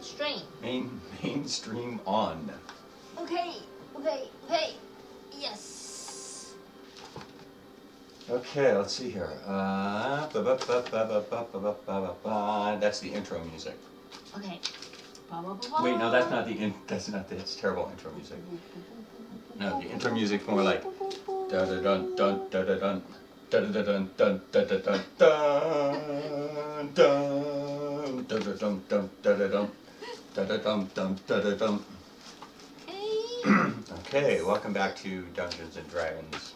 Mainstream. Mainstream on. Okay. Yes. Okay, let's see here. That's the intro music. Okay. Wait, no, that's not the it's terrible intro music. No, the intro music's more like da da dun dun da da dun da da dun dun da da dun dun dun da da dum dum da da dum da da dum dum da da dum. Okay, welcome back to Dungeons and Dragons.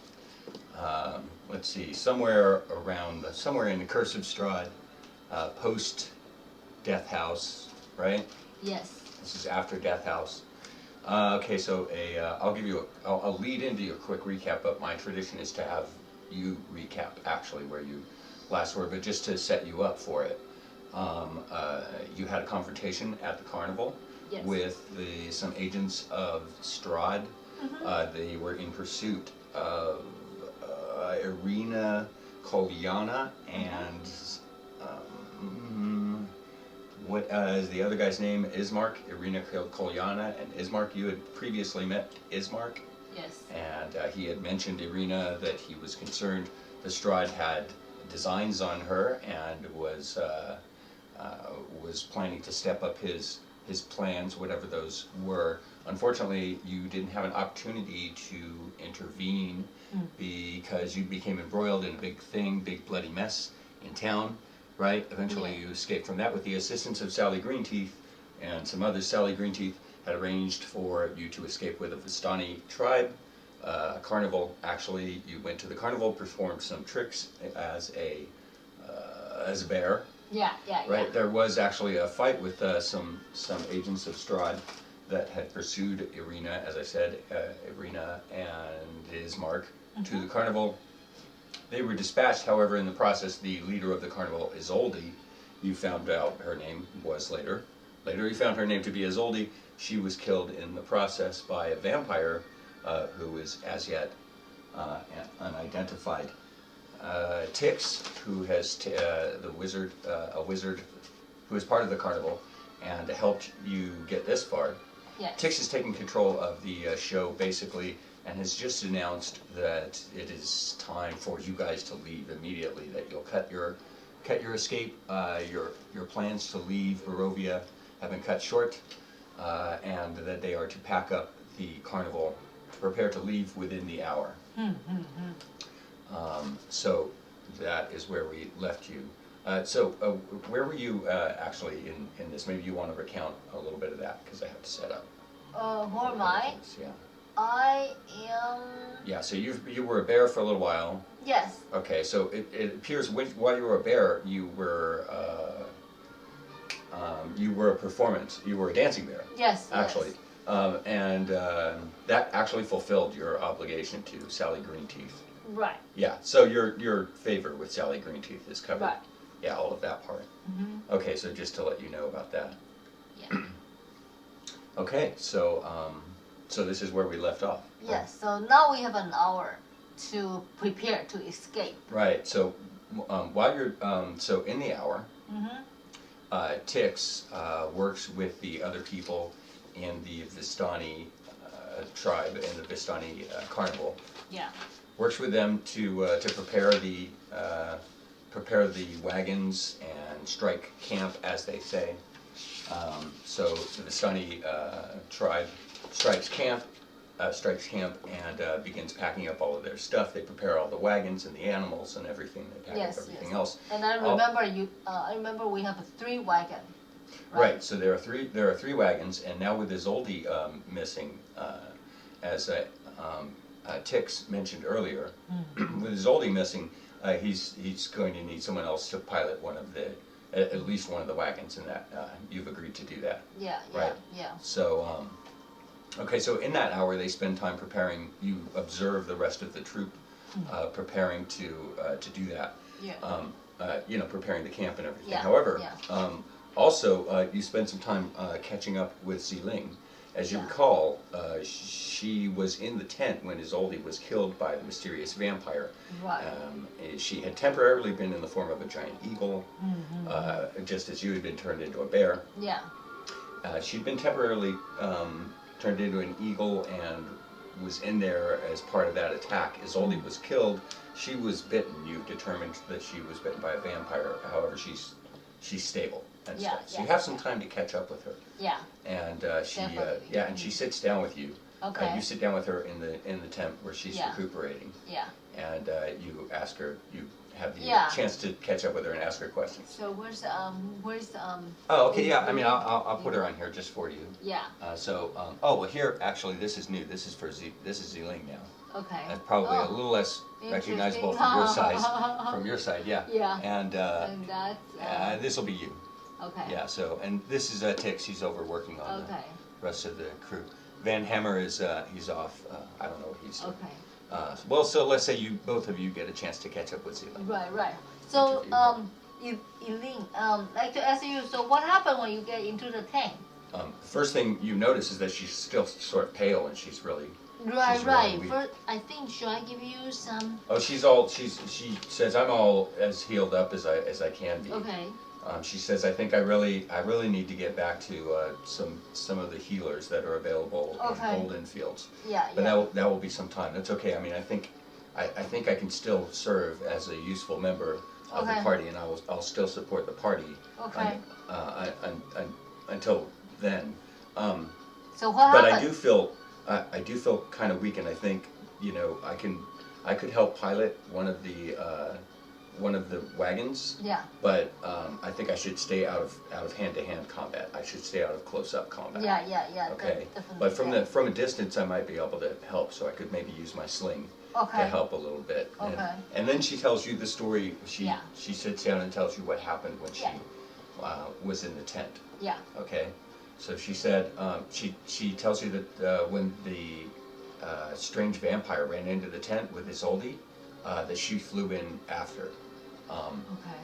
Let's see, somewhere in the Curse of Strahd, post Death House, right? Yes. This is after Death House. Okay, so I'll lead into a quick recap, but my tradition is to have you recap actually where you last were, but just to set you up for it. You had a confrontation at the carnival. Yes. With some agents of Strahd. They were in pursuit of Irina Kolyana and what is the other guy's name? Ismark. Irina Kolyana and Ismark. You had previously met Ismark. Yes. And he had mentioned Irina that he was concerned the Strahd had designs on her and was planning to step up his plans, whatever those were. Unfortunately, you didn't have an opportunity to intervene because you became embroiled in a big bloody mess in town, right? Eventually you escaped from that with the assistance of Sally Greenteeth and some others. Sally Greenteeth had arranged for you to escape with a Vistani tribe. Carnival, actually, you went to the carnival, performed some tricks as a bear. Yeah. Right, there was actually a fight with some agents of Strahd that had pursued Irina, as I said, Irina and Ismark to the carnival. They were dispatched, however, in the process, the leader of the carnival, Isolde, you found out her name was later you found her name to be Isolde. She was killed in the process by a vampire who is as yet unidentified. Tix, who has a wizard who is part of the carnival and helped you get this far. Yes. Tix is taking control of the show basically and has just announced that it is time for you guys to leave immediately. That you'll cut your escape. Your plans to leave Barovia have been cut short, and that they are to pack up the carnival to prepare to leave within the hour. So that is where we left you. So where were you actually in this? Maybe you want to recount a little bit of that because I have to set up. Who am I? Yeah. I am. Yeah. So you were a bear for a little while. Yes. Okay. So it appears while you were a bear, you were a performance. You were a dancing bear. Yes. Actually. Yes. And that actually fulfilled your obligation to Sally Greenteeth. Right. Yeah, so your favor with Sally Greenteeth is covered. Right. Yeah, all of that part. Okay, so just to let you know about that. Yeah. Okay, so so this is where we left off. Yes. So now we have an hour to prepare to escape. Right. So while you're so in the hour, Tix works with the other people in the Vistani tribe in the Vistani carnival. Yeah. Works with them to prepare the wagons and strike camp, as they say. So the Vistani tribe strikes camp and begins packing up all of their stuff. They prepare all the wagons and the animals and everything. They pack up everything else. And I remember I remember we have 3 wagons. Right. So there are three wagons, and now with Isolde missing, as Tix mentioned earlier, with Isolde missing, he's going to need someone else to pilot at least one of the wagons, and that you've agreed to do that. Yeah. Right. Yeah. So okay, so in that hour they spend time preparing. You observe the rest of the troop preparing to do that. Yeah. Preparing the camp and everything. Yeah. However, Yeah. Also you spend some time catching up with Ziling. As you recall, she was in the tent when Isolde was killed by the mysterious vampire. Right. She had temporarily been in the form of a giant eagle, just as you had been turned into a bear. Yeah. she'd been temporarily turned into an eagle and was in there as part of that attack. Isolde was killed. She was bitten. You determined that she was bitten by a vampire. However, she's stable and Yeah, stuff. So yeah, you have some time to catch up with her. Yeah. And she Definitely. and she sits down with you. Okay. You sit down with her in the tent where she's Yeah. recuperating, Yeah. and you ask her. You have the Yeah. chance to catch up with her and ask her questions. So where's Oh, okay, yeah. I mean, I'll put her on here just for you. Yeah. Oh well, here actually, this is new. This is for This is Ziling now. Okay. That's probably a little less recognizable from your side. From your side, yeah. Yeah. And that's this will be you. okay. Yeah. So, and this is Tix. He's over working on Okay. the rest of the crew. Van Hammer is he's off. I don't know what he's doing. Okay. Well, so let's say both of you get a chance to catch up with Ziling. Right. So Interview Eileen, like to ask you. So what happened when you get into the tank? The first thing you notice is that she's still sort of pale and she's really. Right. She's really weak. First, I think should I give you some? Oh, she says I'm all as healed up as I can be. Okay. She says I think I really need to get back to some of the healers that are available Okay. in Golden Fields. Yeah. But that will be some time. That's okay. I mean, I think I can still serve as a useful member of the Okay. party, and I'll still support the party. Okay. Until then. So what But happened? I do feel kind of weak, and I think I could help pilot one of the wagons. Yeah. But I think I should stay out of hand-to-hand combat. I should stay out of close-up combat. Yeah. Okay. Definitely. But from a distance, I might be able to help. So I could maybe use my sling Okay. to help a little bit. Okay. And then she tells you the story. Yeah. She sits down and tells you what happened when she was in the tent. Yeah. Okay. So she said she tells you that when the strange vampire ran into the tent with Isolde, that she flew in after. Okay.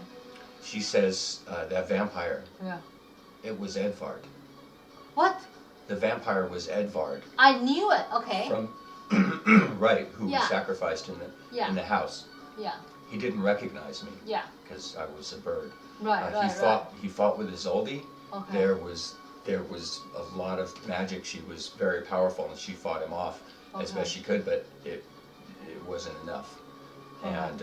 She says that vampire, Yeah. it was Edvard. What? The vampire was Edvard I knew it. Okay. from right, who was Yeah. sacrificed in the house. Yeah. He didn't recognize me Yeah. because I was a bird. Right. He fought with Isolde. Okay. There was a lot of magic. She was very powerful, and she fought him off as Okay. best she could, but it wasn't enough. Okay. And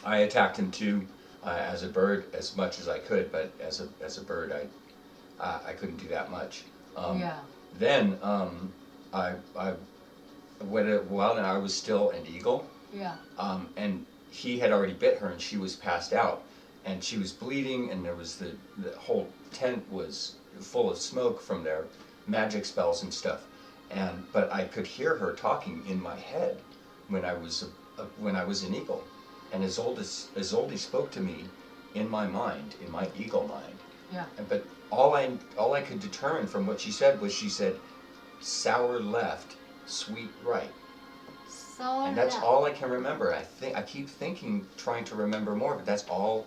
I attacked him too, as a bird, as much as I could, but as a bird, I couldn't do that much. Yeah. Then I went a while, and I was still an eagle. Yeah. And he had already bit her, and she was passed out, and she was bleeding, and there was the whole tent was full of smoke from their magic spells and stuff. But I could hear her talking in my head when I was an eagle, and Isolde spoke to me in my mind, in my eagle mind. Yeah. But all I could determine from what she said was she said, "Sour left, sweet right." So. And that's all I can remember. I keep thinking, trying to remember more, but that's all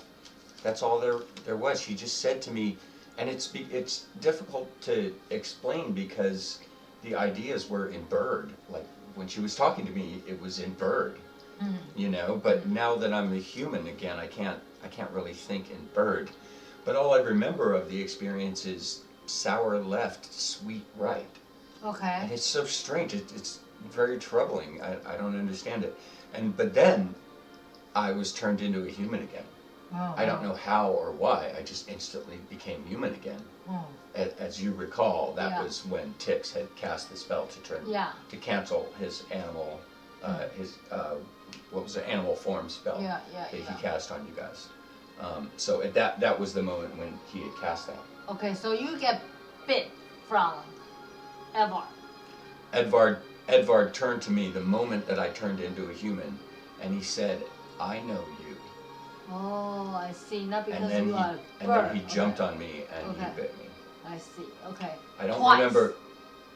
there was. She just said to me, and it's difficult to explain because the ideas were in bird. Like when she was talking to me, it was in bird, But now that I'm a human again, I can't really think in bird. But all I remember of the experience is sour left, sweet right. Okay. And it's so strange. It's very troubling. I don't understand it. But then I was turned into a human again. Oh, I don't know how or why. I just instantly became human again. Oh. As you recall, that Yeah. was when Tix had cast the spell to cancel his animal, what was it, animal form spell Yeah. that he cast on you guys. So that was the moment when he had cast that. Okay, so you get bit from Edvard. Edvard turned to me the moment that I turned into a human, and he said, "I know you." Oh, I see. Not because And then you are he bird. jumped on me and Okay. he bit me. I see. Okay. I don't Twice. remember.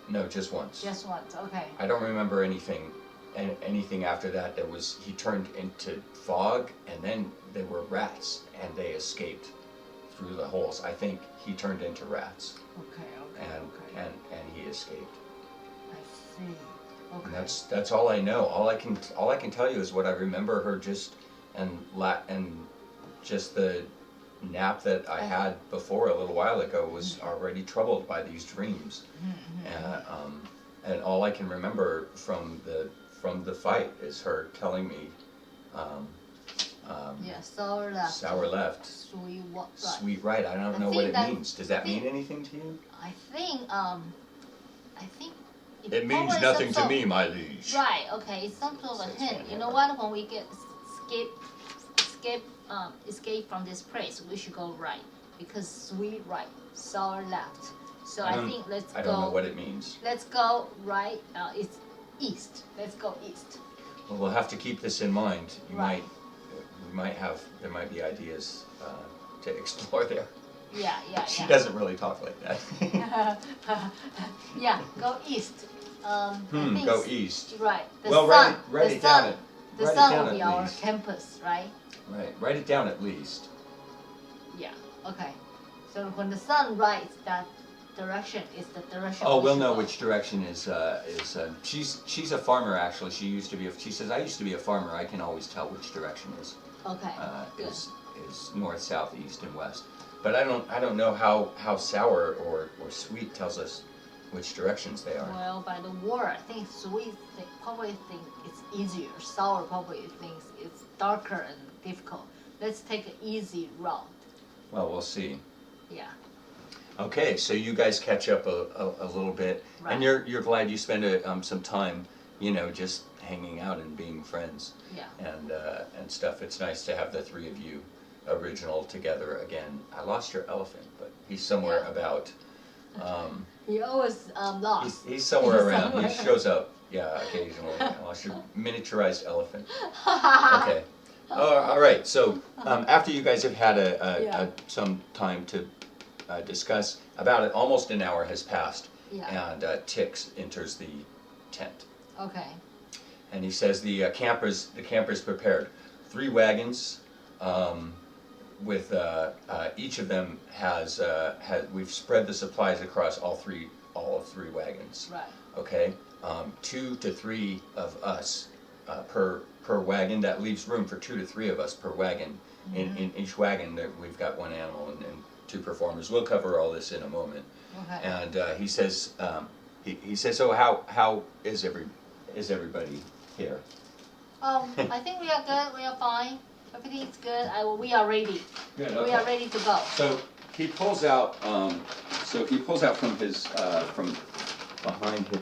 No, just once. Just once. Okay. I don't remember anything after that. He turned into fog, and then there were rats, and they escaped through the holes. I think he turned into rats, Okay. and he escaped. I see. Okay. And that's all I know. All I can tell you is what I remember her just just nap that I had before a little while ago was already troubled by these dreams, and all I can remember from the fight is her telling me, sour left. Sour left. Sweet right. Sweet right. I don't know what it means. Does that mean anything to you? I think it means nothing to me, my liege. Right. Okay. It's some sort of a hint. You know what? When we get escape from this place, we should go right because sweet right, sour left. So I think let's go. I don't know what it means. Let's go right. It's east. Let's go east. Well, we'll have to keep this in mind. There might be ideas to explore there. Yeah. She doesn't really talk like that. Yeah, go east. Go east. Right. Write it down. The sun will be our campus, right? Right. Write it down at least. Yeah. Okay. So when the sun rises, that direction is the direction. Oh, we'll know which direction is. She's a farmer actually. She says I used to be a farmer. I can always tell which direction is. Okay. Is north, south, east, and west. But I don't know how sour or sweet tells us which directions they are. Well, by the word, I think sweet probably think it's easier. Sour probably thinks it's darker and difficult. Let's take an easy route. Well, we'll see. Yeah. Okay, so you guys catch up a little bit, right. And you're glad you spend some time, just hanging out and being friends. Yeah. And stuff. It's nice to have the three of you original together again. I lost your elephant, but he's somewhere about. He always lost. He's somewhere around. He shows up, occasionally. I lost your miniaturized elephant. Okay. All right. So after you guys have had some time to discuss, almost an hour has passed, and Tix enters the tent. Okay. And he says the campers prepared 3 wagons. With each of them has we've spread the supplies across all of 3 wagons. Right. Okay. 2 to 3 of us per wagon. That leaves room for 2 to 3 of us per wagon. Mm-hmm. In each wagon, we've got 1 animal and 2 performers. We'll cover all this in a moment. Okay. And he says, so how is everybody here? I think we are good. We are fine. Everything is good. We are ready. Good, okay. We are ready to go. So he pulls out. From his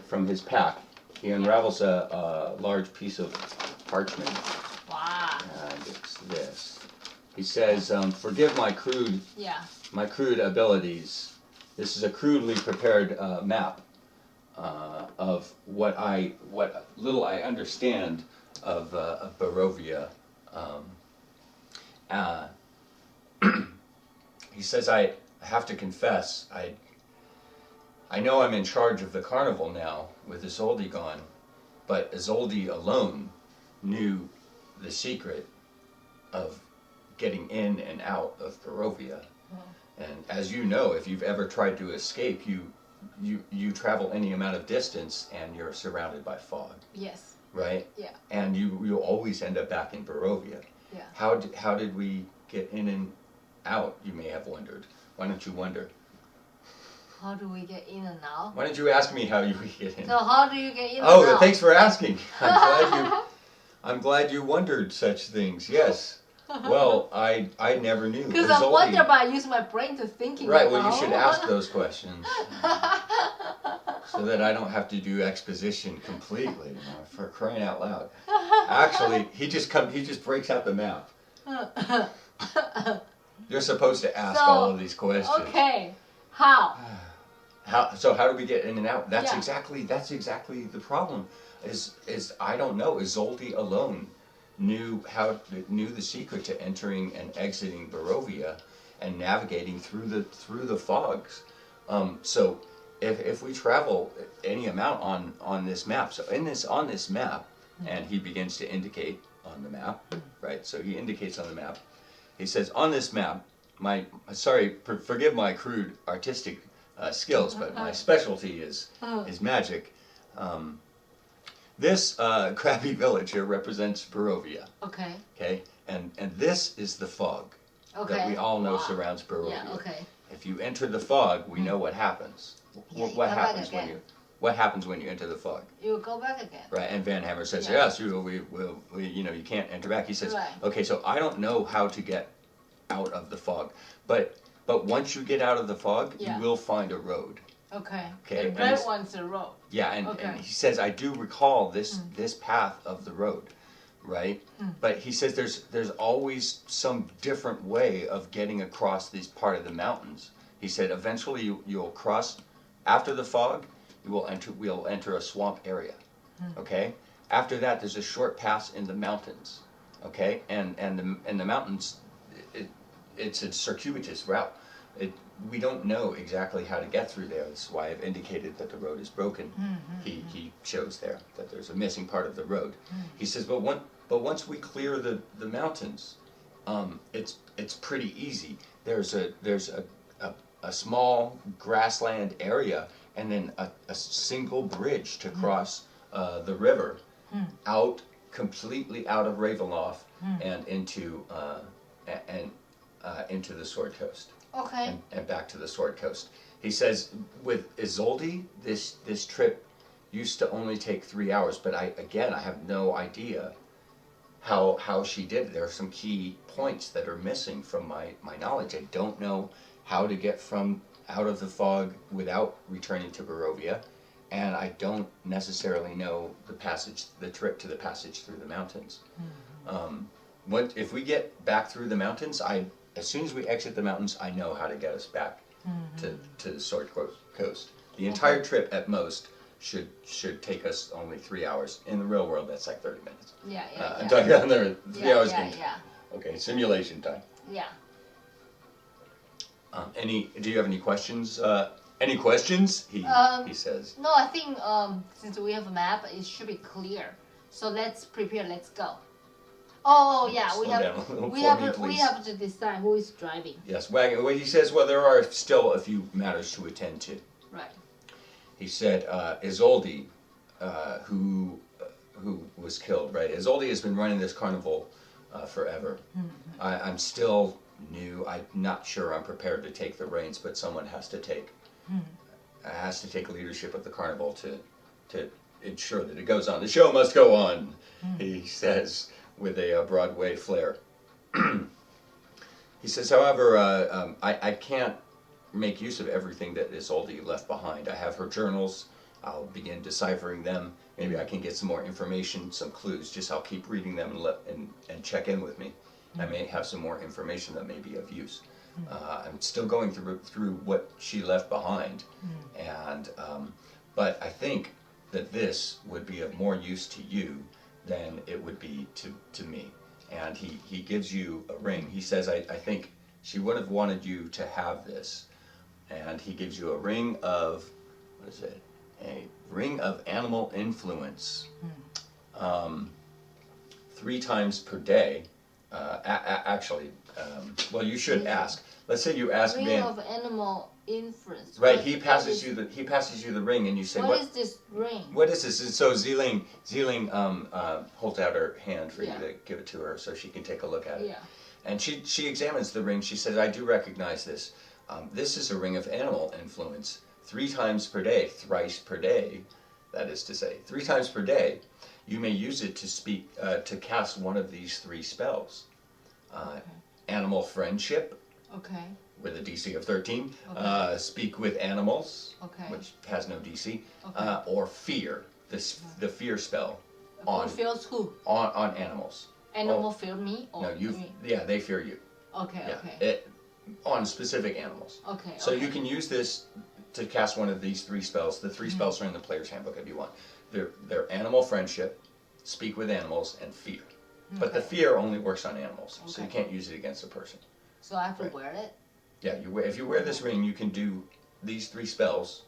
from his pack. He unravels a large piece of parchment. Wow. And it's this. He says, "Forgive my crude abilities. This is a crudely prepared map of what little I understand of Barovia." He says, I have to confess, I know I'm in charge of the carnival now with Isolde gone, but Isolde alone knew the secret of getting in and out of Barovia. And as you know, if you've ever tried to escape, you travel any amount of distance and you're surrounded by fog. Yes. Right? Yeah. And you'll always end up back in Barovia. Yeah. How did we get in and out, you may have wondered. Why don't you wonder? How do we get in and out? Why don't you ask me how you get in? So how do you get in and out? Oh, thanks for asking. I'm glad you wondered such things. Yes. Well, I never knew. Because I wonder, but I use my brain to thinking. Right, well, you should ask those questions. So that I don't have to do exposition completely, for crying out loud. Actually, he just breaks out the map. You're supposed to ask all of these questions. Okay. How? So how do we get in and out? That's exactly the problem. Is I don't know. Isolde alone knew the secret to entering and exiting Barovia and navigating through the fogs. So if we travel any amount on this map, so on this map, and he begins to indicate on the map, right? So he indicates on the map. He says, on this map, forgive my crude artistic skills, but my specialty is magic. This crappy village here represents Barovia. Okay. Okay, and this is the fog. that we all know Wow. surrounds Barovia. Yeah. Okay. If you enter the fog, we know what happens. Yeah, you What come back happens when again. what happens when you enter the fog? You go back again. Right, and Van Hammer says, Yeah. yes, we, you can't enter back. He says, Right. okay, so I don't know how to get out of the fog, but once you get out of the fog, Yeah. you will find a road. Okay. Okay, The and red it's- one's the road. Yeah, and Okay. he says, I do recall this path of the road, right? But he says there's always some different way of getting across this part of the mountains. He said eventually you'll cross, after the fog, we'll enter a swamp area, okay? After that, there's a short pass in the mountains, okay? And the mountains, it's a circuitous route. We don't know exactly how to get through there. That's why I've indicated that the road is broken. He shows there that there's a missing part of the road. He says, but once we clear the mountains, it's pretty easy. There's a small grassland area and then a single bridge to cross the river out completely out of Ravenloft and into the Sword Coast. Okay. And back to the Sword Coast. He says with Isolde, this trip used to only take 3 hours, but I have no idea how she did it. There are some key points that are missing from my knowledge. I don't know how to get from out of the fog without returning to Barovia, and I don't necessarily know the trip to the passage through the mountains. If we get back through the mountains, as soon as we exit the mountains, I know how to get us back to the Sword Coast. The entire trip, at most, should take us only 3 hours. In the real world, that's like 30 minutes. Yeah. I'm talking about there 3 hours. Yeah. Okay, simulation time. Yeah. Do you have any questions? Any questions? He says. No, I think since we have a map, it should be clear. So let's prepare. Let's go. Oh yeah, Slow down a little we for me, have please. to decide who is driving. Yes, wagon. Well, he says, well, there are still a few matters to attend to. Right. He said, Isolde, who was killed, right? Isolde has been running this carnival forever. I'm still new. I'm not sure I'm prepared to take the reins, but someone has to take leadership of the carnival to ensure that it goes on. The show must go on, he says with a Broadway flair. He says, however, I can't make use of everything that Isolde left behind. I have her journals. I'll begin deciphering them. Maybe I can get some more information, some clues. Just I'll keep reading them and check in with me. I may have some more information that may be of use. I'm still going through what she left behind, and but I think that this would be of more use to you than it would be to me. And he gives you a ring. He says, I think she would have wanted you to have this. And he gives you a ring of, what is it? A ring of animal influence. 3 times per day. Actually, well, you should ask. Let's say you ask Ring Van. of animal influence. Right, he passes you the ring, and you say, What is this ring? What is this? And so Zeeling holds out her hand for you Yeah. to give it to her so she can take a look at it. Yeah. And she examines the ring. She says, I do recognize this. This is a ring of animal influence. 3 times per day, thrice per day, that is to say, 3 times per day, you may use it to cast one of these 3 spells. Animal friendship, Okay. with a DC of 13. Okay. Speak with animals, Okay. which has no DC. Okay. Or fear, the fear spell Who feels who? on animals. Animal fear me or No, me? they fear you. Okay. Yeah, Okay. on specific animals. Okay. So okay. you can use this to cast one of these 3 spells. The 3 spells are in the player's handbook if you want. They're animal friendship, speak with animals, and fear. But the fear only works on animals, so you Okay. can't use it against a person. So I have to Right. wear it. Yeah, if you wear this ring, you can do these 3 spells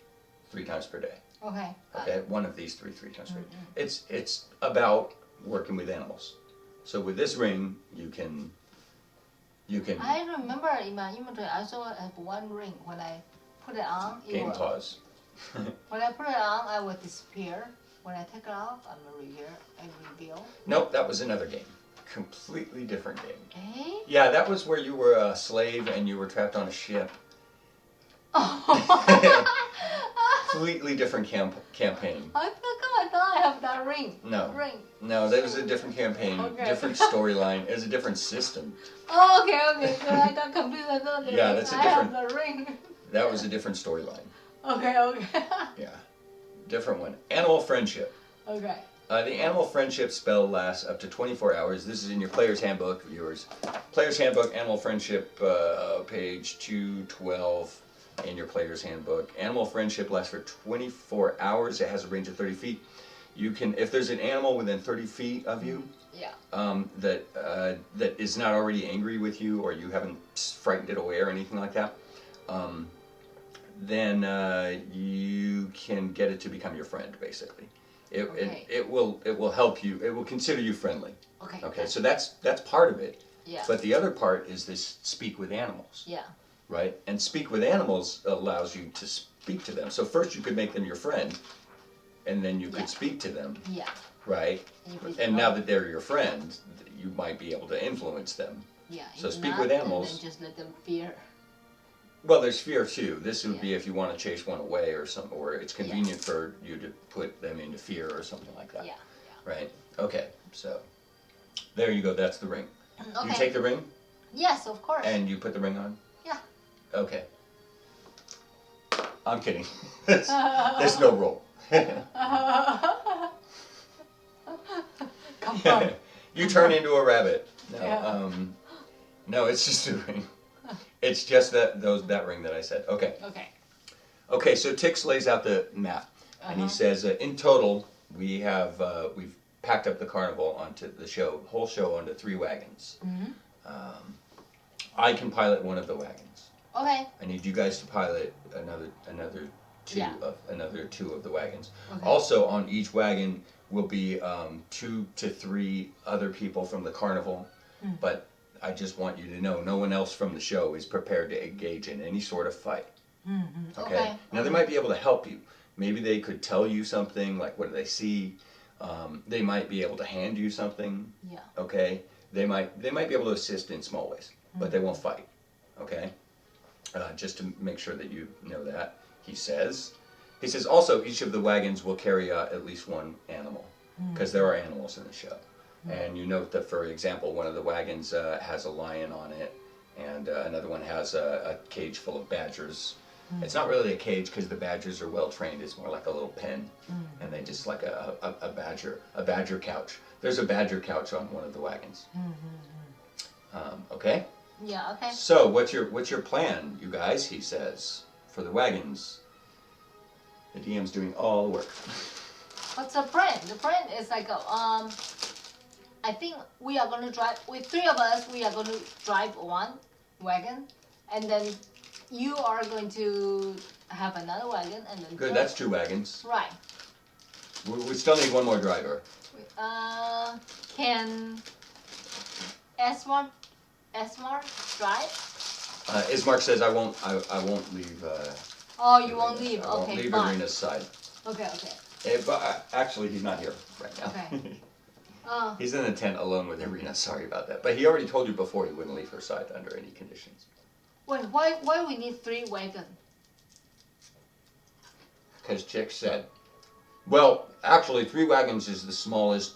3 times per day. Okay. Okay, one of these 3 times per day. It's about working with animals. So with this ring, you can. I remember in my inventory, I also have one ring. When I put it on, Game pause. when I put it on, I will disappear. When I take it off, I reveal. Nope, that was another game. Completely different game. Eh? Yeah, that was where you were a slave and you were trapped on a ship. Oh. Completely different campaign. I thought I have that ring. No. Ring. No, that was a different campaign, Okay. different storyline. It was a different system. Oh, okay. So I got confused. I thought Yeah, that's a I different- have the ring. That was a different storyline. Okay. Yeah, different one. Animal friendship. Okay. The animal friendship spell lasts up to 24 hours. This is in your player's handbook, viewers. Player's handbook, animal friendship, page 212 in your player's handbook. Animal friendship lasts for 24 hours. It has a range of 30 feet. You can, if there's an animal within 30 feet of you, Yeah. that is not already angry with you, or you haven't frightened it away or anything like that, then you can get it to become your friend. Basically, it will help you. It will consider you friendly. Okay. Okay, so that's part of it. Yeah. But the other part is this speak with animals. Yeah. Right, and speak with animals allows you to speak to them. So first you could make them your friend, and then you could speak to them. Yeah. Right? And now that they're your friend, you might be able to influence them. Yeah. So if speak not, with animals. then just let them fear. Well, there's fear too. This would be if you want to chase one away or it's convenient for you to put them into fear or something like that. Yeah. Right? Okay, so there you go. That's the ring. Okay. You take the ring? Yes, of course. And you put the ring on? Yeah. Okay. I'm kidding. There's no roll. Come on. You turn into a rabbit. No, Yeah. no, it's just a ring. It's just that ring that I said. Okay. Okay. Okay. So Tix lays out the map, and he says, in total, we've packed up the carnival onto the whole show onto 3 wagons. I can pilot one of the wagons. Okay. I need you guys to pilot another two Yeah. of the wagons. Okay. Also, on each wagon will be 2 to 3 other people from the carnival, but I just want you to know no one else from the show is prepared to engage in any sort of fight. Okay? Now they might be able to help you. Maybe they could tell you something, like what do they see? They might be able to hand you something. Yeah. Okay? They might be able to assist in small ways, but they won't fight. Okay? Just to make sure that you know that. He says also each of the wagons will carry at least one animal, because there are animals in the show. And you note that, for example, one of the wagons has a lion on it, and another one has a cage full of badgers. It's not really a cage because the badgers are well trained. It's more like a little pen, and they just like a badger couch. There's a badger couch on one of the wagons. Okay. Yeah. Okay. So what's your plan, you guys? He says, for the wagons. The DM's doing all the work. What's the plan? The plan is like I think we are going to drive with 3 of us. We are going to drive one wagon, and then you are going to have another wagon, and then Good. That's 2 wagons. right. We still need one more driver. Can Esmar drive? Ismark says I won't leave. Oh, you won't leave. I won't Okay, leave fine. Irina's side. Okay. But actually, he's not here right now. Okay. He's in the tent alone with Irina. Sorry about that. But he already told you before he wouldn't leave her side under any conditions. Wait, why we need 3 wagons? Because Chick said. Well, actually, 3 wagons is the smallest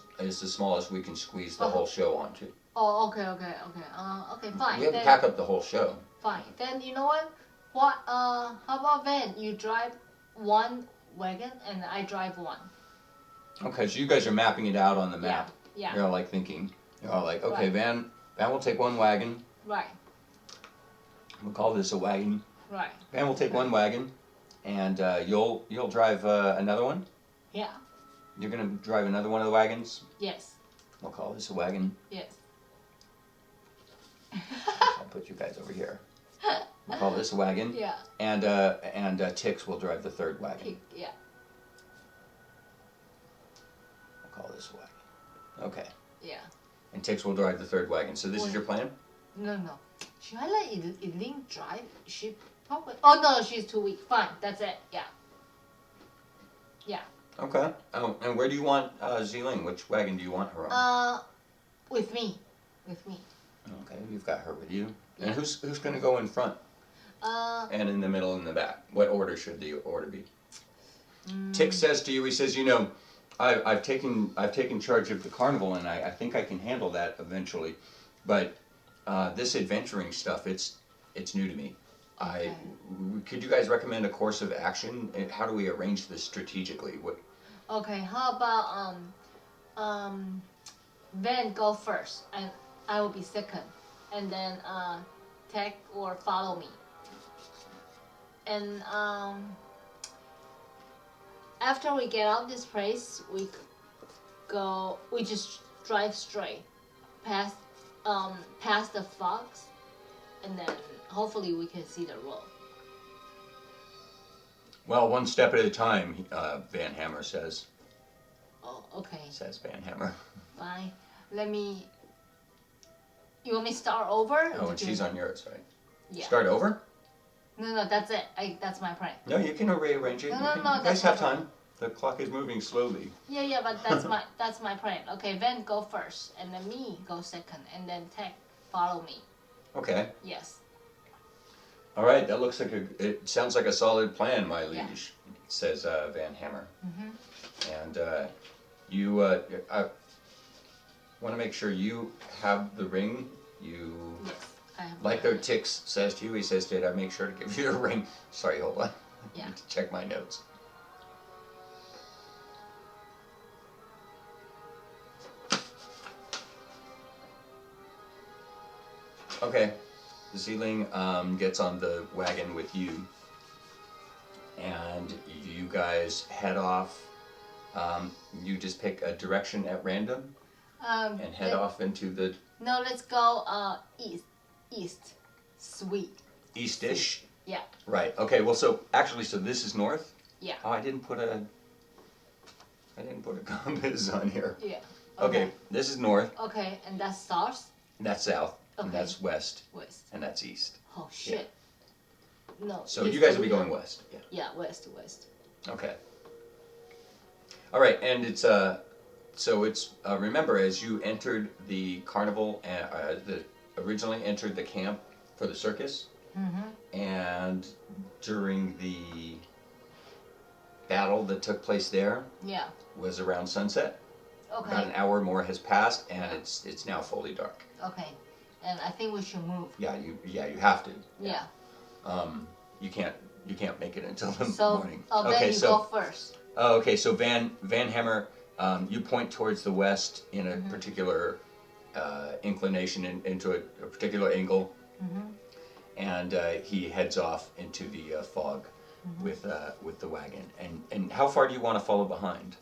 we can squeeze the whole show onto. Oh, okay. Okay, fine. We have to Then, pack up the whole show. fine. Then you know what? How about then you drive 1 wagon and I drive 1. Okay, so you guys are mapping it out on the map. Yeah. You're all like thinking. You're all like, okay, Right. Van will take 1 wagon. Right. We'll call this a wagon. Right. Van will take 1 wagon, and you'll drive another one. Yeah. You're gonna drive another one of the wagons. Yes. We'll call this a wagon. Yes. I'll put you guys over here. We'll call this a wagon. Yeah. And Tix will drive the 3rd wagon. Yeah. We'll call this a wagon. Okay. Yeah. And Tix will drive the 3rd wagon. So this is your plan? No. Should I let Eileen drive? She probably. Oh no, she's too weak. Fine, that's it. Yeah. Yeah. Okay. Oh, and where do you want Ziling? Which wagon do you want her on? With me. With me. Okay, you've got her with you. Yeah. And who's going to go in front? And in the middle and the back? What order should the order be? Tick says to you, he says, you know, I've taken charge of the carnival, and I think I can handle that eventually. But this adventuring stuff, it's new to me. Okay. Could you guys recommend a course of action? And how do we arrange this strategically? What? Okay, how about Van go first, and I will be second, and then tag or follow me. And after we get out of this place, we just drive straight past the fox, and then hopefully we can see the road. Well, one step at a time, Van Hammer says. Oh, okay. Says Van Hammer. Fine. You want me to start over? Oh, and she's on yours, right? Yeah. Start over? No, that's it. That's my plan. No, you can rearrange it. No, You no, guys that's have my time. The clock is moving slowly. Yeah, but that's my plan. Okay, Van go first, and then me go second, and then Tech follow me. Okay. Yes. All right, that looks like it sounds like a solid plan, my liege, Yeah. says Van Hammer. Mm-hmm. And you, I want to make sure you have the ring. You, Yes, I have. like the Tix says to you, he says, did I make sure to give you the ring? Sorry, hold on. Yeah. I need to check my notes. Okay, Zeeling gets on the wagon with you, and you guys head off. You just pick a direction at random and head off into the No, let's go east. Sweet. east-ish. Yeah. Right. Okay. Well, so this is north. Yeah. Oh, I didn't put a compass on here. Yeah. Okay. This is north. Okay, and that's south. And that's south. Okay. And that's west. West. And that's east. Oh shit. No. So east you guys to will be the- going west. Yeah. Yeah, west. Okay. All right, and it's remember, as you entered the carnival, originally entered the camp for the circus, and during the battle that took place there Yeah. was around sunset. Okay. About an hour more has passed, and it's now fully dark. Okay. And I think we should move. Yeah, you have to. Yeah. You can't make it until the So, morning. Ben, you go first. Oh, okay, so Van Hammer, you point towards the west in a particular inclination into a particular angle, and he heads off into the fog with the wagon. And how far do you want to follow behind?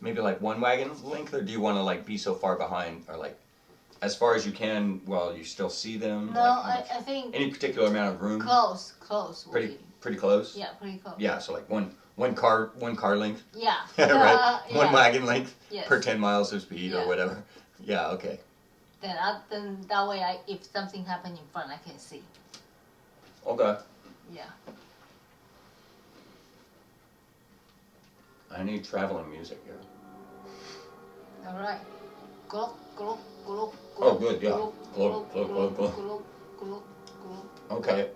Maybe like one wagon length, or do you want to like be so far behind, or like as far as you can while you still see them? No, like, I think any particular amount of room? close. Pretty close. Yeah, pretty close. Yeah, so like one car length. Yeah. Right. Yeah. One wagon length Yes. per 10 miles of speed Yeah. or whatever. Yeah. Okay. Then that way, if something happens in front, I can see. Okay. Yeah. I need traveling music here. All right. Glop, glop, glop, glop. Oh, good, yeah. Glop, Glop, glop, glop, glop. glop, glop, glop. Okay.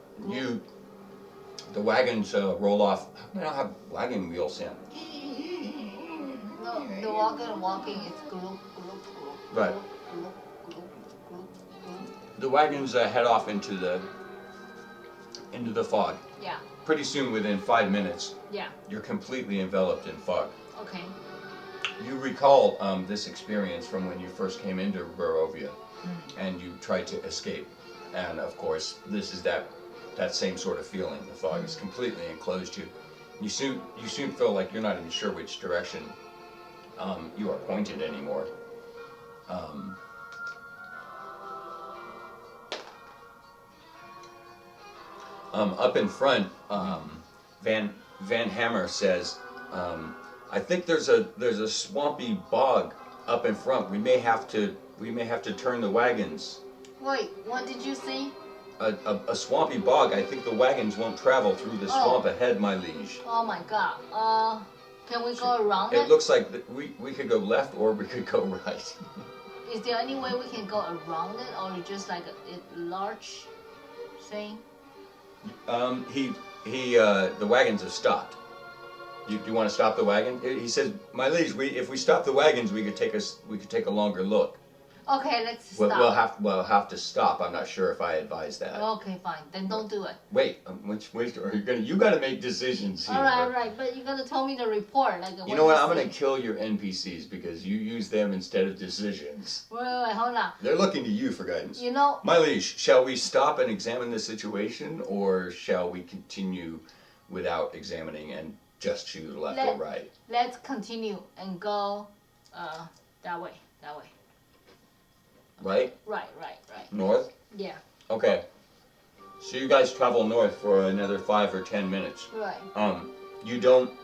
The wagons roll off. I don't have wagon wheels in. No, the walking is glop, glop, glop. Right. Glop, glop, glop, glop. The wagons head off into the fog. Yeah. Pretty soon, within 5 minutes, Yeah. you're completely enveloped in fog. Okay. You recall this experience from when you first came into Barovia, and you tried to escape. And of course, this is that same sort of feeling. The fog has completely enclosed you. You soon feel like you're not even sure which direction you are pointed anymore. Up in front, Van Hammer says, "I think there's a swampy bog up in front. We may have to turn the wagons." Wait, what did you say? A swampy bog. I think the wagons won't travel through the swamp ahead, my liege. Oh my god. Can we go around It it? looks like we could go left or we could go right. Is there any way we can go around it, or just like a large thing? The wagons have stopped. Do you want to stop the wagon? He says, my liege, if we stop the wagons, we could take a longer look. Okay, let's stop. We'll have to stop. I'm not sure if I advise that. Okay, fine. Then don't do it. Wait, which are you gonna? You gotta make decisions here. All right. But you gotta tell me the report. Like, you know what? I'm gonna kill your NPCs because you use them instead of decisions. Wait, hold on. They're looking to you for guidance. You know. My liege, shall we stop and examine the situation, or shall we continue without examining and just choose left or right? Let's continue and go that way. Right? Right. North? Yeah. Okay. So you guys travel north for another 5 or 10 minutes. Right. You don't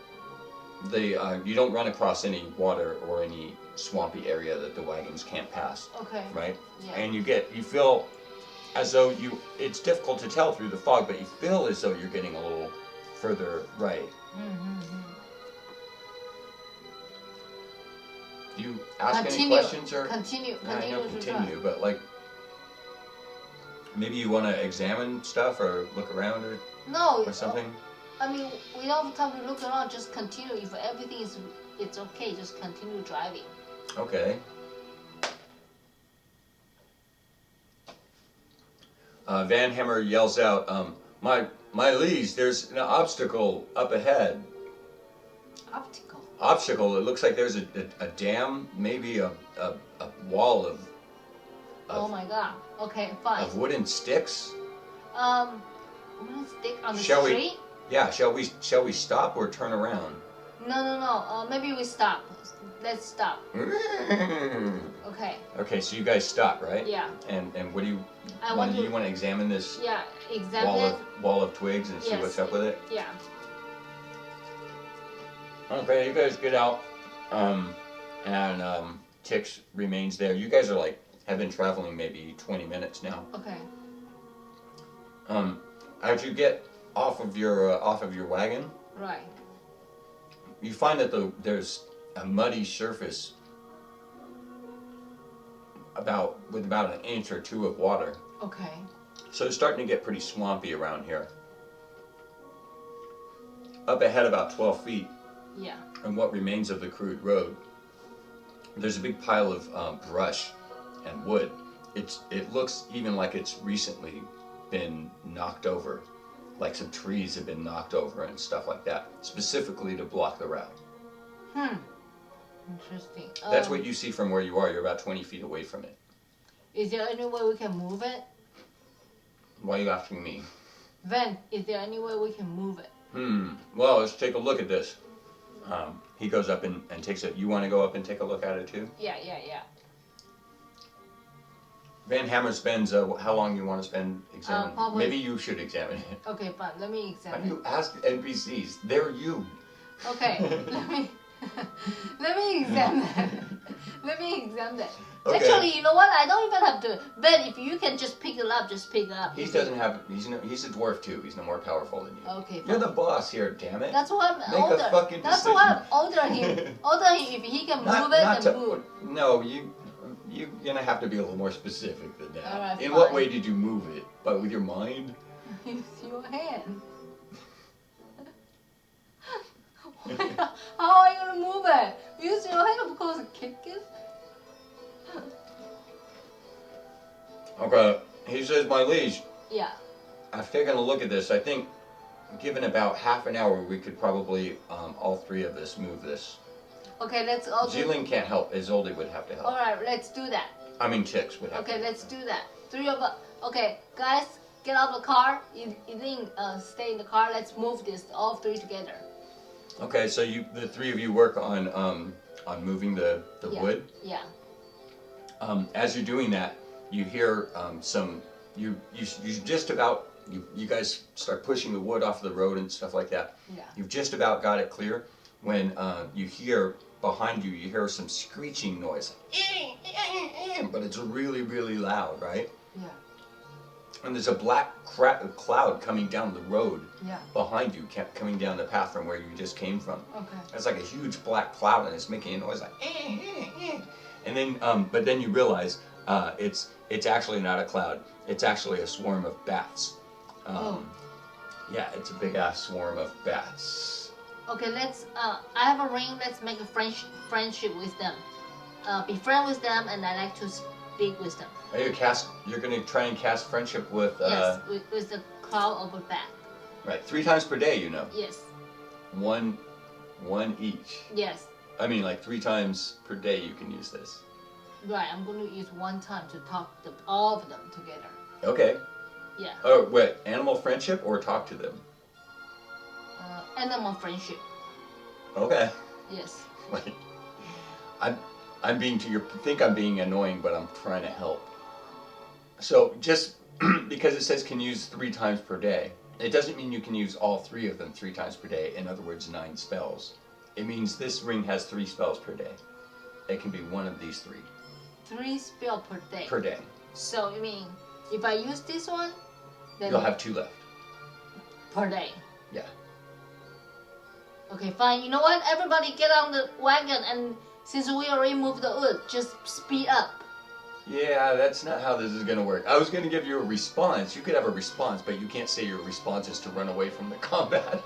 run across any water or any swampy area that the wagons can't pass. Okay. Right? Yeah. And you feel as though it's difficult to tell through the fog, but you feel as though you're getting a little further right. Do you ask any questions or continue? I know continue, but like maybe you want to examine stuff or look around or something. I mean, we don't have time to look around. Just continue. If everything it's okay, just continue driving. Okay. Van Hammer yells out, my liege, there's an obstacle up ahead. Obstacle. It looks like there's a dam, maybe a wall of oh my god. Okay, fine. Of wooden sticks. Wooden stick on the street? Shall we stop or turn around? No. Maybe we stop. Let's stop. Okay. Okay, so you guys stop, right? Yeah. And what do you want to examine this? Yeah, examine wall of twigs and see what's up with it? Yeah. Okay, you guys get out, and Tix remains there. You guys are have been traveling maybe 20 minutes now. Okay. As you get off of your wagon, right, you find that there's a muddy surface with about an inch or two of water. Okay. So it's starting to get pretty swampy around here. Up ahead about 12 feet. Yeah. And what remains of the crude road, there's a big pile of brush and wood. It looks even like it's recently been knocked over, like some trees have been knocked over and stuff like that, specifically to block the route. Interesting. That's what you see from where you are. You're about 20 feet away from it. Is there any way we can move it? Why are you asking me? Van, is there any way we can move it? Well, let's take a look at this. He goes up and takes it. You want to go up and take a look at it too? Yeah. Van Hammer spends how long you want to spend examining? Maybe you should examine it. Okay, fine. Let me examine. How do you ask NPCs? They're you. Okay, let me examine it. Let me examine it. Okay. Actually, you know what? I don't even have to. Ben, if you can just pick it up, just pick it up. He doesn't have. He's a dwarf too. He's no more powerful than you. Okay. Fine. You're the boss here, damn it. That's why I'm Make older. a fucking That's decision. why I'm older him. Older him. If he can move it, then move. No, you're gonna have to be a little more specific than that. All right, In fine. what way did you move it? But with your mind? Use your hand. How are you gonna move it? Use your hand, of course. Kick it. Okay, he says, my liege. Yeah. I've taken a look at this. I think, given about half an hour, we could probably all three of us move this. Okay, let's all. Zealand can't help. Izolde would have to help. All right, let's do that. I mean, Chicks would have. Okay, to let's do that. Three of us. Okay, guys, get out of the car. You didn't stay in the car. Let's move this all three together. Okay, so the three of you work on moving the wood. Yeah. As you're doing that, you hear you just about you guys start pushing the wood off the road and stuff like that. Yeah. You've just about got it clear when you hear behind you some screeching noise, but it's really, really loud, right? Yeah. And there's a black cloud coming down the road behind you, coming down the path from where you just came from. Okay. It's like a huge black cloud, and it's making a noise like, And then, but then you realize it's actually not a cloud. It's actually a swarm of bats. Yeah, it's a big ass swarm of bats. Okay, let's. I have a ring. Let's make a friendship with them. Be friend with them, and I like to speak with them. Are you You're gonna try and cast friendship with. Yes, with the cloud of a bat. Right, 3 times per day. You know. Yes. One each. Yes. I mean, like 3 times per day you can use this. Right, I'm going to use one time to talk all of them together. Okay. Yeah. Oh, wait, animal friendship or talk to them? Animal friendship. Okay. Yes. Wait. I'm being think I'm being annoying, but I'm trying to help. So just because it says can use 3 times per day, it doesn't mean you can use all 3 of them 3 times per day. In other words, 9 spells. It means this ring has 3 spells per day. It can be one of these 3. 3 spells per day. Per day. So you mean if I use this one, then You'll have 2 left. per day. Yeah. Okay, fine. You know what? Everybody get on the wagon, and since we already moved the wood, just speed up. Yeah, that's not how this is going to work. I was going to give you a response. You could have a response, but you can't say your response is to run away from the combat.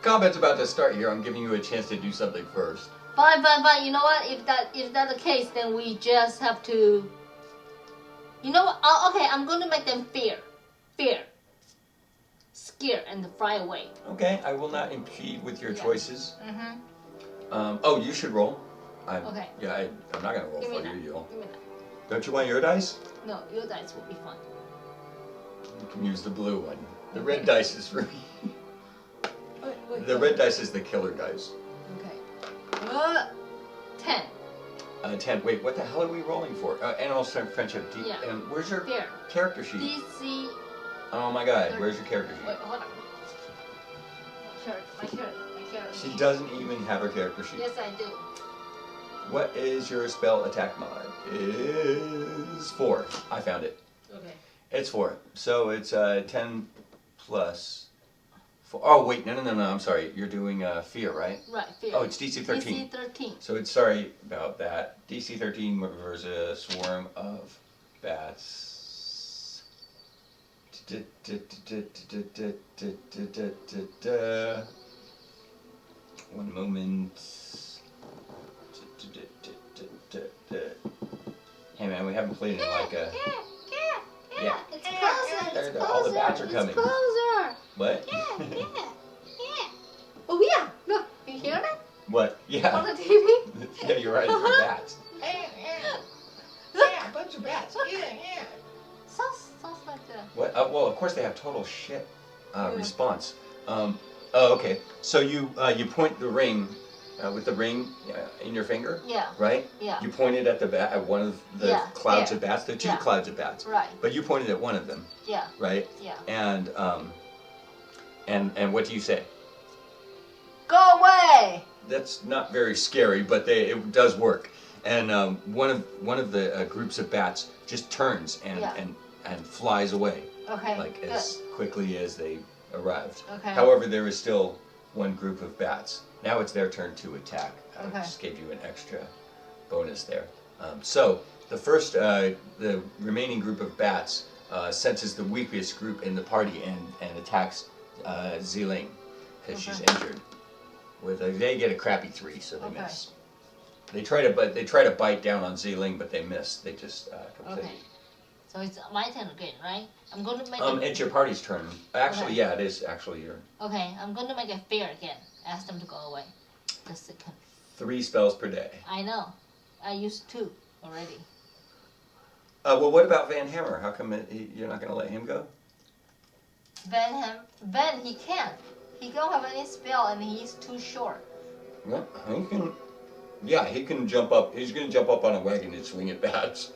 Combat's about to start here. I'm giving you a chance to do something first. Fine. You know what? If that's the case, then we just have to. You know what? Okay, I'm going to make them fear, scare, and fly away. Okay, I will not impede with your choices. Mm-hmm. Oh, you should roll. Okay. Yeah, I'm not going to roll Give me for that. you. You'll. Give me that. Don't you want your dice? No, your dice will be fun. You can use the blue one. The red dice is for me. Wait, The red dice is the killer dice. Okay. 10. 10. Wait, what the hell are we rolling for? Animal friendship. Yeah. Where's your Fear. character sheet? DC. Oh my god, where's your character sheet? Wait, hold on. My character. She doesn't even have her character sheet. Yes, I do. What is your spell attack mod? Is 4. I found it. Okay. It's 4. So it's 10 plus 4. Oh wait, no, I'm sorry. You're doing fear, right? Right, fear. Oh, it's DC 13. DC 13. So it's sorry about that. DC 13 versus a swarm of bats. One moment. Hey man, we haven't played in like a. Yeah. It's closer. It's closer. All the bats are coming. It's closer. What? Yeah. Oh yeah. Look, you hear that? What? Yeah. On the TV? Yeah, you're right. They're bats. Yeah, a bunch of bats. Yeah. Sounds like that. What? Well, of course they have total shit response. Okay. So you point the ring with the ring in your finger. Yeah. Right. Yeah. You pointed at at one of the clouds of bats. There are 2 clouds of bats. Right. But you pointed at one of them. Yeah. Right. Yeah. And what do you say? Go away. That's not very scary, but it does work. And one of the groups of bats just turns and flies away. Okay. Like good. as quickly as they arrived. Okay. However, there is still one group of bats. Now it's their turn to attack. I Okay. just gave you an extra bonus there. So the first, the remaining group of bats senses the weakest group in the party and attacks Ziling because she's injured. They get a crappy 3, so they miss. They try to bite down on Ziling, but they miss. They just completely. Okay. So it's my turn again, right? I'm going to make. It's your party's turn. Actually, yeah, it is actually your. Okay, I'm going to make a fear again. Ask them to go away. The second. 3 spells per day. I know. I used 2 already. Well, what about Van Hammer? How come you're not going to let him go? Van, he can't. He don't have any spell, and he's too short. Well, he can. Yeah, he can jump up. He's going to jump up on a wagon and swing at bats.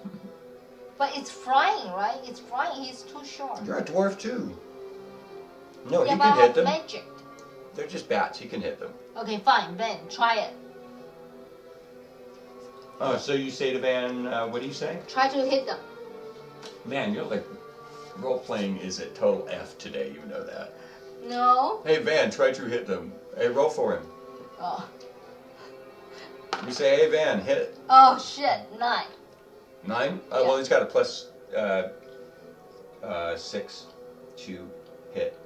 But it's flying, right? It's flying. He's too short. You're a dwarf too. No, Yeah, he but can I hit have them. magic. They're just bats. He can hit them. Okay, fine. Van, try it. Oh, so you say to Van, what do you say? Try to hit them. Man, you're like, role-playing is a total F today, you know that. No. Hey, Van, try to hit them. Hey, roll for him. Oh. We say, hey Van, hit it. Oh shit, 9. 9? Yeah. Well, he's got a plus 6 to hit.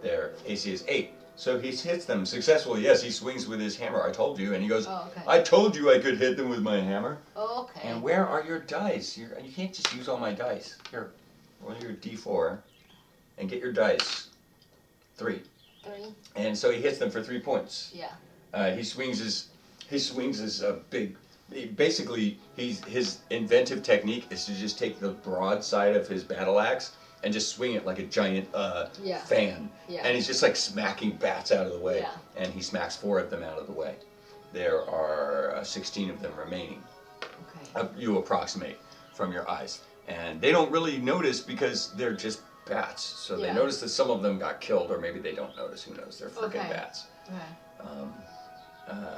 Their AC is 8. So he hits them successfully. Yes, he swings with his hammer. I told you. And he goes, Oh, okay. I told you I could hit them with my hammer. Okay. And where are your dice? You can't just use all my dice. Here, roll your D4 and get your dice. 3. 3. And so he hits them for 3 points. Yeah. He swings his big. Basically, his inventive technique is to just take the broad side of his battle axe and just swing it like a giant fan. Yeah. And he's just like smacking bats out of the way. Yeah. And he smacks 4 of them out of the way. There are 16 of them remaining. Okay. You approximate from your eyes. And they don't really notice because they're just bats. So they notice that some of them got killed, or maybe they don't notice. Who knows? They're freaking bats. Okay.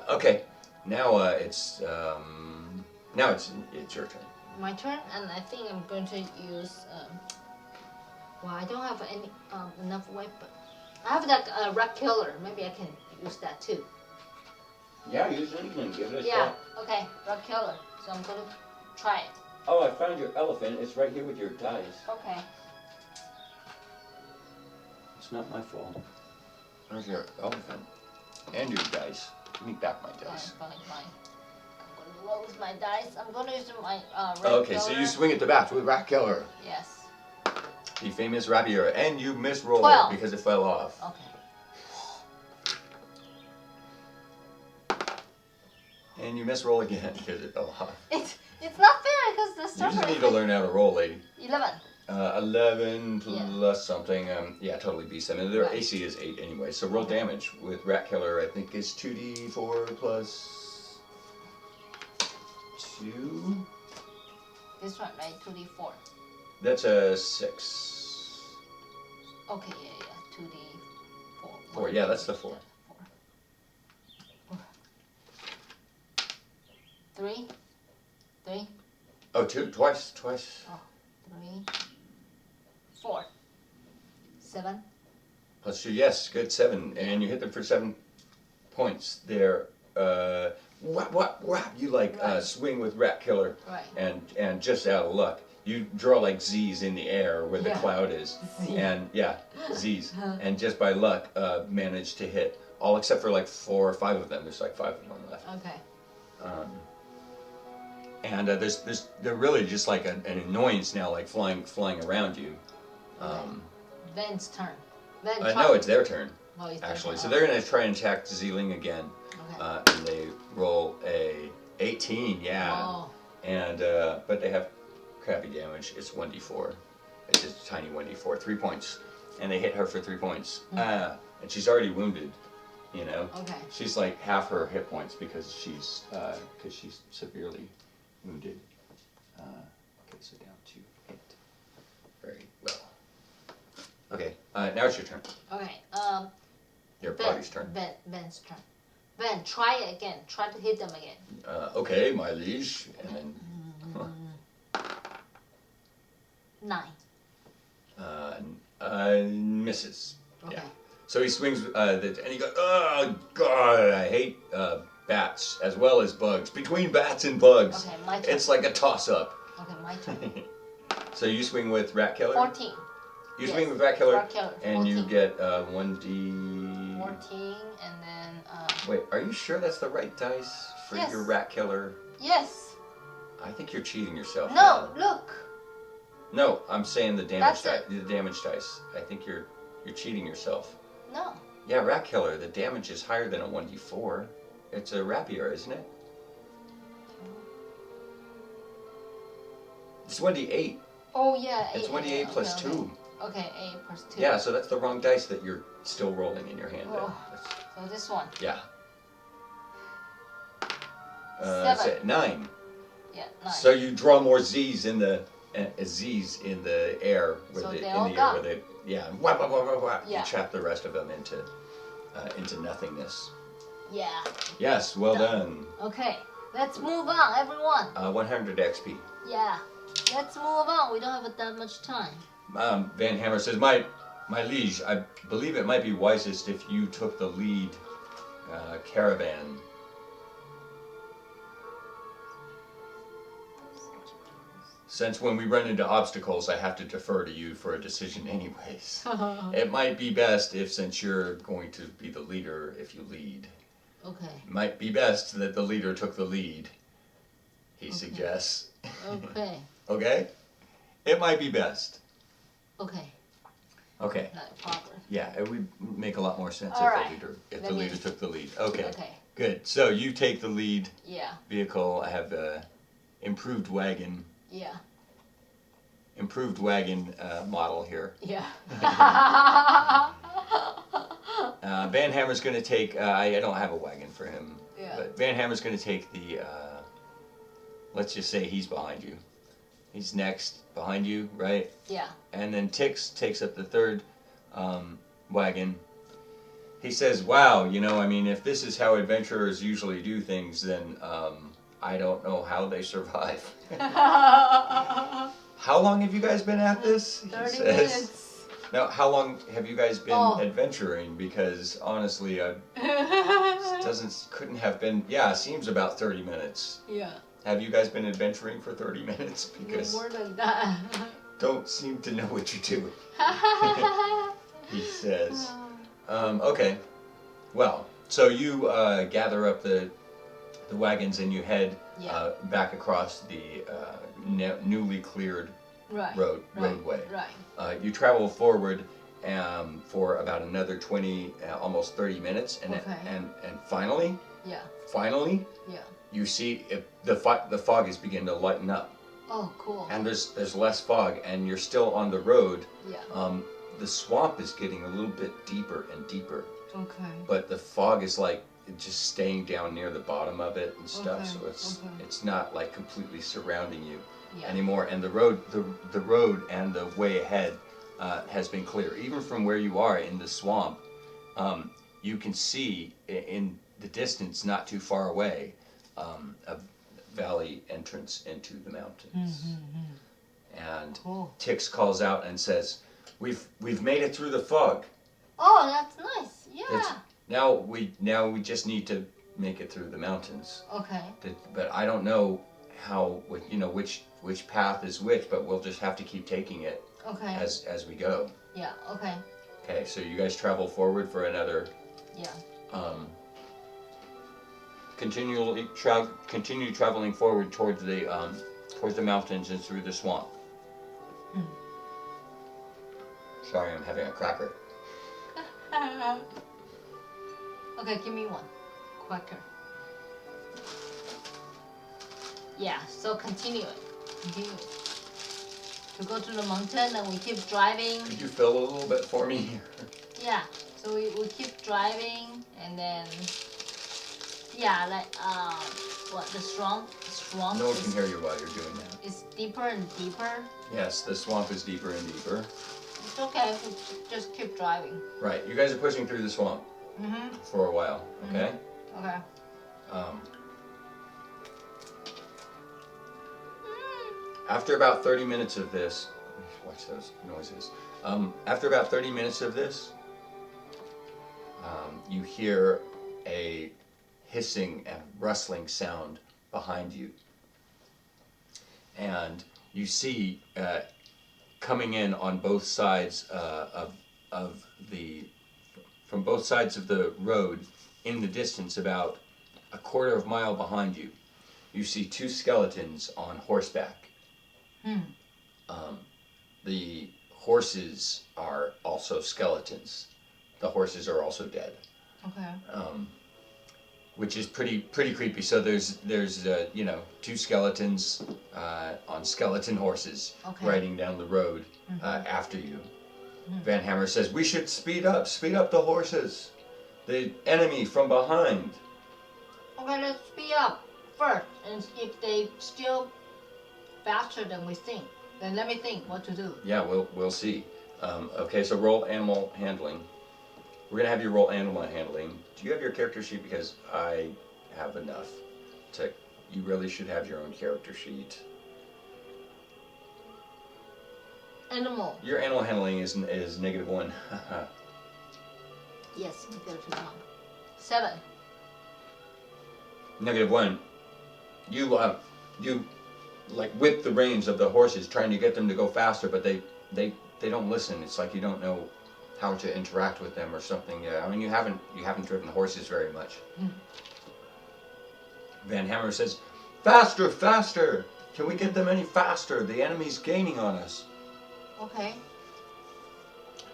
Okay. Now it's your turn. My turn, and I think I'm going to use. Well, I don't have any enough weapon. I have that rat killer. Maybe I can use that too. Yeah, use anything. Give it a Yeah. shot. Okay, rat killer. So I'm going to try it. Oh, I found your elephant. It's right here with your dice. Okay. It's not my fault. There's your elephant and your dice. Give me back my dice. Fine. I'm going to roll with my dice. I'm going to use my rat Okay, killer. so you swing at the bats with rat killer. Yes. The famous rapier, and you misrolled 12. because it fell off. Okay. And you misroll again because it fell off. It's not fair because the You stuff. just need to learn how to roll, lady. 11. 11 plus something. Yeah, totally beats them. And their Right. AC is 8 anyway. So roll damage with rat killer. I think it's 2d4 plus 2. This one, right? 2d4. That's a 6. Okay, yeah. 2d4. 4. Yeah, that's the 4. 3. 3. Oh, 2. Twice. Oh, 3. 4. 7. Plus 2. Yes, good. 7. And you hit them for 7 points. They're whap. You like swing with rat killer. Right. And just out of luck, you draw like Z's in the air where the cloud is. Z. And Z's. And just by luck, manage to hit all except for like 4 or 5 of them. There's like 5 of them left. Okay. And they're really just like an annoyance now, like flying around you. Ben's turn. No, it's their turn. Oh, it's actually. their So turn. they're going to try and attack Zeeling again. Okay. And they roll a 18, Oh. And but they have crappy damage. It's 1d4. It's just a tiny 1d4, 3 points. And they hit her for 3 points. And she's already wounded, you know. Okay. She's like half her hit points because she's severely wounded. Okay, so down to 8. Very well. Okay, now it's your turn. Okay. Your party's turn. Ben's turn. Ben, try it again. Try to hit them again. Okay, my liege, and then 9. misses. Okay. Yeah. So he swings, and he goes, oh God, I hate bats as well as bugs. Between bats and bugs, Okay, my turn. it's like a toss-up. Okay, my turn. So you swing with rat killer. 14. You swing with rat killer, Rat killer, and you 14. get 1d. 14, and then. Wait, are you sure that's the right dice for Yes. your rat killer? Yes. I think you're cheating yourself. No, now. look. No, I'm saying the damage That's dice. The damage dice. I think you're cheating yourself. No. Yeah, rat killer. The damage is higher than a 1d4. It's a rapier, isn't it? It's 1d8. Oh yeah. It's 8, 1d8 plus okay, 2. Okay, 8 plus 2. Yeah, so that's the wrong dice that you're still rolling in your hand. There. Oh. So this one. Yeah. 7. 9. Yeah, 9. So you draw more Z's in the air, where So they, they in all the air gone. where they, whap, whap, whap, whap, whap. Yeah. You trap the rest of them into nothingness. Yeah. Yes, well done. Okay, let's move on, everyone. 100 XP. Yeah. Let's move on. We don't have that much time. Van Hammer says, my liege, I believe it might be wisest if you took the lead caravan. since when we run into obstacles, I have to defer to you for a decision anyways. It might be best if, since you're going to be the leader, if you lead. Okay. It might be best that the leader took the lead, he suggests. Okay. Okay? It might be best. Okay. Okay. Like proper. Yeah, it would make a lot more sense All if right. the leader took the lead. Okay. Okay. Good. So you take the lead Yeah. vehicle. I have improved wagon. Yeah. Improved wagon model here. Yeah. Van Hammer's going to take. I don't have a wagon for him. Yeah. But Van Hammer's going to take the. Let's just say he's behind you. He's next behind you, right? Yeah. And then Tix takes up the third wagon. He says, "Wow, you know, I mean, if this is how adventurers usually do things, then I don't know how they survive." How long have you guys been at this? 30 minutes. Now, how long have you guys been adventuring? Because honestly, couldn't have been. Yeah, seems about 30 minutes. Yeah. Have you guys been adventuring for 30 minutes? Because more than that. Don't seem to know what you're doing. He says. Okay. Well, so you gather up the wagons and you head back across the newly cleared roadway. Right. You travel forward for about another 20, almost 30 minutes, and finally, you see the fog is beginning to lighten up. Oh, cool. And there's less fog, and you're still on the road. Yeah. The swamp is getting a little bit deeper and deeper. Okay. But the fog is like just staying down near the bottom of it and stuff, so it's not like completely surrounding you anymore. And the road and the way ahead has been clear. Even from where you are in the swamp, you can see in the distance, not too far away, a valley entrance into the mountains. And Tix calls out and says, "We've made it through the fog. Oh, that's nice. Yeah. Now we just need to make it through the mountains. Okay. But I don't know how, which path is which, but we'll just have to keep taking it as we go." Yeah. Okay. Okay, so you guys travel forward for another. Yeah. Continue traveling forward towards the mountains and through the swamp. Sorry, I'm having a cracker. Okay, give me one. Quicker. Yeah, so continue it. To go to the mountain and we keep driving. Could you fill a little bit for me? Yeah, so we keep driving and then, the swamp No one can hear you while you're doing that. It's deeper and deeper. Yes, the swamp is deeper and deeper. It's okay, we just keep driving. Right, you guys are pushing through the swamp for a while, okay? Okay. After about 30 minutes of this, watch those noises. After about 30 minutes of this, you hear a hissing and rustling sound behind you. And you see coming in on both sides from both sides of the road, in the distance about a quarter of a mile behind you, you see two skeletons on horseback. The horses are also skeletons. The horses are also dead. Okay. Which is pretty creepy. So there's two skeletons on skeleton horses riding down the road after you. Van Hammer says, "We should speed up the horses. The enemy from behind." Okay, let's speed up first, and if they still faster than we think, then let me think what to do. Yeah, we'll see. Okay, so roll animal handling. We're gonna have you roll animal handling. Do you have your character sheet? Because I have enough. You really should have your own character sheet. Animal. Your animal handling is -1. Yes, -1. 7. -1. You like with the reins of the horses, trying to get them to go faster, but they don't listen. It's like you don't know how to interact with them or something. Yeah, I mean you haven't driven horses very much. Van Hammer says, "Faster, faster! Can we get them any faster? The enemy's gaining on us." Okay.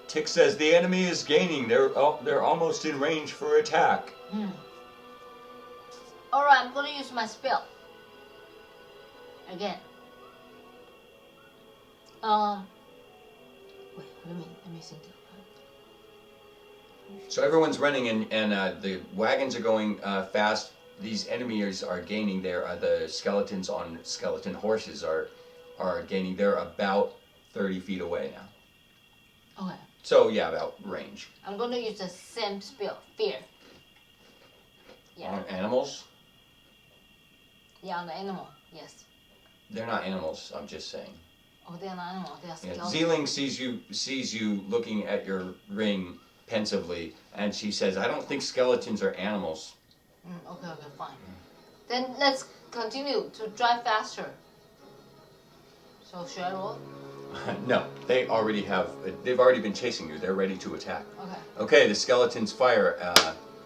Tick says, "The enemy is gaining. They're almost in range for attack." All right, I'm gonna use my spell again. Wait, let me think. So everyone's running, and the wagons are going fast. These enemies are gaining. The skeletons on skeleton horses are gaining. They're about 30 feet away now. Okay. So yeah, about range. I'm gonna use the same spell, fear. Yeah. On animals? Yeah, on the animal. Yes. They're not animals. I'm just saying. Oh, they're not animal. They are Yeah. skeletons. Zeeling sees you looking at your ring pensively, and she says, "I don't think skeletons are animals." Okay, fine. Then let's continue to drive faster. So should I roll? No, they've already been chasing you. They're ready to attack. Okay. Okay, the skeletons fire.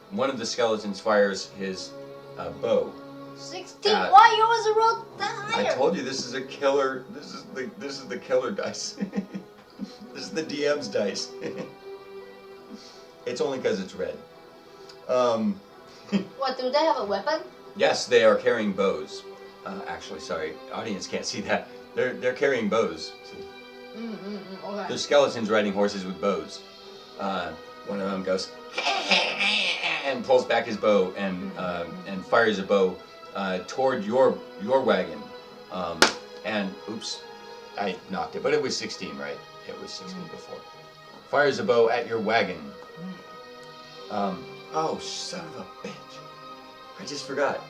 One of the skeletons fires his bow. 16. Why you always roll that higher? I told you this is a killer. This is the killer dice. This is the DM's dice. It's only because it's red. What, do they have a weapon? Yes, they are carrying bows. Actually, sorry, audience can't see that. They're carrying bows. Okay. They're skeletons riding horses with bows. One of them goes and pulls back his bow and fires a bow toward your wagon. And oops, I knocked it, but it was 16, right? It was 16 before. Fires a bow at your wagon. Oh, son of a bitch! I just forgot.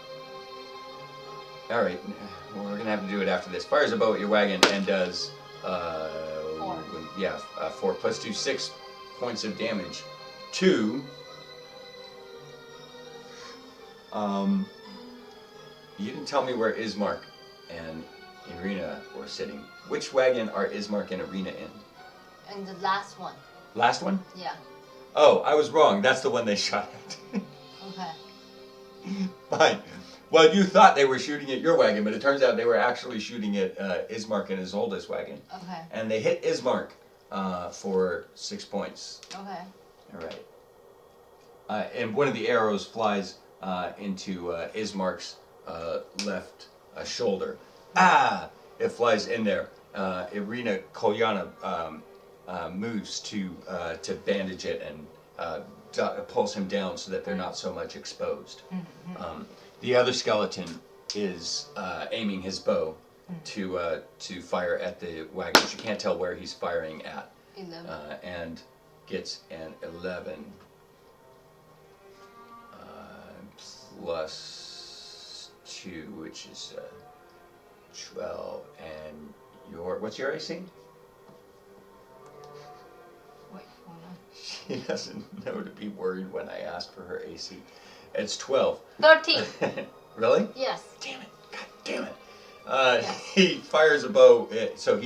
All right, we're gonna have to do it after this. Fires a bow at your wagon and does 4. Yeah, 4 plus 2, 6 points of damage to. You didn't tell me where Ismark and Irina were sitting. Which wagon are Ismark and Irina in? And the last one. Last one? Yeah. Oh, I was wrong. That's the one they shot at. Okay. Fine. Well, you thought they were shooting at your wagon, but it turns out they were actually shooting at Ismark and his oldest wagon. Okay. And they hit Ismark for 6 points. Okay. All right. And one of the arrows flies into Ismark's left shoulder. Ah! It flies in there. Irina Kolyana moves to bandage it and pulls him down so that they're not so much exposed. The other skeleton is aiming his bow to fire at the wagon. You can't tell where he's firing at. 11. And gets an 11 plus 2, which is 12. And what's your AC? Wait, hold on. She doesn't know to be worried when I ask for her AC. It's 12. 13. Really? Yes. Damn it! God damn it! He fires a bow. So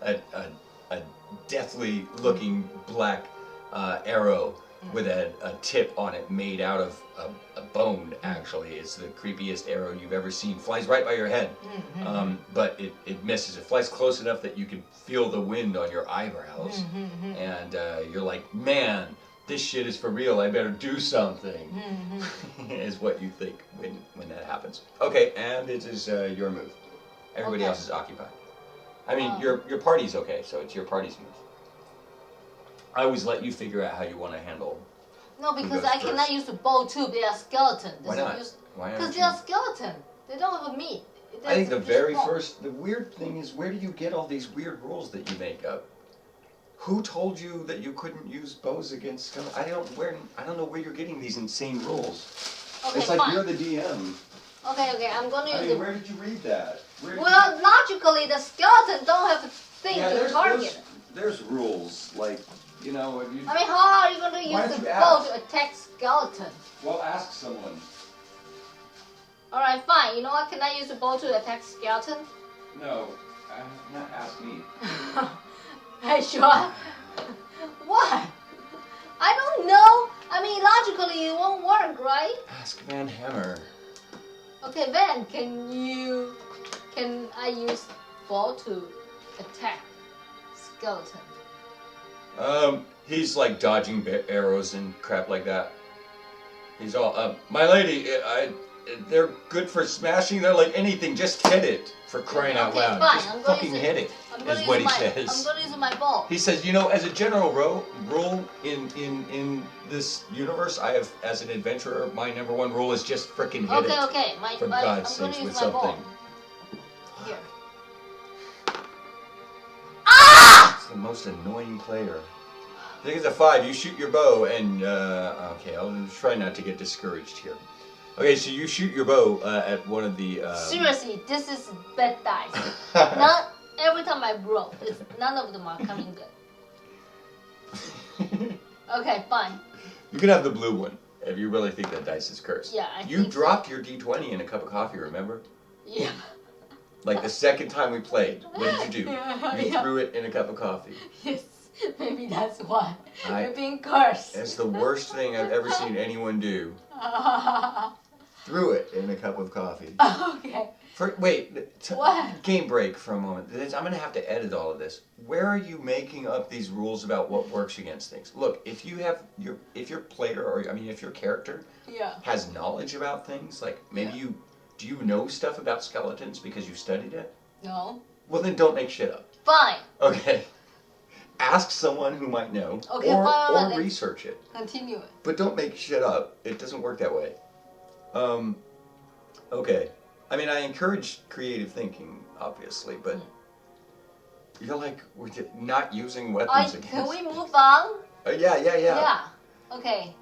a deathly looking black arrow with a tip on it made out of a bone. Actually, it's the creepiest arrow you've ever seen. Flies right by your head, but it misses. It flies close enough that you can feel the wind on your eyebrows, and you're like, man. This shit is for real. I better do something. Is what you think when that happens. Okay, and it is your move. Everybody else is occupied. I mean, your party's okay, so it's your party's move. I always let you figure out how you want to handle. No, because I cannot use the bow too. They are skeleton. Why not? Because they are skeleton. They don't have a meat. I think the weird thing is, where do you get all these weird rules that you make up? Who told you that you couldn't use bows against skeletons? I don't know where you're getting these insane rules. Okay, it's like fine. you're the DM. Okay, I'm gonna use where did you read that? Well, logically, the skeleton don't have a thing to target. There's rules, like, you know, if you... I mean, how are you going to use the bow to attack skeleton? Well, ask someone. Alright, fine. You know what? Can I use the bow to attack skeleton? No, not ask me. Hey, sure. What? I don't know. I mean, logically it won't work, right? Ask Van Hammer. Okay, Van, can I use ball to attack skeleton? He's like dodging arrows and crap like that. He's all, my lady, they're good for smashing. They're like anything. Just hit it, for crying out loud. Fine. Just I'm fucking gonna hit it, is what he says. I'm gonna use my ball. He says, you know, as a general rule in this universe, I have, as an adventurer, my number one rule is just frickin' hit it. Okay. For God's I'm sakes, gonna with use my something. ball. Here. Ah! It's the most annoying player. I think it's a 5. You shoot your bow, and okay, I'll try not to get discouraged here. Okay, so you shoot your bow at one of the. Seriously, this is bad dice. Not every time I roll, none of them are coming good. Okay, fine. You can have the blue one if you really think that dice is cursed. Yeah, I You think dropped your D20 in a cup of coffee, remember? Yeah. Like the second time we played. What did you do? You Yeah. threw it in a cup of coffee. Yes, maybe that's why. You're being cursed. It's the worst thing I've ever seen anyone do. Threw it in a cup of coffee. Okay. Wait, What? Game break for a moment. I'm going to have to edit all of this. Where are you making up these rules about what works against things? Look, if your player, or I mean, if your character has knowledge about things, like maybe do you know stuff about skeletons because you studied it? No. Well, then don't make shit up. Fine. Okay. Ask someone who might know, Okay, or fine. research it. Continue it. But don't make shit up. It doesn't work that way. Okay. I mean, I encourage creative thinking, obviously, but you're like not using weapons against. Can we move on? Yeah. Yeah. Okay.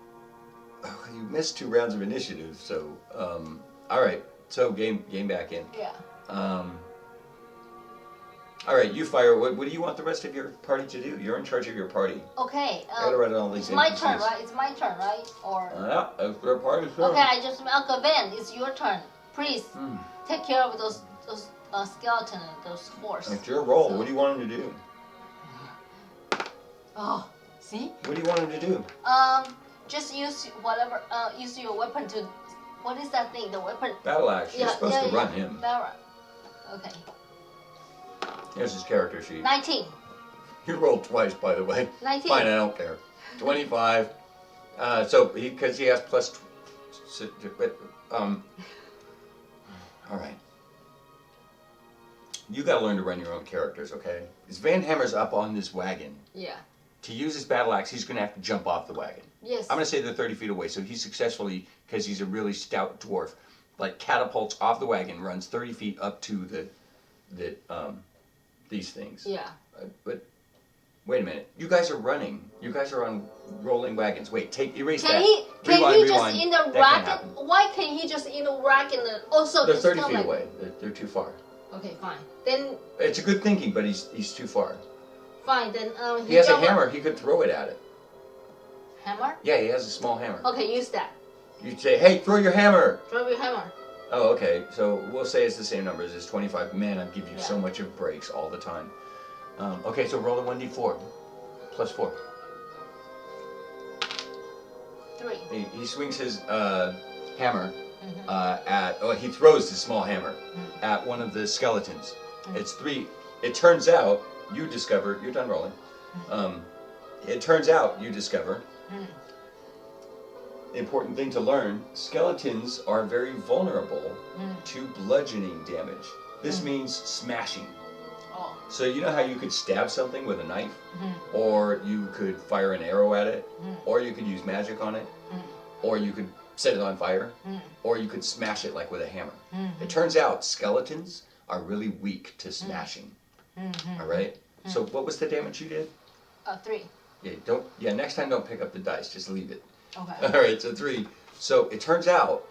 Oh, you missed 2 rounds of initiative, so all right. So game back in. Yeah. All right, you fire. What do you want the rest of your party to do? You're in charge of your party. Okay. I gotta write all these. It's my turn, right? It's my turn, right? Or. Yeah, it's their party's turn. Okay, I just okay, Van, it's your turn. Please take care of those skeleton and those horse. It's your roll. So- What do you want him to do? Oh, see? What do you want him to do? Just use whatever. Use your weapon to. What is that thing? The weapon. Battle axe. You're supposed to run him. Barbar. Okay. Here's his character sheet. 19. You rolled twice, by the way. 19. Fine, I don't care. 25. So because he has plus. All right. You gotta learn to run your own characters, okay? Because Van Hammer's up on this wagon. Yeah. To use his battle axe, he's gonna have to jump off the wagon. Yes. I'm gonna say they're 30 feet away, so he successfully, because he's a really stout dwarf, like catapults off the wagon, runs 30 feet up to these things. Yeah. But wait a minute, you guys are running. You guys are on rolling wagons. Wait, erase that. Can Rewind, he rewind. just in the That can't rack? happen. Why can't he just in the rack and the? Also, They're it's 30 kinda feet like- away. They're too far. Okay, fine. Then It's a good thinking, but he's too far. fine. Then He has a hammer. He could throw it at it. Hammer? Yeah, he has a small hammer. Okay, use that. You'd say, hey, throw your hammer. Throw your hammer. Oh, okay. So we'll say it's the same numbers as 25. Man, I give you Yeah. so much of breaks all the time. Okay, so roll a 1d4. Plus 4. 3. He swings his hammer he throws his small hammer at one of the skeletons. It's 3. It turns out, you discover, you're done rolling. It turns out, you discover, important thing to learn, skeletons are very vulnerable to bludgeoning damage. This means smashing. Oh. So you know how you could stab something with a knife? Or you could fire an arrow at it? Or you could use magic on it? Or you could set it on fire? Or you could smash it like with a hammer. It turns out skeletons are really weak to smashing. Alright? So what was the damage you did? 3. Yeah, next time don't pick up the dice, just leave it. Okay. Alright, so 3. So it turns out,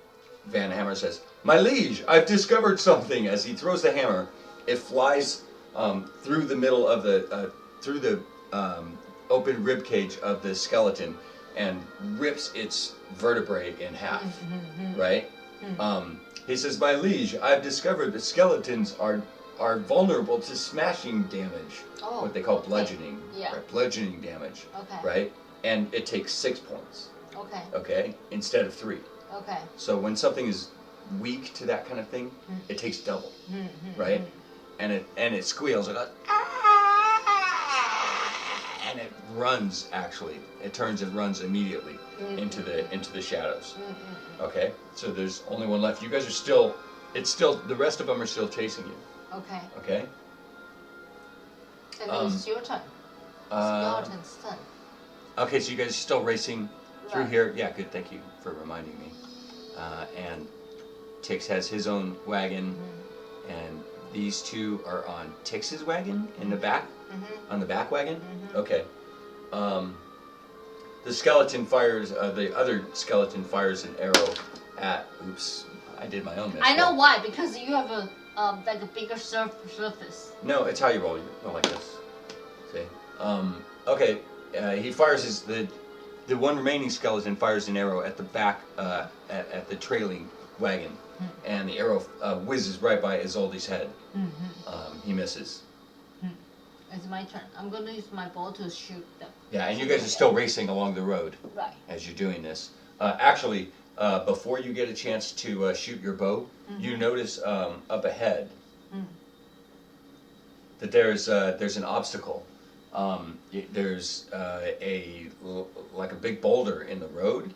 Van Hammer says, my liege, I've discovered something. As he throws the hammer, it flies through the middle of the, through the open rib cage of the skeleton and rips its vertebrae in half, right? He says, my liege, I've discovered that skeletons are are vulnerable to smashing damage, Oh, what they call bludgeoning, yeah. right? Bludgeoning damage, Okay. right? And it takes 6 points, Okay. okay, instead of 3. Okay. So when something is weak to that kind of thing, it takes double, right? And it squeals, it goes, and it runs. Actually, it turns and runs immediately into the shadows. Okay, so there's only one left. You guys are still. It's still the rest of them are still chasing you. Okay. Okay. And then it's your turn. It's your turn. Okay, so you guys are still racing through Right. here. Yeah, good. Thank you for reminding me. And Tix has his own wagon, and these two are on Tix's wagon in the back. On the back wagon. Okay. The skeleton fires. The other skeleton fires an arrow at. Oops, I did my own mistake. I know why, because you have a like a bigger surface. No, it's how you roll. You roll like this. See? Okay. He fires the one remaining skeleton fires an arrow at the back at the trailing wagon, and the arrow whizzes right by Isolde's head. He misses. It's my turn. I'm gonna use my bow to shoot them. Yeah, and you guys are still racing along the road Right. as you're doing this. Actually, before you get a chance to shoot your bow, you notice up ahead that there's an obstacle. There's like a big boulder in the road,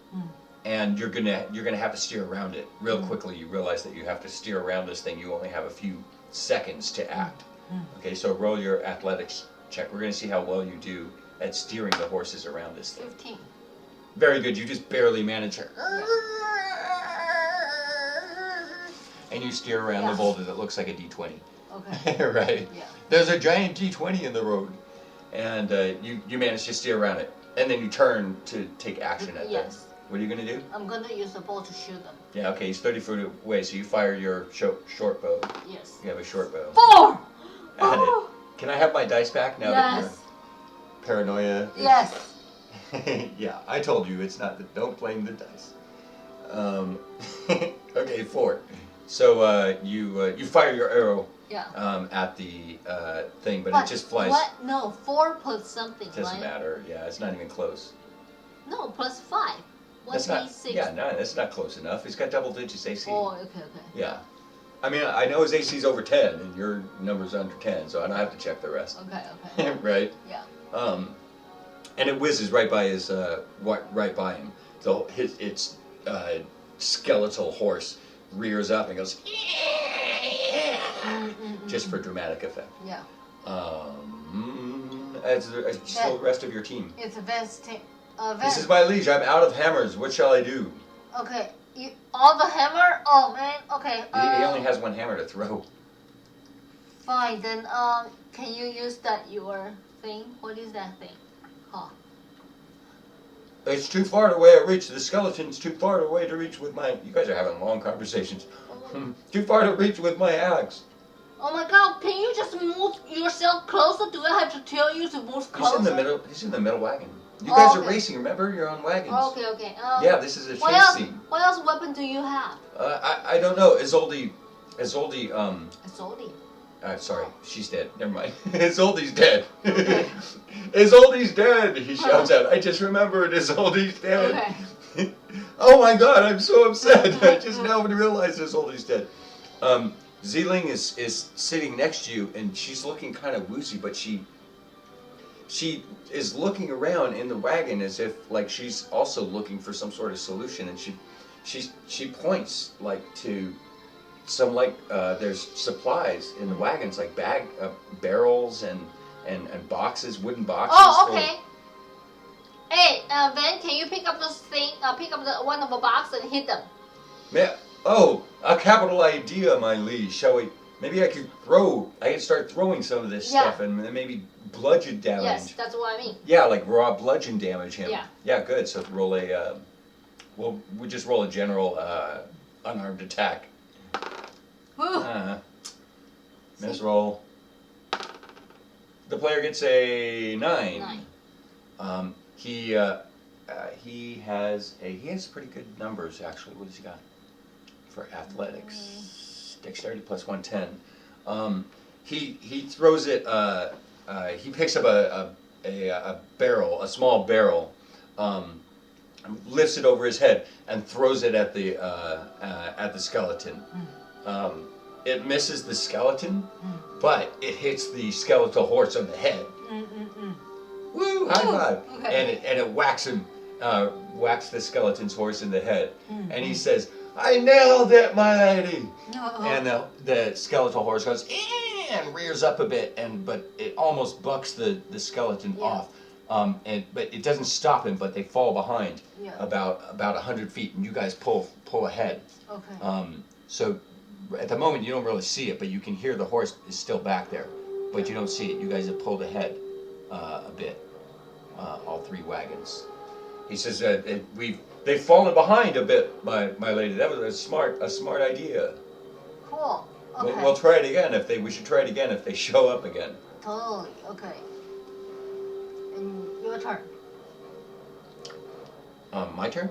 and you're gonna have to steer around it real quickly. You realize that you have to steer around this thing. You only have a few seconds to act. Okay, so roll your athletics check. We're gonna see how well you do at steering the horses around this thing. 15. Very good. You just barely manage to. And you steer around the boulder that looks like a D20. Okay. Right. Yeah. There's a giant D20 in the road, and you manage to steer around it, and then you turn to take action at them. Yes. What are you gonna do? I'm gonna use the bow to shoot them. Yeah. Okay. He's 30 feet away, so you fire your short bow. Yes. You have a short bow. 4. At it. Can I have my dice back now that Yes. your paranoia? Yes. Yeah, I told you it's not. Don't blame the dice. Okay, 4. So you fire your arrow Yeah. at the thing, but it just flies. What? No, 4 plus something, Doesn't right? matter. Yeah, it's not even close. No, plus 5. That's not. 1d6. Yeah, no, that's not close enough. It's got double digits AC. Oh, okay. Yeah. I mean, I know his AC's over 10, and your number's under 10, so I don't have to check the rest. Okay. Right. Yeah. And it whizzes right by his right by him. So its skeletal horse rears up and goes just for dramatic effect. Yeah. As the rest of your team. It's a vest. This is my liege. I'm out of hammers. What shall I do? Okay. All the hammer? Oh man. Okay. He only has one hammer to throw. Fine. Then can you use your thing? What is that thing? Huh. It's too far away to reach. The skeleton's too far away to reach with my. You guys are having long conversations. Too far to reach with my axe. Oh my God! Can you just move yourself closer? Do I have to tell you to move closer? He's in the middle. He's in the middle wagon. You guys are Okay. racing. Remember, you're on wagons. Okay. Yeah, this is a What chase else? scene. What else weapon do you have? I don't know. Isolde. It's Odie. Sorry, she's dead. Never mind. Isolde's dead. Okay. Isolde's dead. He shouts out. I just remembered. Isolde's dead. Okay. Oh my God! I'm so upset. I just now realized Isolde's dead. Zeeling is sitting next to you, and she's looking kind of woozy, but she is looking around in the wagon as if like she's also looking for some sort of solution, and she points like to some there's supplies in the wagons like barrels and boxes, wooden boxes. Oh, okay. Hey, Van, can you pick up this thing? Pick up one of the box and hit them. Yeah. Oh, a capital idea, my liege. Shall we? Maybe I could start throwing some of this stuff and then maybe bludgeon damage. Yes, that's what I mean. Yeah, like raw bludgeon damage him. Yeah. Yeah, good. So roll we just roll a general unarmed attack. Whew. Miss roll. The player gets a 9. 9. He has pretty good numbers actually. What has he got for athletics? Dexterity plus 110. he throws it. He picks up a barrel, a small barrel, lifts it over his head, and throws it at the skeleton. It misses the skeleton, but it hits the skeletal horse on the head. Woo! High five! Okay. And it whacks him, whacks the skeleton's horse in the head, and he says, "I nailed it, my lady!" And the skeletal horse goes and rears up a bit, but it almost bucks the skeleton off. But it doesn't stop him. But they fall behind about 100 feet, and you guys pull ahead. Okay. So at the moment you don't really see it, but you can hear the horse is still back there, but you don't see it. You guys have pulled ahead a bit. All three wagons. He says they've fallen behind a bit, my lady. That was a smart idea. Cool. Okay. We'll try it again we should try it again if they show up again. Totally. Okay. And your turn. My turn?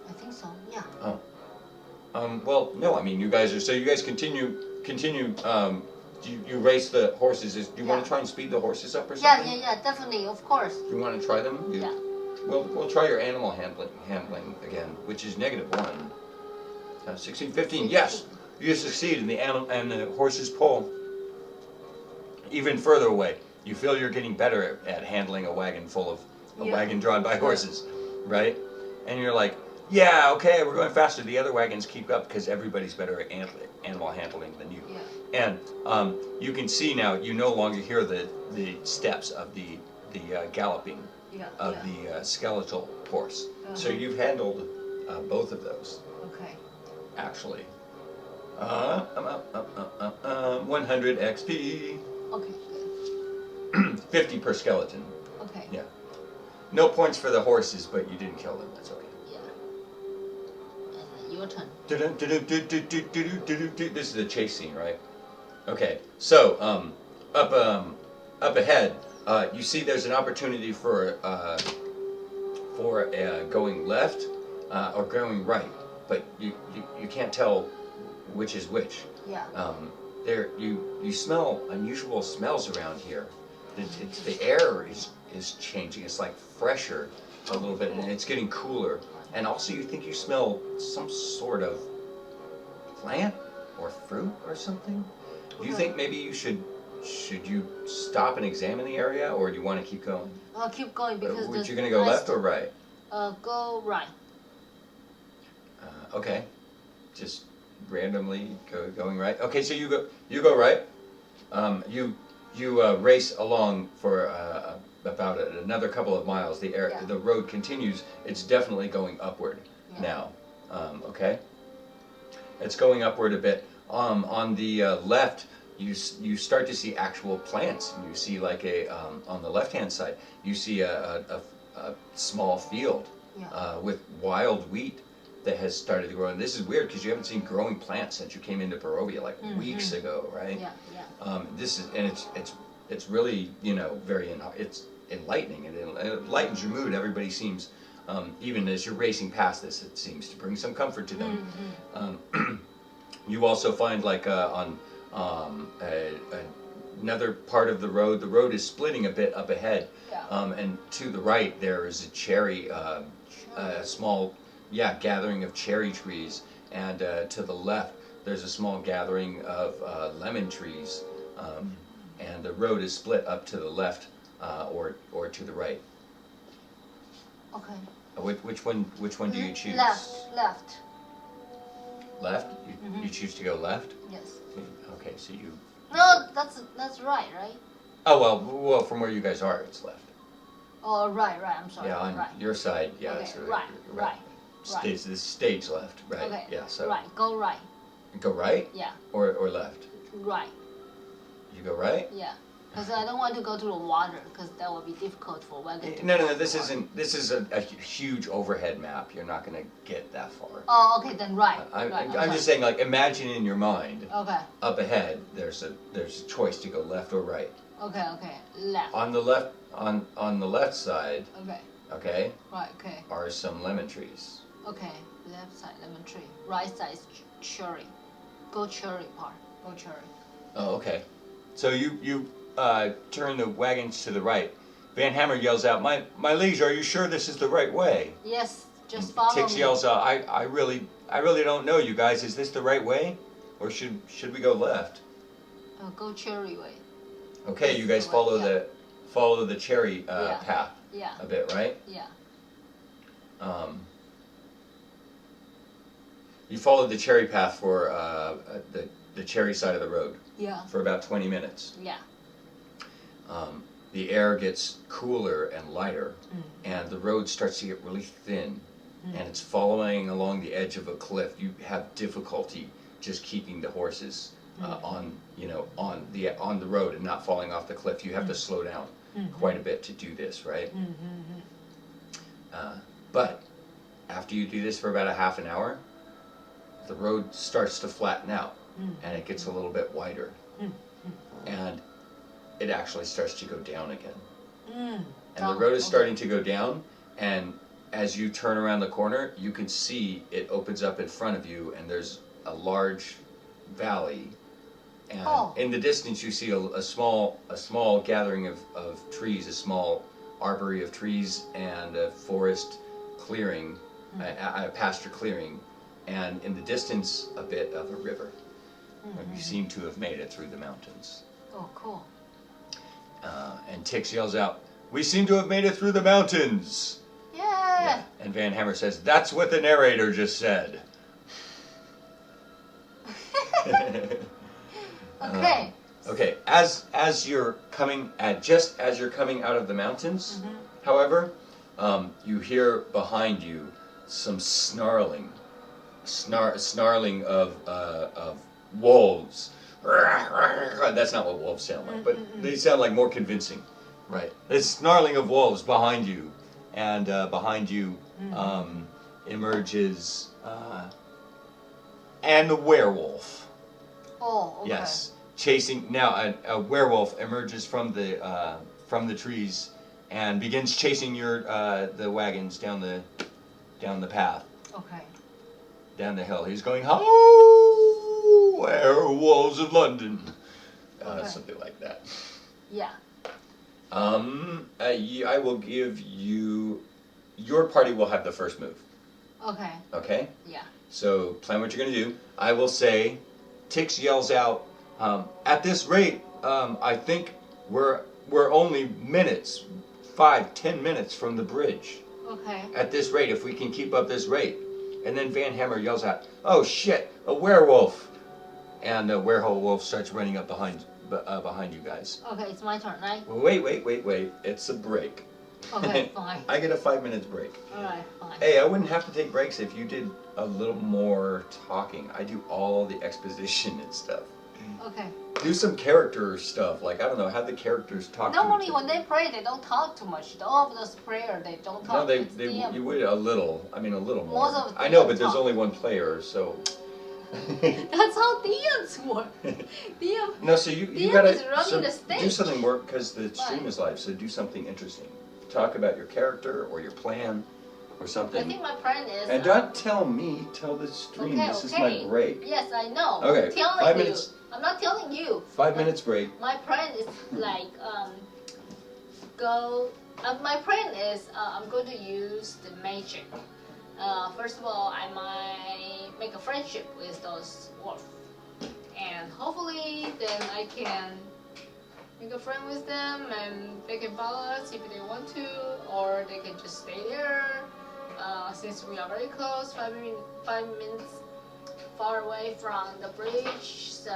I think so. Yeah. Oh. Well, no. I mean, you guys continue. You race the horses. Do you want to try and speed the horses up or something? Yeah. Definitely. Of course. Do you want to try them? Yeah. We'll try your animal handling again, which is -1. 16, 15. Yes, you succeed, and the horses pull even further away. You feel you're getting better at handling a wagon full of wagon drawn by horses, right? And you're like, yeah, okay, we're going faster. The other wagons keep up because everybody's better at animal handling than you. Yeah. And you can see now. You no longer hear the steps of the galloping of the skeletal horse. So you've handled both of those. Okay. Actually. 100 XP. Okay. 50 per skeleton. Okay. Yeah. No points for the horses, but you didn't kill them. That's okay. Yeah. And your turn. This is the chase scene, right? Okay. So up ahead, you see there's an opportunity for going left or going right, but you can't tell which is which. Yeah. You smell unusual smells around here. The air is changing. It's like fresher a little bit, and it's getting cooler. And also, you think you smell some sort of plant or fruit or something. Do you think maybe should you stop and examine the area, or do you want to keep going? I'll keep going because. You're going to go left or right? Go right. Okay. Just randomly going right. Okay, so you go right. You race along for about another couple of miles. The road continues. It's definitely going upward now. Okay. It's going upward a bit. On the left, you start to see actual plants. You see like on the left-hand side, you see a small field with wild wheat that has started to grow. And this is weird because you haven't seen growing plants since you came into Barovia like weeks ago, right? Yeah. This is it's really very it's enlightening, and it lightens your mood. Everybody seems even as you're racing past this, it seems to bring some comfort to them. You also find like on another part of the road is splitting a bit up ahead, and to the right there is a cherry, a small gathering of cherry trees, and to the left there's a small gathering of lemon trees, and the road is split up to the left or to the right. Okay. Which one do you choose? Left. Left? You choose to go left? Yes. Okay, so you. No, that's right. Oh well, from where you guys are, it's left. Oh right. I'm sorry. Yeah, on your side, it's right. This stage left, right? Okay. Yeah. So. Right. Go right. Go right? Yeah. Or left? Right. You go right? Yeah. Because I don't want to go to the water, because that would be difficult for wagon to No. cross This the water. This is a huge overhead map. You're not going to get that far. Oh, okay, then right. I'm just saying, like, imagine in your mind. Okay. Up ahead, there's a choice to go left or right. Okay. Left. On the left side. Okay. Okay. Right. Okay. Are some lemon trees. Okay. Left side lemon tree. Right side is cherry. Go cherry part. Go cherry. Oh, okay. So you turn the wagons to the right. Van Hammer yells out, "My liege, are you sure this is the right way?" Yes, just follow Tix me. yells out, I really don't know, you guys. Is this the right way, or should we go left? Go cherry way. Okay, This you is guys the way, follow the cherry Yeah. path Yeah, a bit, right? yeah. You follow the cherry path for the cherry side of the road Yeah, for about 20 minutes. yeah. The air gets cooler and lighter, and the road starts to get really thin, and it's following along the edge of a cliff. You have difficulty just keeping the horses on the road and not falling off the cliff. You have to slow down quite a bit to do this, right? But after you do this for about a half an hour, the road starts to flatten out, and it gets a little bit wider, and it actually starts to go down again. And the road is starting to go down, and as you turn around the corner, you can see it opens up in front of you, and there's a large valley. And in the distance, you see a small gathering of trees, a small arbory of trees, and a forest clearing, a pasture clearing, and in the distance, a bit of a river. You seem to have made it through the mountains. Oh, cool. And Tix yells out, "We seem to have made it through the mountains!" Yeah. And Van Hammer says, "That's what the narrator just said." Okay. Okay, as you're coming out of the mountains, however, you hear behind you some snarling of wolves. That's not what wolves sound like, but they sound like more convincing, right? There's snarling of wolves behind you, and behind you emerges and the werewolf. Oh, okay. Yes, chasing now. A werewolf emerges from the trees and begins chasing the wagons down the path. Okay. Down the hill. He's going, "Ho, werewolves of London," something like that. Yeah. I will give you. Your party will have the first move. Okay. Okay. Yeah. So plan what you're gonna do. I will say, Tix yells out, "At this rate, I think we're only minutes, 5-10 minutes from the bridge. Okay. At this rate, if we can keep up this rate." And then Van Hammer yells out, "Oh shit, a werewolf!" And the werewolf starts running up behind you guys. Okay, it's my turn, right? Well, wait. It's a break. Okay, fine. I get a 5 minutes break. Alright, fine. Hey, I wouldn't have to take breaks if you did a little more talking. I do all the exposition and stuff. Okay. Do some character stuff, like, I don't know, have the characters talk to Normally each when other. they pray, they don't talk too much. All of those prayer, they don't talk. No, It's DM. you would a little more. Most of the I know, DM but there's talk. only one player, so. That's how DMs work. DM. No, so you DM gotta is running the stage. do something more, because the stream Right. is live, so do something interesting. Talk about your character or your plan or I something. think my plan is. And don't tell me, tell the stream. Okay, This is okay. my break. Yes, I know. Okay, I'm telling 5 you. minutes. I'm not telling you. 5 minutes break. My plan is like my plan is I'm going to use the magic. First of all, I might make a friendship with those wolves, and hopefully then I can make a friend with them, and they can follow us if they want to, or they can just stay there. Since we are very close, 5 minutes far away from the bridge, so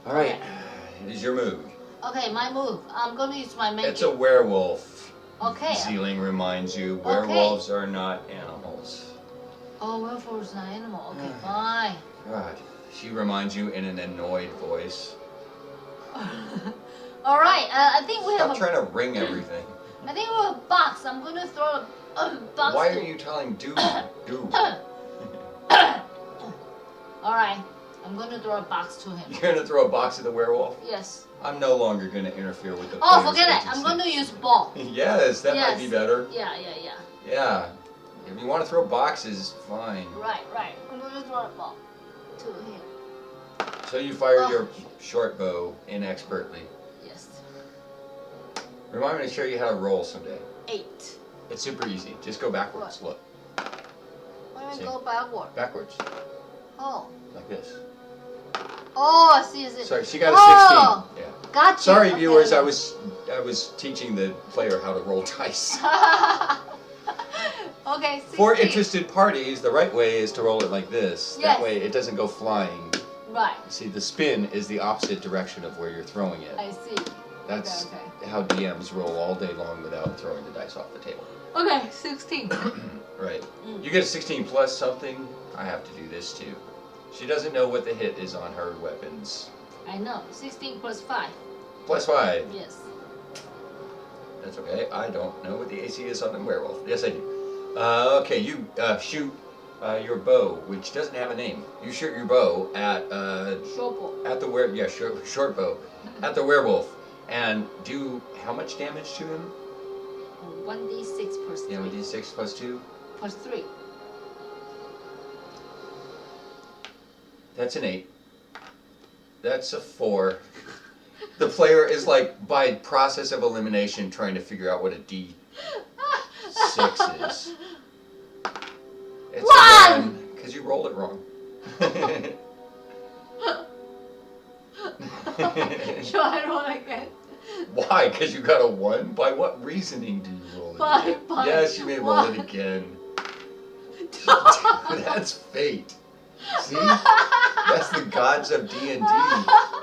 All right, it is your move. okay, my move. I'm going to use my magic. It's a werewolf. Okay. Zealing reminds you, werewolves are not animals. Oh, werewolf is an animal. Okay, fine. God, she reminds you in an annoyed voice. All right. I think we Stop have. trying to ring everything. I think we have a box. I'm going to throw a box. Why to- are you telling do? All right. I'm going to throw a box to him. You're gonna throw a box at the werewolf? Yes. I'm no longer gonna interfere with the. Oh, player's forget it. agency. I'm going to use ball. Yes, that might be Yes. better. Yeah. Yeah. If you want to throw boxes, fine. Right. I'm going to throw a ball to him. So you fire your short bow inexpertly. Yes. Remind me to show you how to roll someday. 8. It's super easy. Just go backwards. Look. Why See? do I go backward? Backwards. Oh. Like this. Oh, I see. Sorry, she got a 16. Yeah. Gotcha. Sorry, Okay. viewers. I was teaching the player how to roll dice. Okay. 16. For interested parties, the right way is to roll it like this. Yes. That way, it doesn't go flying. Right. See, the spin is the opposite direction of where you're throwing it. I see. That's okay. how DMs roll all day long without throwing the dice off the table. Okay, 16. Right. You get a 16 plus something. I have to do this too. She doesn't know what the hit is on her weapons. I know. 16 plus 5. Plus 5. Yes. That's okay. I don't know what the AC is on the werewolf. Yes, I do. Okay, you shoot your bow, which doesn't have a name. You shoot your bow at Short bow. at the short bow at the werewolf, and do how much damage to him? 1d6 plus 3. Yeah, 1d6 plus 2. Plus 3. That's an 8. That's a 4. The player is like, by process of elimination, trying to figure out what a D6 is. It's a 1! Because you rolled it wrong. Should I roll again? Why? Because you got a 1? By what reasoning do you roll it again? Yes, you may roll it again. That's fate. See? That's the gods of D&D.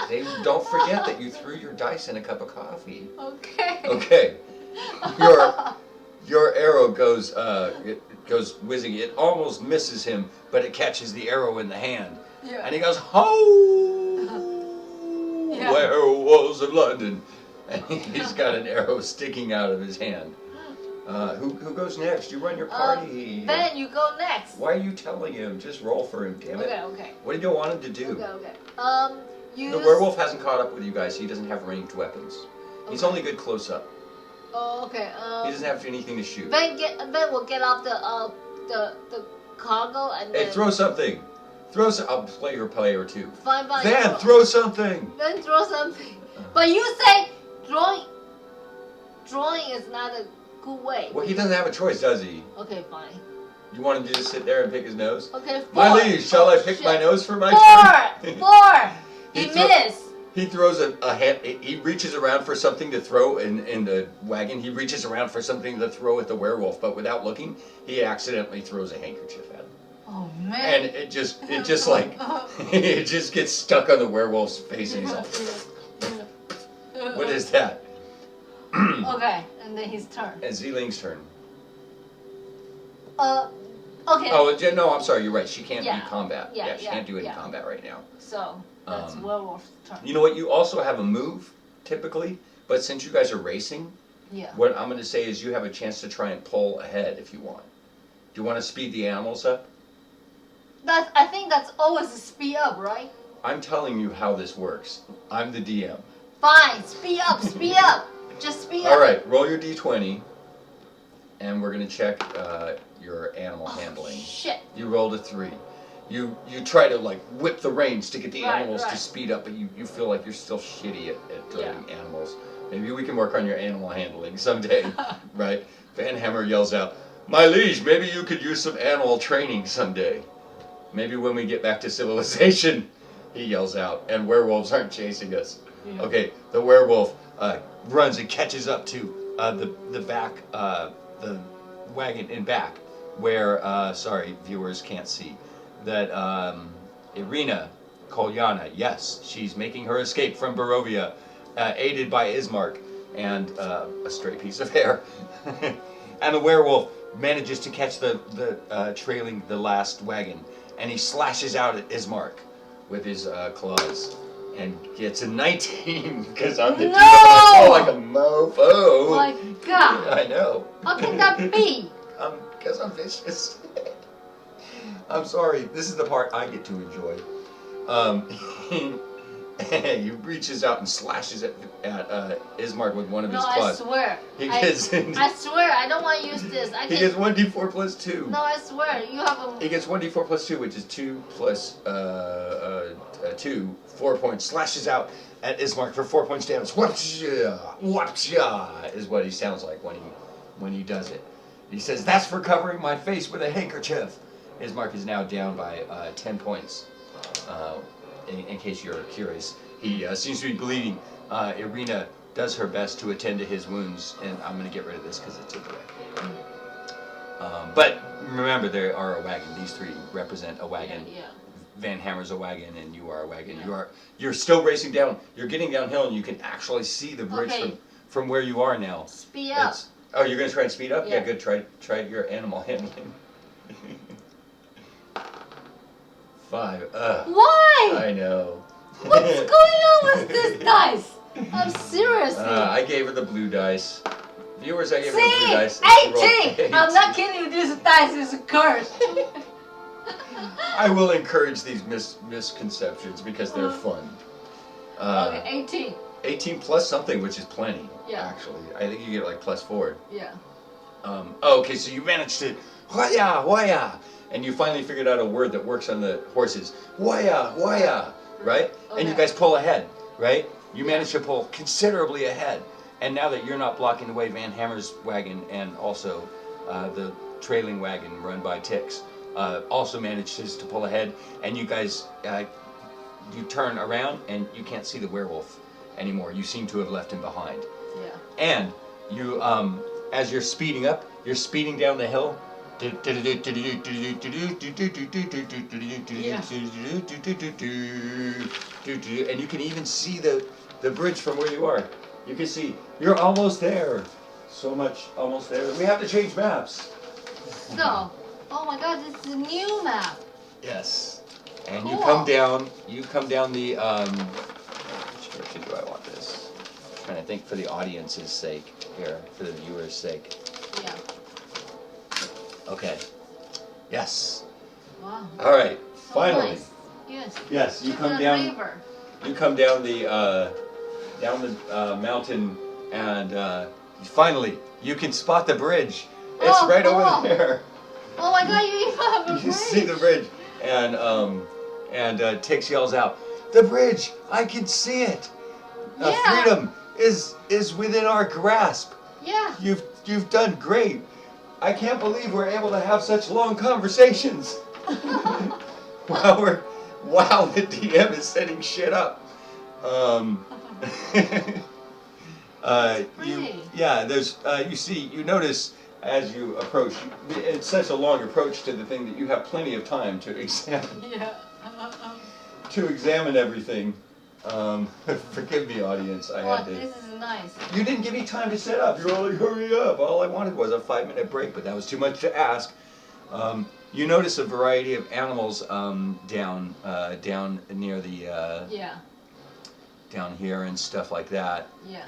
They don't forget that you threw your dice in a cup of coffee. Okay. Okay. Your arrow goes whizzing. It almost misses him, but it catches the arrow in the hand. Yeah. And he goes, "Ho! Yeah. Werewolves of London." And he's got an arrow sticking out of his hand. Who goes next? You run your party. Ben, you go next. Why are you telling him? Just roll for him, damn it. Okay. What do you want him to do? Okay. The werewolf hasn't caught up with you guys. He doesn't have ranged weapons. He's only good close up. Oh, okay. He doesn't have anything to shoot. Ben will get off the cargo and Hey, then throw something. I'll play your player too. Fine. Van, throw something. Then throw something. But you say drawing is not a good way. Well, he doesn't have a choice, does he? Okay, fine. You want him to just sit there and pick his nose? Okay, 4. My liege, shall I pick my nose for my 4! 4! He missed. He throws a hand. He reaches around for something to throw in the wagon. He reaches around for something to throw at the werewolf, but without looking, he accidentally throws a handkerchief at him. Oh man! And it just like it just gets stuck on the werewolf's face, and he's all. What is that? Okay, and then his turn. And Ziling's turn. Okay. Oh no, I'm sorry. You're right. She can't do combat. Yeah, she can't do it in combat right now. So that's werewolf's turn. You know what? You also have a move typically, but since you guys are racing, what I'm going to say is you have a chance to try and pull ahead if you want. Do you want to speed the animals up? I think that's always a speed up, right? I'm telling you how this works. I'm the DM. Fine, speed up, speed up. Just speed up. All right, roll your d20, and we're going to check your animal handling. Shit. You rolled a 3. You try to like whip the reins to get the animals to speed up, but you feel like you're still shitty at driving animals. Maybe we can work on your animal handling someday, right? Van Hammer yells out, "My liege, maybe you could use some animal training someday. Maybe when we get back to civilization," he yells out, "and werewolves aren't chasing us." Yeah. Okay, the werewolf runs and catches up to the back, the wagon in back, where, sorry, viewers can't see, that Irina Kolyana, yes, she's making her escape from Barovia, aided by Ismark and a stray piece of hair. And the werewolf manages to catch the trailing the last wagon, and he slashes out at Ismark with his claws and gets a 19 because I'm the dude I like a mofo. Oh my god! I know. How can that be? Because I'm vicious. I'm sorry. This is the part I get to enjoy. He reaches out and slashes at Ismark with one of his No, I claws. swear. He gets I swear, I don't want to use this. he gets 1d4 plus 2. No, I swear, you have a... He gets 1d4 plus 2, which is 2 plus 2, 4 points. Slashes out at Ismark for 4 points damage. Whapsha! Whapsha! Is what he sounds like when he does it. He says, "That's for covering my face with a handkerchief." Ismark is now down by 10 points. In case you're curious, he seems to be bleeding. Irina does her best to attend to his wounds, and I'm going to get rid of this because it's in the way. But remember, they are a wagon. These three represent a wagon. Yeah. Van Hammer's a wagon, and you are a wagon. Yeah. You're still racing down. You're getting downhill, and you can actually see the bridge from where you are now. Speed up. Oh, you're going to try and speed up? Yeah. Yeah, good. Try your animal handling. 5. Why? I know. What's going on with this dice? I'm seriously. I gave her the blue dice. Viewers, I gave her the blue See, dice. 18. I'm not kidding you. This dice is a curse. I will encourage these misconceptions because they're fun. Okay, 18. 18 plus something, which is plenty. Yeah. Actually, I think you get like plus 4. Yeah. Okay, so you managed to waya, and you finally figured out a word that works on the horses. Waya, right? Okay. And you guys pull ahead, right? You managed to pull considerably ahead. And now that you're not blocking the way Van Hammer's wagon and also the trailing wagon run by Tix also manages to pull ahead, and you guys, you turn around and you can't see the werewolf anymore. You seem to have left him behind. Yeah. And you, as you're speeding up, you're speeding down the hill. And you can even see the bridge from where you are. You can see you're almost there. So much almost there. We have to change maps. So, oh my God, this is a new map. Yes. And Cool. you come down the which direction do I want this? I'm trying to think for the audience's sake here, for the viewer's sake. Yeah. Okay. Yes. Wow. All right. So Finally. nice. Yes. Yes, you To come the down. river. You come down the mountain, and finally you can spot the bridge. It's Oh, right cool. over there. Oh my God, you even have a You bridge. see the bridge, and Tix yells out, "The bridge! I can see it. Yeah. Freedom is within our grasp. Yeah. You've done great. I can't believe we're able to have such long conversations while the DM is setting shit up." You notice as you approach, it's such a long approach to the thing that you have plenty of time to examine. Yeah. To examine everything. Forgive me, audience. I had to. This is nice. You didn't give me time to set up. You're all like, hurry up. All I wanted was a 5-minute break, but that was too much to ask. You notice a variety of animals down near the Yeah. down here and stuff like that. Yeah.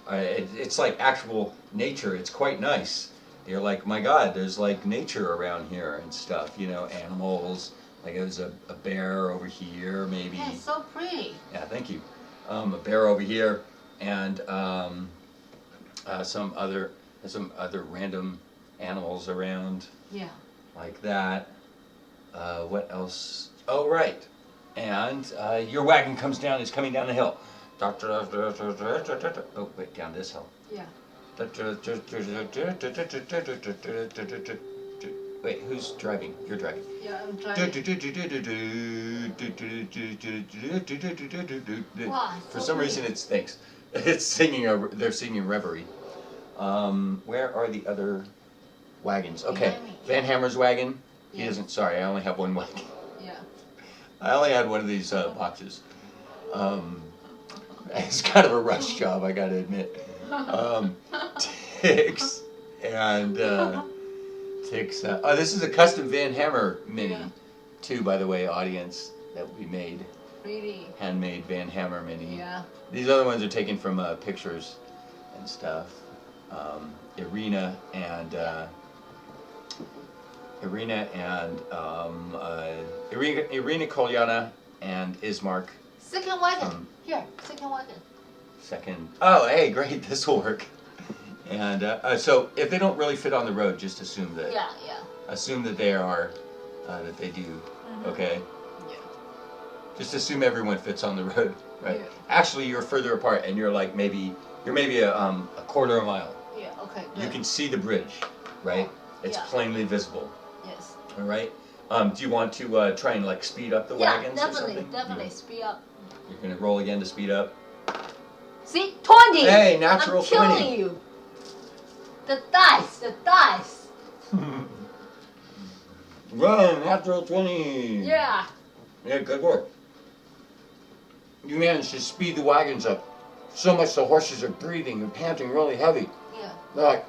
It's like actual nature. It's quite nice. You're like, my God, there's like nature around here and stuff. You know, animals. Like there's a bear over here, maybe. Yeah, it's so pretty. Yeah, thank you. A bear over here, and some other random animals around. Yeah. Like that. What else? Oh, right. And your wagon comes down. It's coming down the hill. Oh, wait, down this hill. Yeah. Wait, who's driving? You're driving. Yeah, I'm driving. Wow, For so some pretty. reason, it's singing. They're singing Reverie. Where are the other wagons? Okay, Behind me. Van Hammer's wagon. He Yeah. doesn't. Sorry, I only have one wagon. Yeah. I only had one of these boxes. It's kind of a rush job, I gotta admit. Tix and Tix. Oh, this is a custom Van Hammer mini, Yeah. too, by the way, audience, that we made. Pretty. Handmade Van Hammer mini. Yeah. These other ones are taken from pictures and stuff. Irina and Irina Kolyana and Ismark Second wagon. Here, second wagon. Second. Oh, hey, great. This will work. And so, if they don't really fit on the road, just assume that. Yeah, yeah. Assume that they are, that they do. Okay. Yeah. Just assume everyone fits on the road, right? Yeah. Actually, you're further apart, and you're like maybe a quarter of a mile. Yeah. Okay. Good. You can see the bridge, right? It's Yeah. plainly visible. Yes. All right. Do you want to try and like speed up the wagons or something? Definitely. Speed up. You're gonna roll again to speed up. See, 20. Hey, natural I'm killing 20. you. The dice. Run, natural 20. Yeah. Yeah, good work. You managed to speed the wagons up so much the horses are breathing and panting really heavy. Yeah. They're like,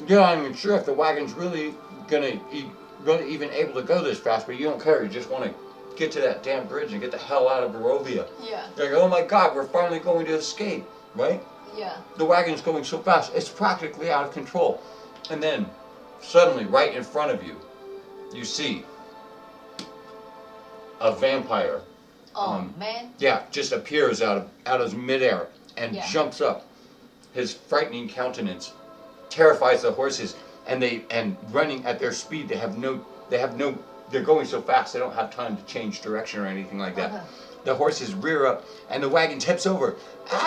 you're not even sure if the wagon's really really even able to go this fast, but you don't care. You just want to get to that damn bridge and get the hell out of Barovia. Yeah. You're like, oh my God, we're finally going to escape, right? Yeah. The wagon's going so fast, it's practically out of control. And then, suddenly, right in front of you, you see a vampire. Oh man. Yeah, just appears out of midair and Yeah. jumps up. His frightening countenance terrifies the horses, and running at their speed, they're going so fast they don't have time to change direction or anything like that. Okay. The horses rear up and the wagon tips over. What?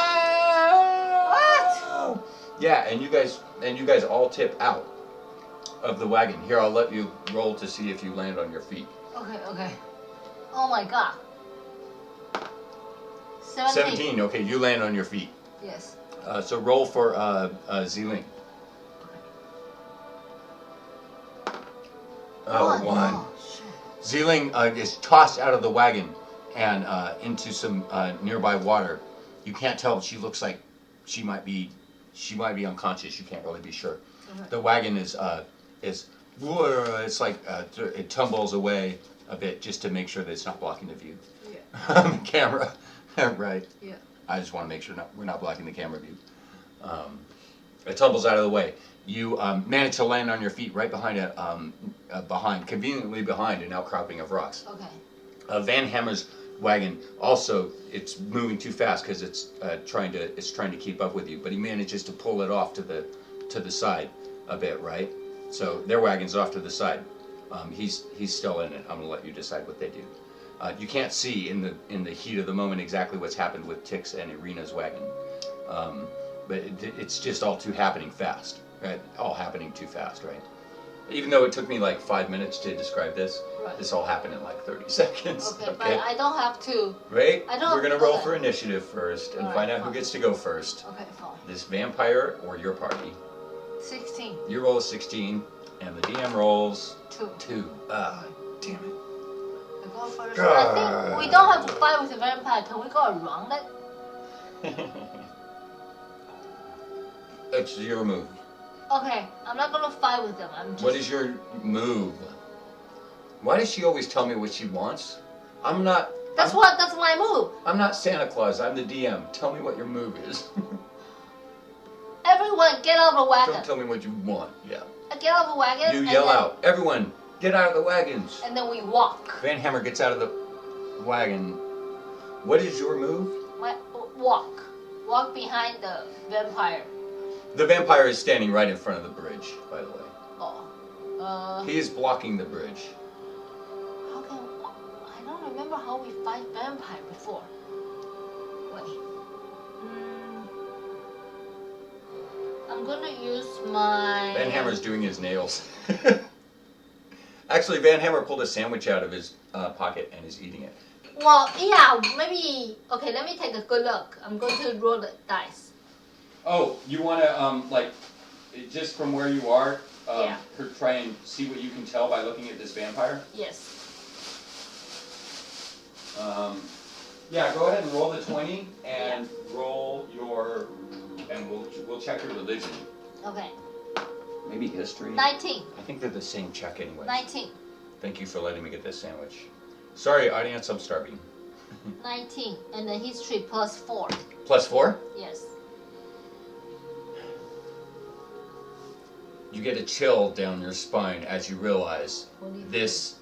Yeah, and you guys all tip out of the wagon. Here, I'll let you roll to see if you land on your feet. Okay. Oh my God. 17. Okay, you land on your feet. Yes. So roll for Ziling. Oh, one. Oh, shit. Ziling is tossed out of the wagon and into some nearby water. You can't tell. She looks like she might be unconscious. You can't really be sure. Okay. The wagon is it's like it tumbles away a bit just to make sure that it's not blocking the view. Yeah. Camera, right? Yeah. I just want to make sure we're not blocking the camera view. It tumbles out of the way. You manage to land on your feet right behind conveniently behind an outcropping of rocks. Okay. Van Hammer's wagon also, it's moving too fast because it's trying to keep up with you, but he manages to pull it off to the side a bit, right? So their wagon's off to the side. He's still in it. I'm gonna let you decide what they do. You can't see in the heat of the moment exactly what's happened with Tix and Irina's wagon, but it's just all too happening fast, right? All happening too fast, right? Even though it took me like 5 minutes to describe this, Right. this all happened in like 30 seconds. Okay, but I don't have to. Right? I don't- We're gonna roll okay. for initiative first and Alright, find out who fine. gets to go first. Okay, fine. This vampire or your party. 16. You roll a 16, and the DM rolls 2. 2. Ah, damn it. I go first. I think we don't have to fight with the vampire. Can we go around it? It's your move. Okay, I'm not gonna fight with them. I'm just. What is your move? Why does she always tell me what she wants? I'm not. That's my move. I'm not Santa Claus. I'm the DM. Tell me what your move is. Everyone, get out of the wagon. Don't tell me what you want. Yeah. Get out of the wagon. You and yell then- out, everyone, get out of the wagons. And then we walk. Van Hammer gets out of the wagon. What is your move? Walk. Walk behind the vampire. The vampire is standing right in front of the bridge, by the way. Oh. He is blocking the bridge. How can I don't remember how we fight vampire before. Wait. I'm gonna use my. Van Hammer's doing his nails. Actually, Van Hammer pulled a sandwich out of his pocket and is eating it. Well, yeah, maybe. Okay, let me take a good look. I'm going to roll the dice. Oh, you want to, just from where you are, Yeah. try and see what you can tell by looking at this vampire? Yes. Yeah, go ahead and roll the 20 and roll your, and we'll check your religion. Okay. Maybe history? 19. I think they're the same check anyway. 19. Thank you for letting me get this sandwich. Sorry, audience, I'm starving. 19. And the history plus 4. Plus 4? Yes. You get a chill down your spine as you realize this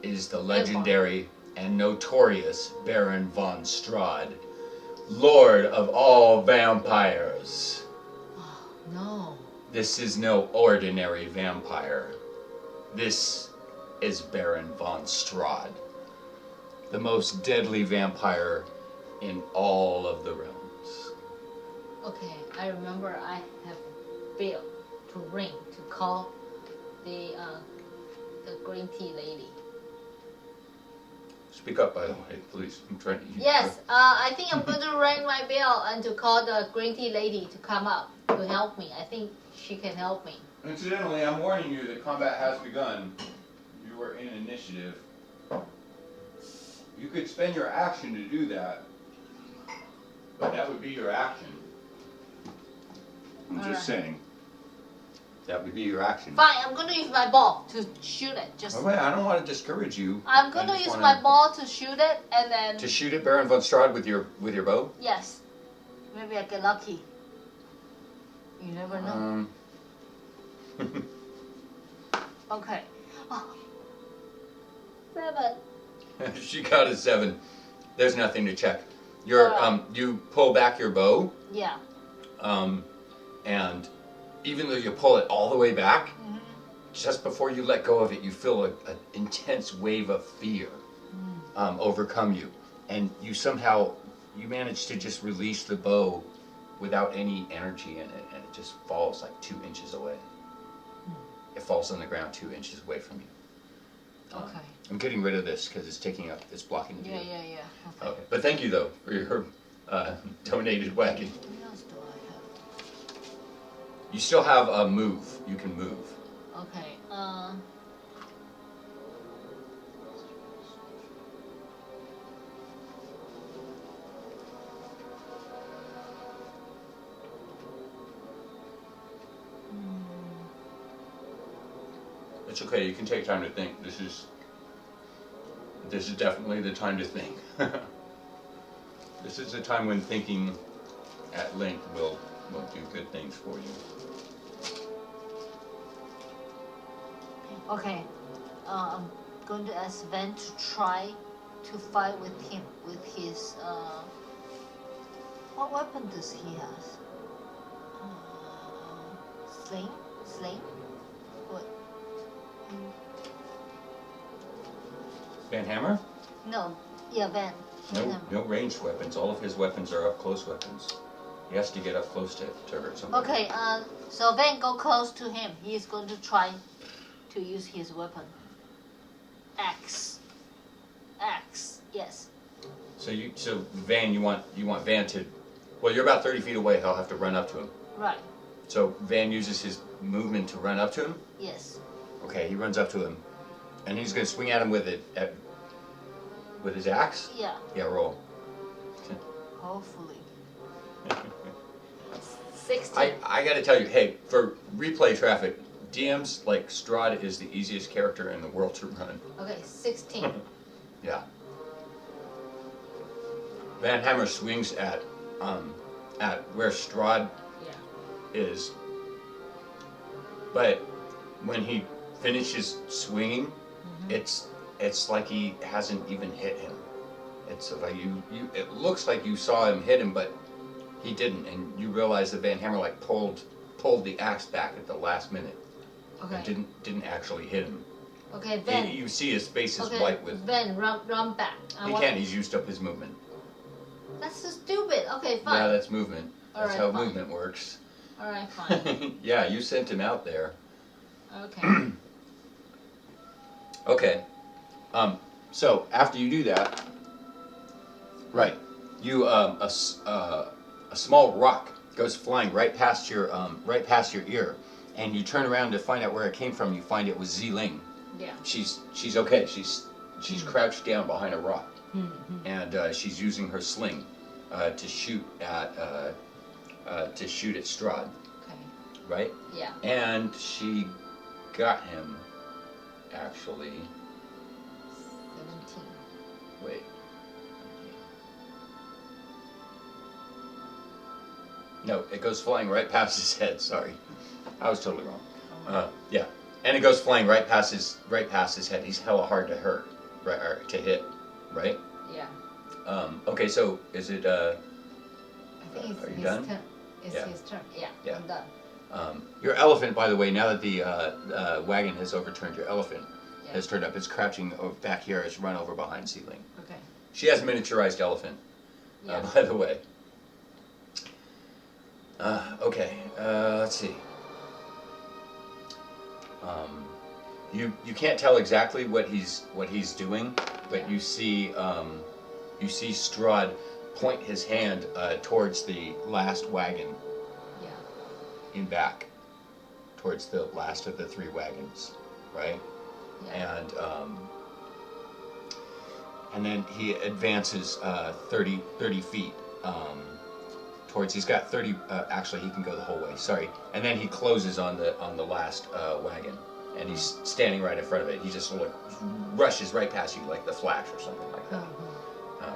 is the legendary and notorious Baron von Strahd, Lord of all vampires. Oh, no. This is no ordinary vampire. This is Baron von Strahd, the most deadly vampire in all of the realms. Okay, I remember I have bell to ring to call the green tea lady. Speak up, by the way, please. I'm trying to use Yes, I think I'm going to ring my bell and to call the green tea lady to come up to help me. I think she can help me. Incidentally, I'm warning you that combat has begun. You are in initiative. You could spend your action to do that, but that would be your action. I'm just saying. That would be your action. Fine, I'm going to use my ball to shoot it. Okay, I don't want to discourage you. I'm going to use my ball to shoot it and then... To shoot at Baron von Strahd with your bow? Yes. Maybe I get lucky. You never know. Okay. Oh. 7. She got a 7. There's nothing to check. You're you pull back your bow. Yeah. And even though you pull it all the way back, just before you let go of it, you feel an intense wave of fear overcome you, and you manage to just release the bow without any energy in it, and it just falls like 2 inches away. It falls on the ground 2 inches away from you. Okay. I'm getting rid of this because it's blocking the view. Yeah. Okay. But thank you though for your donated wagon. What else do I have? You still have a move. You can move. Okay. It's okay. You can take time to think. This is definitely the time to think. This is the time when thinking at length will do good things for you. Okay. I'm going to ask Van to try to fight with him with his what weapon does he have? Sling? What? Van Hammer? No. Yeah, Van. No ranged weapons. All of his weapons are up close weapons. He has to get up close to hurt somebody. Okay, so Van go close to him. He is going to try to use his weapon. Axe, yes. So Van, you want Van to, well, you're about 30 feet away. He'll have to run up to him. Right. So Van uses his movement to run up to him? Yes. Okay, he runs up to him. And he's going to swing at him with his axe? Yeah. Yeah, roll. Hopefully. 16. I got to tell you, hey, for replay traffic, DMs like Strahd is the easiest character in the world to run. Okay, 16. Yeah. Van Hammer swings at where Strahd is, but when he finishes swinging, it's like he hasn't even hit him. It's like it looks like you saw him hit him, but he didn't, and you realize that Van Hammer like pulled the axe back at the last minute. Okay. And didn't actually hit him. Okay, Van. You see his face is white with. Van, run back. He can't. He's used up his movement. That's so stupid. Okay, fine. Yeah, that's movement. That's how fine. movement works. All right, fine. Yeah, you sent him out there. Okay. Okay. So after you do that, right, you a small rock goes flying right past your ear, and you turn around to find out where it came from. You find it was Ziling. Yeah. She's okay. She's crouched down behind a rock, and she's using her sling to shoot at Strahd. Okay. Right? Yeah. And she got him, actually. 17. Wait. No, it goes flying right past his head. Sorry, I was totally wrong. Yeah, and it goes flying right past his head. He's hella hard to hurt, right, or to hit. right? Yeah. Okay, so is it? I think it's Are you his done? turn. It's Yeah. his turn. Yeah, Yeah. I'm done. Your elephant, by the way, now that the wagon has overturned, your elephant Yeah. has turned up. It's crouching back here. It's run over behind Sealing. Okay. She has a miniaturized elephant, Yeah. by the way. Okay, let's see. You can't tell exactly what he's doing, but Yeah. you see Strahd point his hand towards the last wagon Yeah. in back, towards the last of the 3 wagons, right? Yeah. And then he advances 30 feet towards. He's got 30. Actually, he can go the whole way. Sorry. And then he closes on the last wagon, and he's standing right in front of it. He just sort of rushes right past you like the Flash or something like that,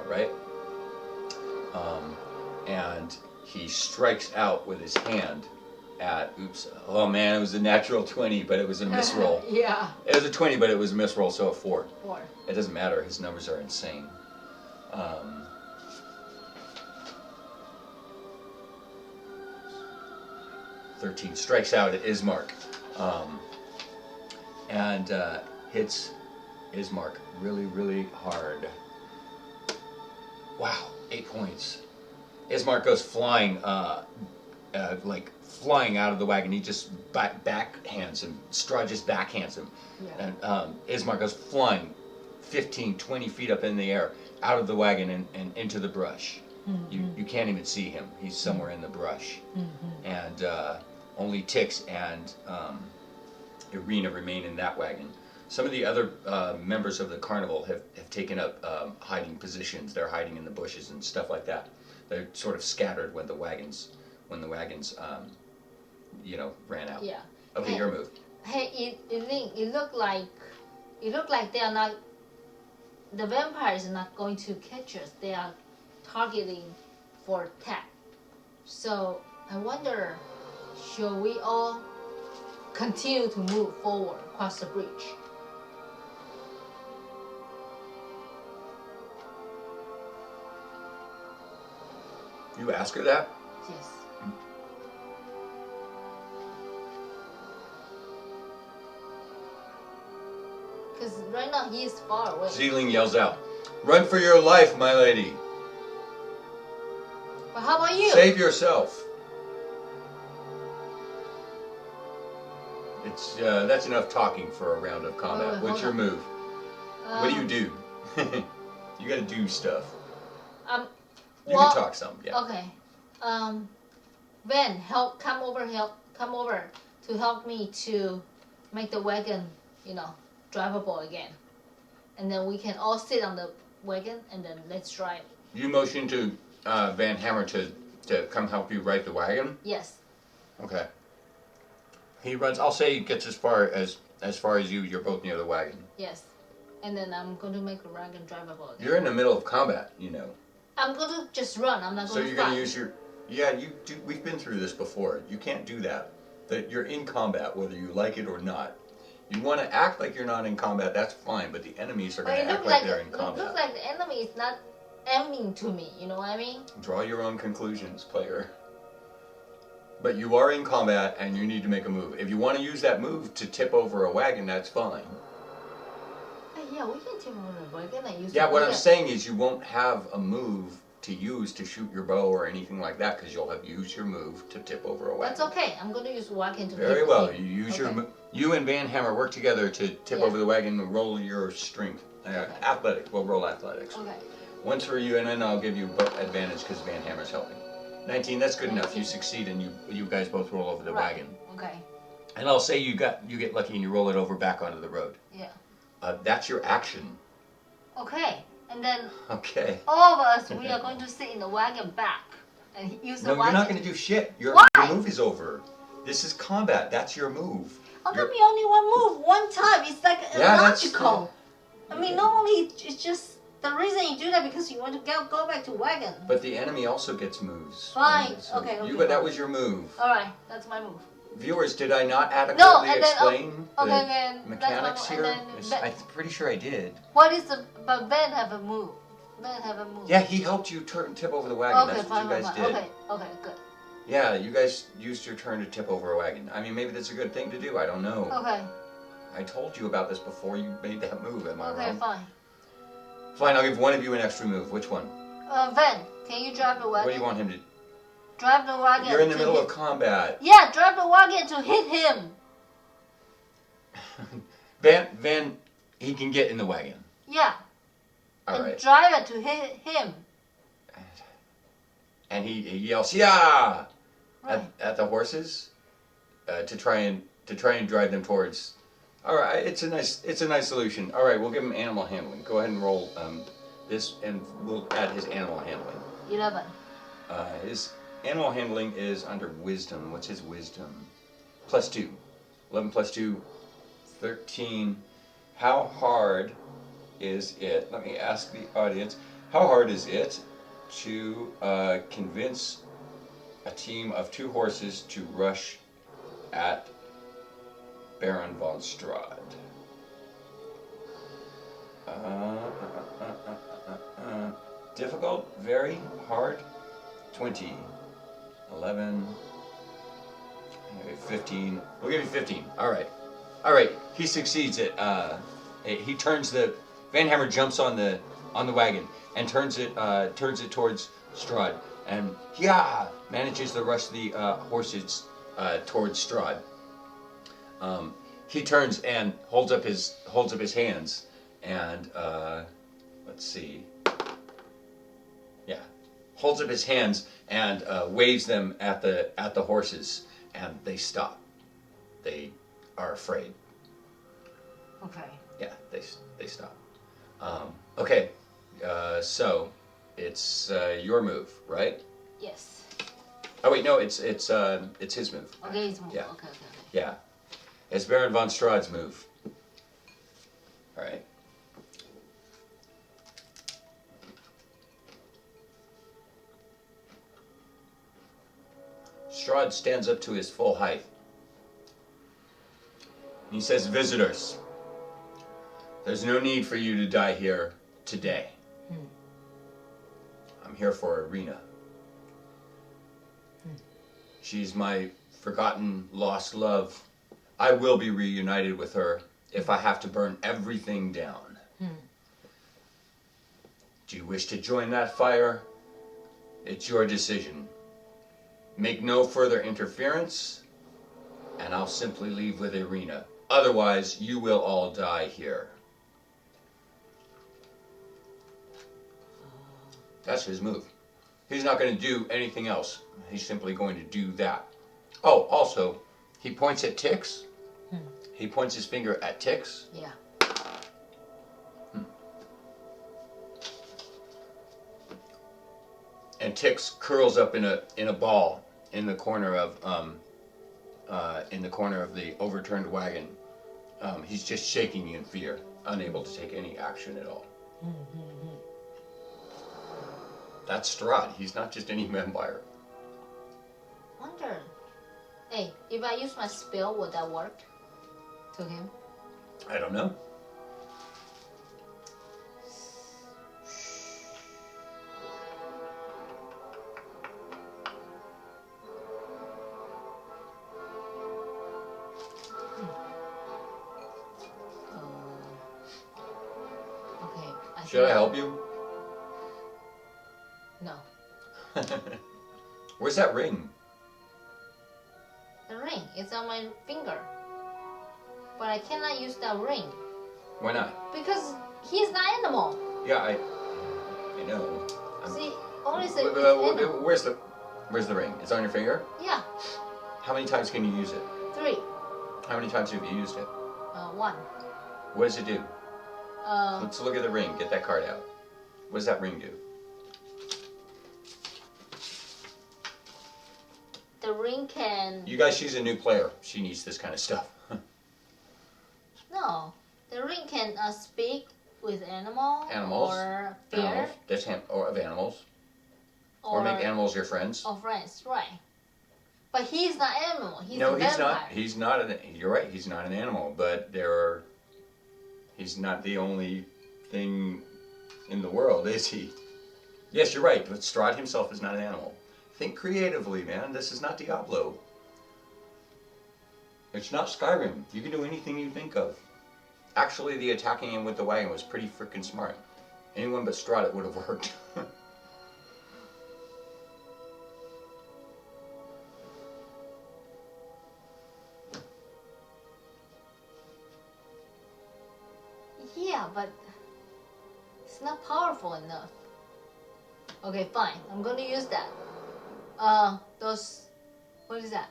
right? And he strikes out with his hand at. Oops! Oh man, it was a natural 20, but it was a misroll. Yeah. It was a 20, but it was a misroll, so a 4. 4. It doesn't matter. His numbers are insane. 13 strikes out at Ismark, and hits Ismark really, really hard. Wow, 8 points. Ismark goes flying, like flying out of the wagon. He just backhands him. Strahd just backhands him. Yeah. And Ismark goes flying 15, 20 feet up in the air, out of the wagon and into the brush. Mm-hmm. You can't even see him. He's somewhere in the brush. Mm-hmm. And only Tix and Irina remain in that wagon. Some of the other members of the carnival have taken up hiding positions. They're hiding in the bushes and stuff like that. They're sort of scattered when the wagons ran out. Yeah. Okay, Hey, your move. Hey, it looked like they are not. The vampires are not going to catch us. They are targeting for attack. So I wonder, shall we all continue to move forward across the bridge? You ask her that? Yes. Because right now he is far away. Zeeling yells out, "Run for your life, my lady! But how about you? Save yourself!" That's enough talking for a round of combat. Wait, What's your hold move? What do you do? You gotta do stuff. You can talk some, yeah. Okay. Van, come over to help me to make the wagon, drivable again. And then we can all sit on the wagon and then let's drive. You motion to Van Hammer to come help you ride the wagon? Yes. Okay. He runs. I'll say he gets as far as you. You're both near the wagon. Yes. And then I'm going to make the wagon drivable again. You're in the middle of combat, I'm going to just run. I'm not So going to you're fight. going to use your... Yeah, you do. We've been through this before. You can't do that. That you're in combat, whether you like it or not. You want to act like you're not in combat, that's fine, but the enemies are going to act like they're in combat. It looks like the enemy is not aiming to me, you know what I mean? Draw your own conclusions, player. But you are in combat and you need to make a move. If you want to use that move to tip over a wagon, that's fine. Yeah, we can tip over the wagon and use Yeah, the what wagon. I'm saying is you won't have a move to use to shoot your bow or anything like that because you'll have used your move to tip over a wagon. That's okay. I'm going to use wagon to Very tip well. it. You use Okay. you and Van Hammer work together to tip Yeah. over the wagon and roll your strength. Okay. Athletic. We'll roll athletics. Okay. Once for you, and then I'll give you advantage because Van Hammer's helping. 19. That's good enough. 19. You succeed, and you guys both roll over the Right. wagon. Okay. And I'll say you get lucky and you roll it over back onto the road. Yeah. That's your action. Okay. And then Okay. all of us, we are going to sit in the wagon back and use the No, wagon. you're not going to do shit. Your Why? move is over. This is combat. That's your move. How You're- come you only one move one time? It's like Yeah, that's- illogical. I mean, normally it's just the reason you do that because you want to go back to wagon. But the enemy also gets moves. Fine. So Okay, But that fine. was your move. All right, that's my move. viewers, did I not adequately No, and then explain okay, the then mechanics here? and then I'm pretty sure I did. what is the? But Ben have a move. Ben have a move. Yeah, he helped you tip over the wagon. Okay, That's what you guys did. Okay, good. Yeah, you guys used your turn to tip over a wagon. I mean, maybe that's a good thing to do. I don't know. Okay. I told you about this before you made that move. Am I wrong? Okay, fine. Fine, I'll give one of you an extra move. Which one? Ben, can you drive the wagon? What do you want him to? Drive the wagon. You're in the middle of combat. Yeah, drive the wagon to hit him. Van, he can get in the wagon. Yeah. All and right. drive it to hit him. And he yells, "Yeah!" Right. at the horses to try and drive them towards. All right, it's a nice solution. All right, we'll give him animal handling. Go ahead and roll this, and we'll add his animal handling. 11. His animal handling is under wisdom. What's his wisdom? +2. 11 + 2, 13. How hard is it? Let me ask the audience. How hard is it to convince a team of 2 horses to rush at Baron von Strahd? Difficult, very hard. 20, 11, 15. We'll give you 15. All right. He succeeds it. He turns Van Hammer jumps on the wagon and turns it towards Strahd, and manages to rush the horses towards Strahd. He turns and holds up his hands, and let's see. Yeah, holds up his hands and waves them at the horses, and they stop. They are afraid. Okay. Yeah, they stop. Okay, so it's your move, right? Yes. Oh wait, no, it's his move. Okay, his move. Yeah. Okay. Yeah, it's Baron von Strahd's move. All right. Strahd stands up to his full height. He says, "Visitors, there's no need for you to die here today. I'm here for Irina. She's my forgotten, lost love. I will be reunited with her if I have to burn everything down. Do you wish to join that fire? It's your decision. Make no further interference, and I'll simply leave with Irina. Otherwise, you will all die here." That's his move. He's not going to do anything else. He's simply going to do that. Oh, also, he points at Tix. He points his finger at Tix. Yeah. And Tix curls up in a ball in the corner of the overturned wagon. He's just shaking in fear, unable to take any action at all. That's Strahd. He's not just any vampire. Wonder. Hey, if I use my spell, would that work to him? I don't know. Okay. Should I help you? No. Where's that ring? The ring is on my finger. But I cannot use that ring. Why not? Because he's not animal. Yeah, I know. See, only say Where's the ring? It's on your finger? Yeah. How many times can you use it? 3. How many times have you used it? 1. What does it do? Let's look at the ring. Get that card out. What does that ring do? The ring can... You guys, she's a new player. She needs this kind of stuff. No. The ring can speak with animals. Or fear. Animals. That's or of animals. Or make animals your friends. Or friends, right. But he's not animal. He's No, a he's vampire. not. He's not an. You're right. He's not an animal, but he's not the only thing in the world, is he? Yes, you're right. But Strahd himself is not an animal. Think creatively, man. This is not Diablo. It's not Skyrim. You can do anything you think of. Actually, the attacking him with the wagon was pretty freaking smart. Anyone but Strahd, it would have worked. Yeah, but it's not powerful enough. Okay, fine. I'm gonna use that. Those, what is that?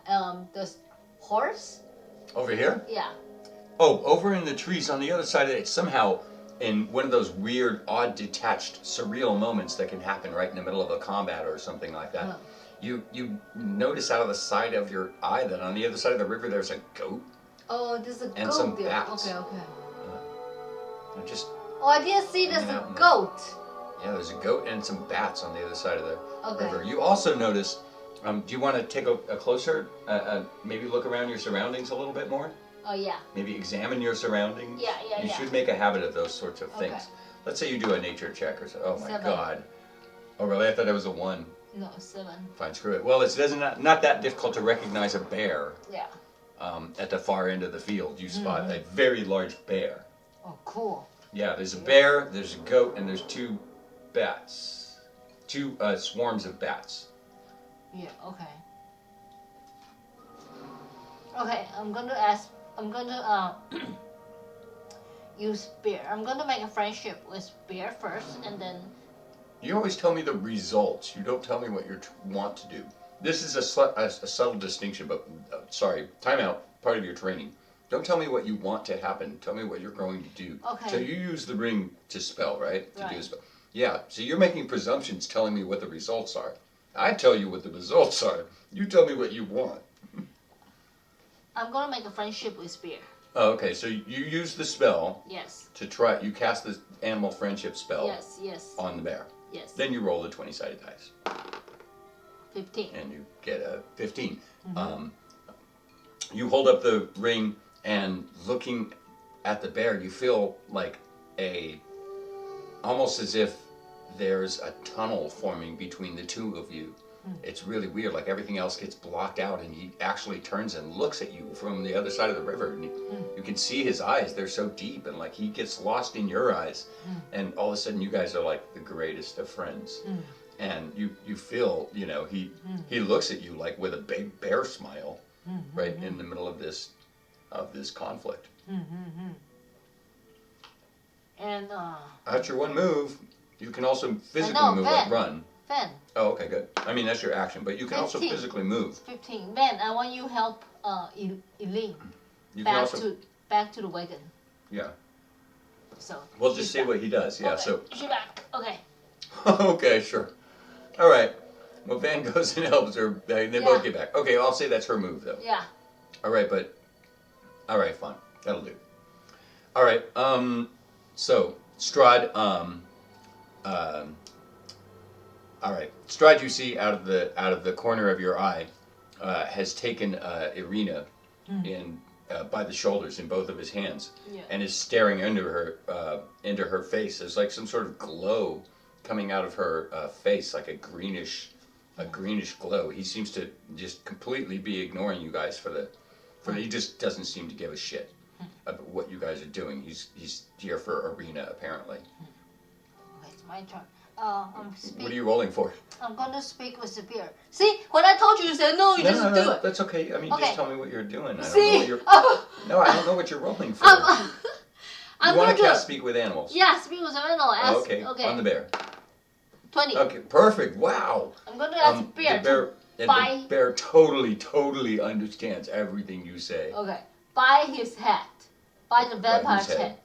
Those horse? Over here? Yeah. Oh, over in the trees on the other side of it, somehow in one of those weird, odd, detached, surreal moments that can happen right in the middle of a combat or something like that. Huh. You notice out of the side of your eye that on the other side of the river there's a goat Oh, there's a and goat some there. bats. Okay, okay. They're just Oh, I didn't see there's hanging a out in the- goat. Yeah, there's a goat and some bats on the other side of the Okay. river. You also notice. Do you want to take a closer? Maybe look around your surroundings a little bit more. Oh yeah. Maybe examine your surroundings. Yeah, yeah, You yeah. should make a habit of those sorts of Okay. things. Let's say you do a nature check or so. Oh my 7. God. Oh really? I thought it was a 1. No, 7. Fine, screw it. Well, it's not that difficult to recognize a bear. Yeah. At the far end of the field, you spot a very large bear. Oh, cool. Yeah, there's a bear, there's a goat, and there's 2 bats. 2 swarms of bats. Yeah. Okay. Okay, I'm gonna use bear. I'm gonna make a friendship with bear first, and then. You always tell me the results. You don't tell me what you want to do. This is a subtle distinction, but sorry, time out, part of your training. Don't tell me what you want to happen. Tell me what you're going to do. Okay. So you use the ring to spell, right? To do a Right. spell. Yeah, so you're making presumptions telling me what the results are. I tell you what the results are. You tell me what you want. I'm gonna make a friendship with bear. Oh, okay, so you use the spell Yes. to try, you cast the animal friendship spell Yes. Yes. on the bear. Yes. Then you roll the 20-sided dice. 15. And you get a 15. Mm-hmm. You hold up the ring and looking at the bear, you feel like almost as if there's a tunnel forming between the 2 of you. It's really weird, like everything else gets blocked out and he actually turns and looks at you from the other side of the river. And you can see his eyes, they're so deep, and like he gets lost in your eyes. And all of a sudden you guys are like the greatest of friends. And you feel, he looks at you like with a big bear smile right in the middle of this conflict. And That's your one move. You can also physically no, move, Ben. like run. Ben. Oh, okay, good. I mean, that's your action, but you can also 15. physically move. 15. Ben, I want you help Eileen You can back also, to the wagon. yeah. So. We'll she's just see back. what he does. Yeah. Okay. So. She's back. Okay. Okay, sure. All right. Well, Van goes and helps her. They both Yeah. get back. Okay, I'll say that's her move though. Yeah. All right, all right, fine. That'll do. All right. So Strahd. All right. Strahd, you see out of the corner of your eye, has taken Irina by the shoulders in both of his hands, Yeah. and is staring into her face. There's like some sort of glow coming out of her face, like a greenish glow. He seems to just completely be ignoring you guys he just doesn't seem to give a shit about what you guys are doing. He's here for Irina, apparently. Okay, it's my turn. What are you rolling for? I'm gonna speak with the bear. See, when I told you, you said no, you just do it. That's okay. I mean, Okay. just tell me what you're doing. I don't know See, what you're. No, I don't know what you're rolling for. I'm you want going to cast Speak with Animals? Yeah, speak with the animal. Ask, Oh, okay. On the bear. 20. Okay, perfect. Wow. I'm gonna ask the bear. Buy- The bear totally understands everything you say. Okay, buy his hat. Buy the vampire's whose head? head.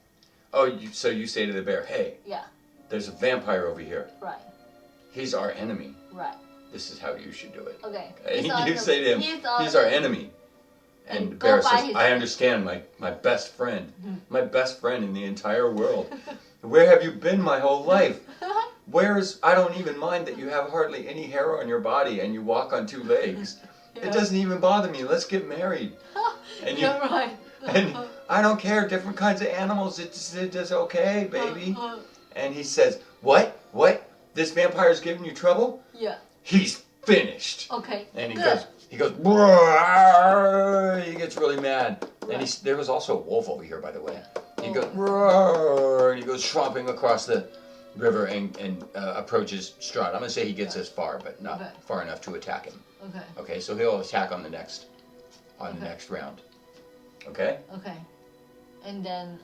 Oh, so you say to the bear, "Hey, Yeah, there's a vampire over here. right, He's our enemy. right. This is how you should do it." Okay. And He's our you say to him, "He's our enemy." And the go bear buy says, his "I head." understand, my best friend, my best friend in the entire world. Where have you been my whole life? I don't even mind that you have hardly any hair on your body and you walk on 2 legs. It doesn't even bother me. Let's get married. And You're right. and I don't care. Different kinds of animals. It's okay, baby. And he says, what? What? This vampire's giving you trouble? Yeah. He's finished. Okay. And he Good. goes, "Roar." He gets really mad. Right. And there was also a wolf over here, by the way. He Oh. goes, "Roar," and he goes tromping across the river and approaches Strahd. I'm gonna say he gets as far, but not far enough to attack him. Okay. Okay, so he'll attack on the next round. Okay. Okay. And then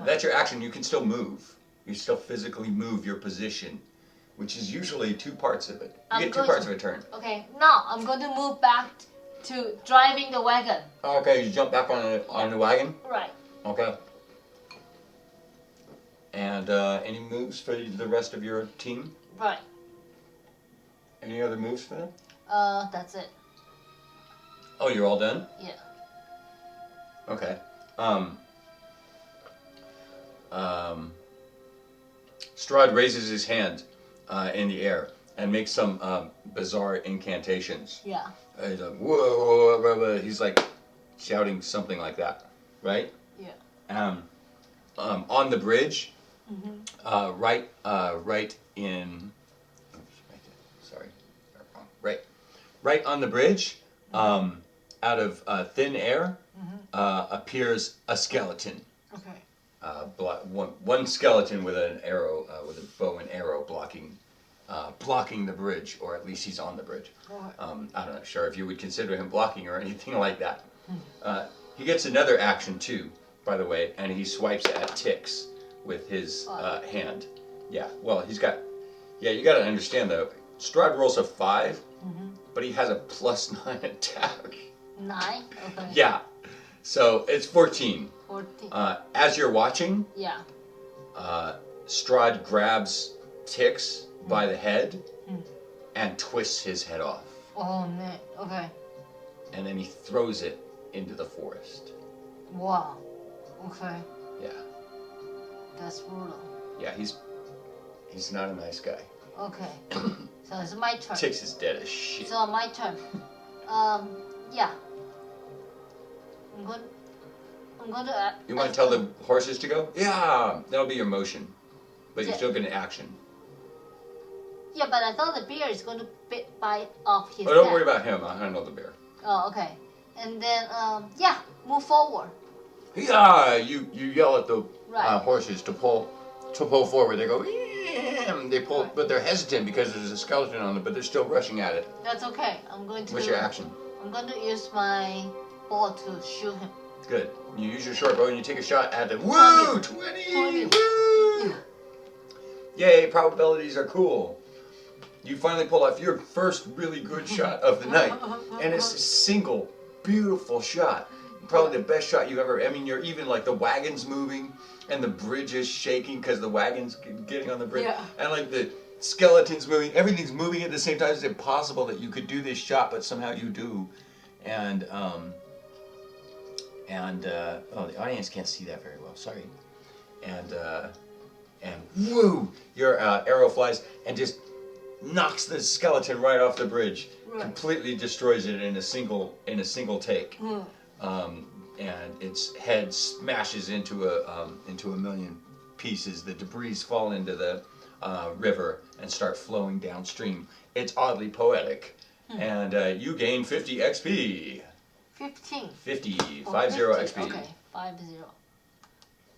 That's your action. You can still move. You still physically move your position, which is usually 2 parts of it. You get 2 parts of a turn. Okay. Now I'm going to move back to driving the wagon. Okay, you jump back on the wagon. Right. Okay. And any moves for the rest of your team? Right. Any other moves for them? That's it. Oh, you're all done? Yeah. Okay. Strahd raises his hand in the air and makes some bizarre incantations. Yeah. He's like, whoa, whoa, whoa, he's like shouting something like that, right? Yeah. On the bridge, right on the bridge, out of thin air, appears a skeleton. Okay. One skeleton with an arrow, with a bow and arrow blocking the bridge, or at least he's on the bridge. I'm not sure if you would consider him blocking or anything like that. He gets another action too, by the way, and he swipes at ticks with his hand. Yeah, well, you got to understand though, Strahd rolls a 5, but he has a +9 attack. 9? Okay. Yeah, so it's 14. 14. As you're watching, Yeah. Strahd grabs Tix by the head and twists his head off. Oh man. Okay. And then he throws it into the forest. Wow. Okay. Yeah. That's brutal. Yeah, he's not a nice guy. Okay. So it's my turn. Tix is dead as shit. So my turn. Yeah. I'm going to. You want to tell the horses to go? Yeah, that'll be your motion, but you're still getting action. Yeah, but I thought the bear is going to bite off his. Oh, don't head. worry about him. I'll handle the bear. Oh, okay. And then yeah, move forward. Yeah, you yell at the Right. horses to pull forward. They go. They pull, but they're hesitant because there's a skeleton on it. But they're still rushing at it. That's okay. I'm going to. What's your action? I'm going to use my ball to shoot him. Good. You use your short bow and you take a shot at the. Woo! 20! Woo! Yay! Probabilities are cool. You finally pull off your first really good shot of the night, and it's a single, beautiful shot. Probably the best shot you've ever. I mean, you're even like the wagon's moving, and the bridge is shaking because the wagon's getting on the bridge, and like the skeleton's moving. Everything's moving at the same time. It's impossible that you could do this shot, but somehow you do. And oh, the audience can't see that very well. Sorry. And woo! Your arrow flies and just knocks the skeleton right off the bridge. Right. Completely destroys it in a single take. And its head smashes into a million pieces. The debris fall into the river and start flowing downstream. It's oddly poetic. And you gain 50 XP. 15. 50. 50 Oh, XP. Okay, 50.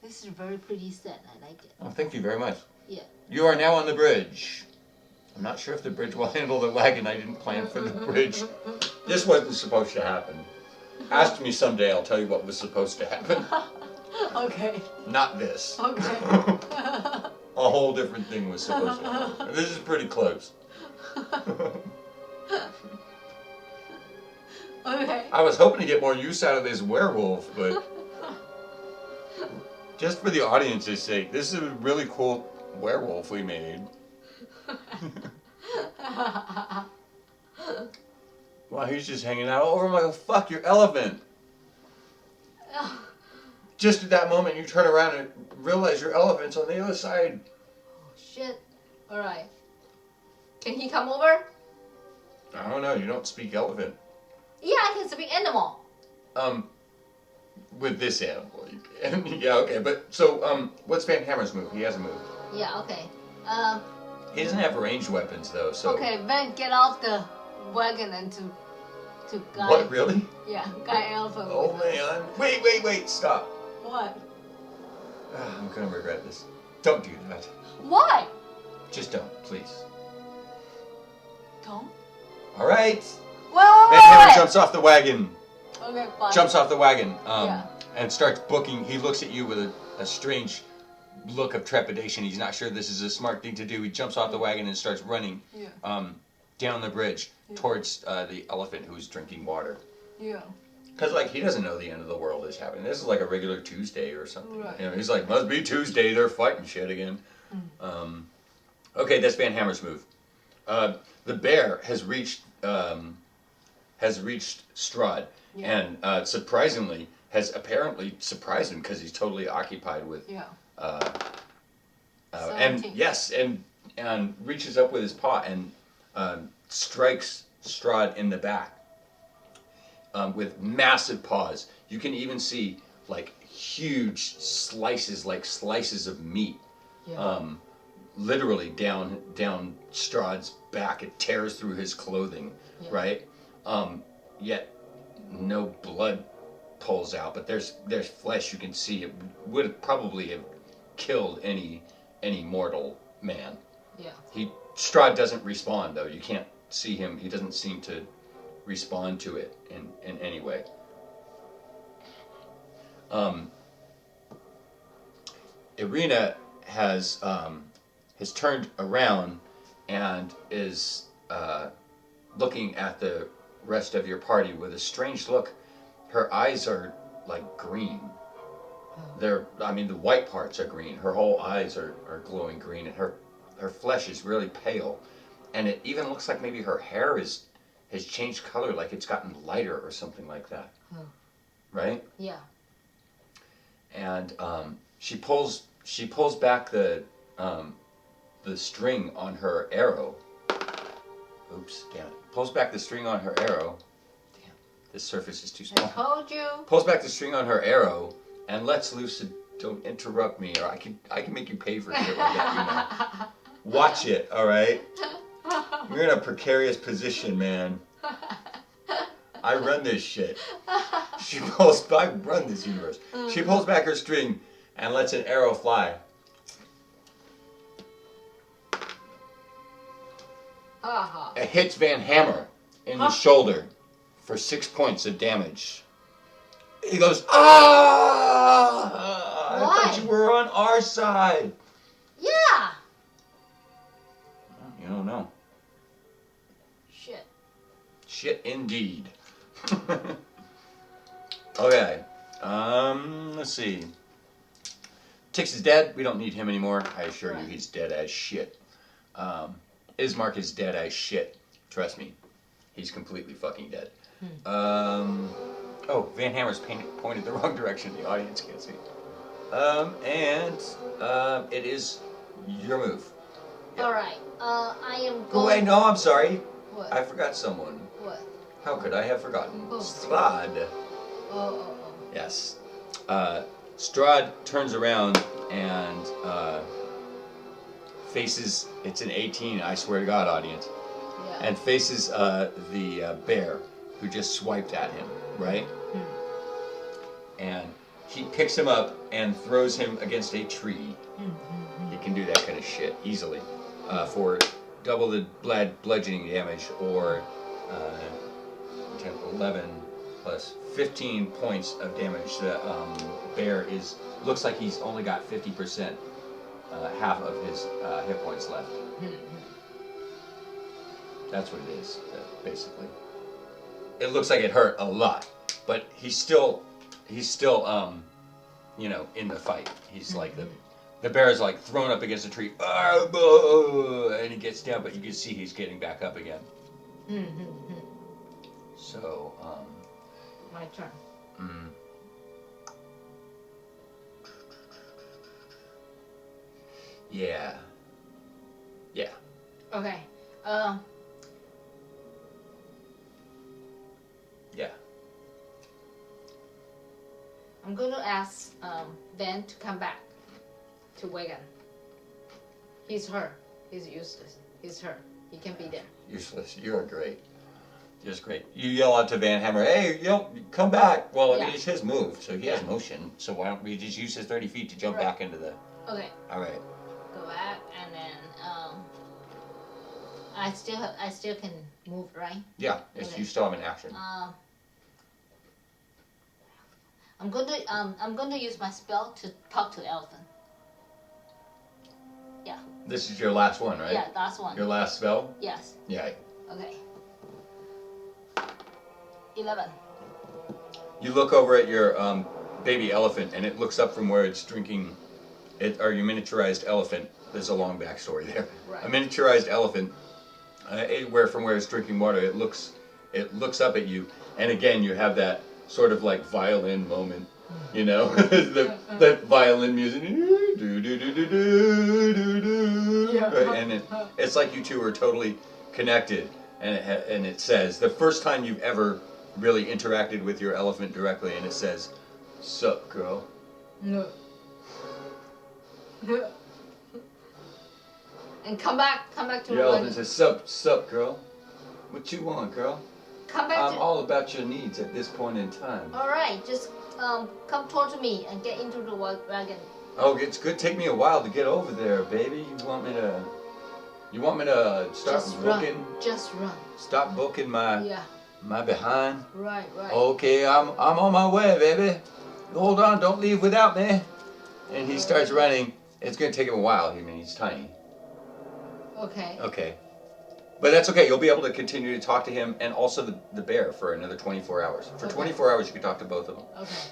This is a very pretty set. I like it. Oh, thank you very much. Yeah. You are now on the bridge. I'm not sure if the bridge will handle the wagon. I didn't plan for the bridge. This wasn't supposed to happen. Ask me someday, I'll tell you what was supposed to happen. Okay. Not this. Okay. A whole different thing was supposed to happen. This is pretty close. Okay. I was hoping to get more use out of this werewolf, but just for the audience's sake, this is a really cool werewolf we made. Wow, he's just hanging out over him like, oh, fuck, your elephant. Just at that moment, you turn around and realize your elephant's on the other side. Oh, shit. Alright. Can he come over? I don't know, you don't speak elephant. Yeah, I can speak animal. With this animal, you can. Yeah, okay. But so, what's Van Hammer's move? He has a move. Yeah, okay. He doesn't have ranged weapons though. So. Okay, then get off the wagon and to guide. What, really? Yeah, guide elephant. Oh man! Wait! Stop! What? I'm gonna regret this. Don't do that. Why? Just don't, please. Don't. All right. Wait. Van Hammer jumps off the wagon. Okay, fine. Jumps off the wagon. Yeah. And starts booking. He looks at you with a strange look of trepidation. He's not sure this is a smart thing to do. He jumps off the wagon and starts running. Yeah. Down the bridge towards the elephant who's drinking water. Yeah. Because, like, he doesn't know the end of the world is happening. This is like a regular Tuesday or something. Right. You know, he's like, must be Tuesday, they're fighting shit again. Okay, that's Van Hammer's move. The bear has reached Strahd, and surprisingly has apparently surprised him because he's totally occupied with and reaches up with his paw and strikes Strahd in the back with massive paws. You can even see like huge slices, like slices of meat, literally down Strahd's back. It tears through his clothing, right? Yet no blood pulls out, but there's flesh. You can see it would probably have killed any mortal man. Yeah. Strahd doesn't respond though. You can't see him. He doesn't seem to respond to it in any way. Irina has turned around and is looking at the rest of your party with a strange look. Her eyes are like green. The white parts are green. Her whole eyes are glowing green, and her flesh is really pale. And it even looks like maybe her hair has changed color, like it's gotten lighter or something like that. Right? Yeah. And she pulls back the string on her arrow. Oops, damn it. Pulls back the string on her arrow. Damn, this surface is too small. I told you. Pulls back the string on her arrow and lets loose. Don't interrupt me, or I can make you pay for shit like that. You know. Watch it, all right? You're in a precarious position, man. I run this shit. I run this universe. She pulls back her string and lets an arrow fly. It hits Van Hammer in the shoulder for 6 points of damage. He goes, ah! Why? I thought you were on our side. Yeah. You don't know. Shit. Shit indeed. Okay. Let's see. Tix is dead. We don't need him anymore. I assure you, he's dead as shit. Ismark is dead as shit. Trust me. He's completely fucking dead. Oh, Van Hammer's pointed the wrong direction. The audience can't see. It is your move. Yep. Alright. I am going... Oh, wait, no, I'm sorry. What? I forgot someone. What? How could I have forgotten? Oh. Strahd. Oh. Yes. Strahd turns around and faces, it's an 18, I swear to God, audience, and faces the bear who just swiped at him, right? And he picks him up and throws him against a tree. He can do that kind of shit easily for double the bludgeoning damage, or 10, 11 plus 15 points of damage. The bear looks like he's only got 50%, half of his hit points left. That's what it is, basically. It looks like it hurt a lot, but he's still you know, in the fight. He's like the bear is like thrown up against a tree, and he gets down, but you can see he's getting back up again. So, my turn. Yeah. Okay. Yeah. I'm going to ask Ben to come back to wagon. He's her. He's useless. He's her. He can be there. Useless. You're great. Just great. You yell out to Van Hammer, hey, come back. Well, I mean, it's his move, so he has motion. So why don't we just use his 30 feet to jump back into the... Okay. All right. Go back, and then I still can move, right? Yeah, you still have an action. I'm going to use my spell to talk to the elephant. Yeah. This is your last one, right? Yeah, last one. Your last spell? Yes. Yeah. Okay. 11. You look over at your baby elephant, and it looks up from where it's drinking. Or your miniaturized elephant. There's a long backstory there. Right. A miniaturized elephant, from where it's drinking water, it looks up at you, and again you have that sort of like violin moment, you know, the violin music, right? And it's like you two are totally connected, and it says the first time you've ever really interacted with your elephant directly, and it says, "Sup, girl." No. And come back to your the elephant says, "Sup, girl. What you want, girl? Come back I'm all about your needs at this point in time." All right, just come towards me and get into the wagon. Oh, it's good. Take me a while to get over there, baby. You want me to start Just booking? Run. Just run. Stop booking my behind. Right. Okay, I'm on my way, baby. Hold on, don't leave without me. And he starts running. It's gonna take him a while. I mean, he's tiny. Okay. Okay. But that's okay. You'll be able to continue to talk to him and also the bear for another 24 hours. For 24 hours, you can talk to both of them. Okay.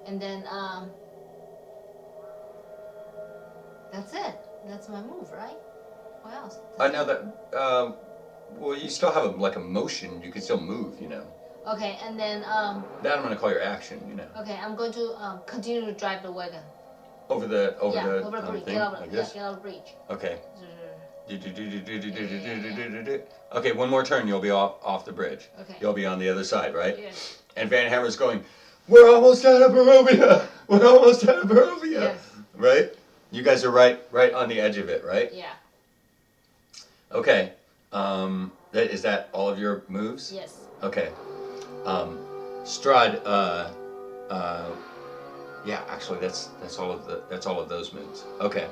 And then, that's it. That's my move, right? What else? I know that, well, you still have a motion. You can still move, you know. Okay, and then, That I'm going to call your action, you know. Okay, I'm going to continue to drive the wagon. Over the bridge. thing, Get over like this? get over the bridge. Okay. Okay, one more turn, you'll be off the bridge. Okay. You'll be on the other side, right? Yes. And Van Hammer's going, we're almost out of Barovia! We're almost out of Barovia! Yes. Right? You guys are right on the edge of it, right? Yeah. Okay. Is that all of your moves? Yes. Okay. Strahd, yeah, actually that's all of those moves. Okay.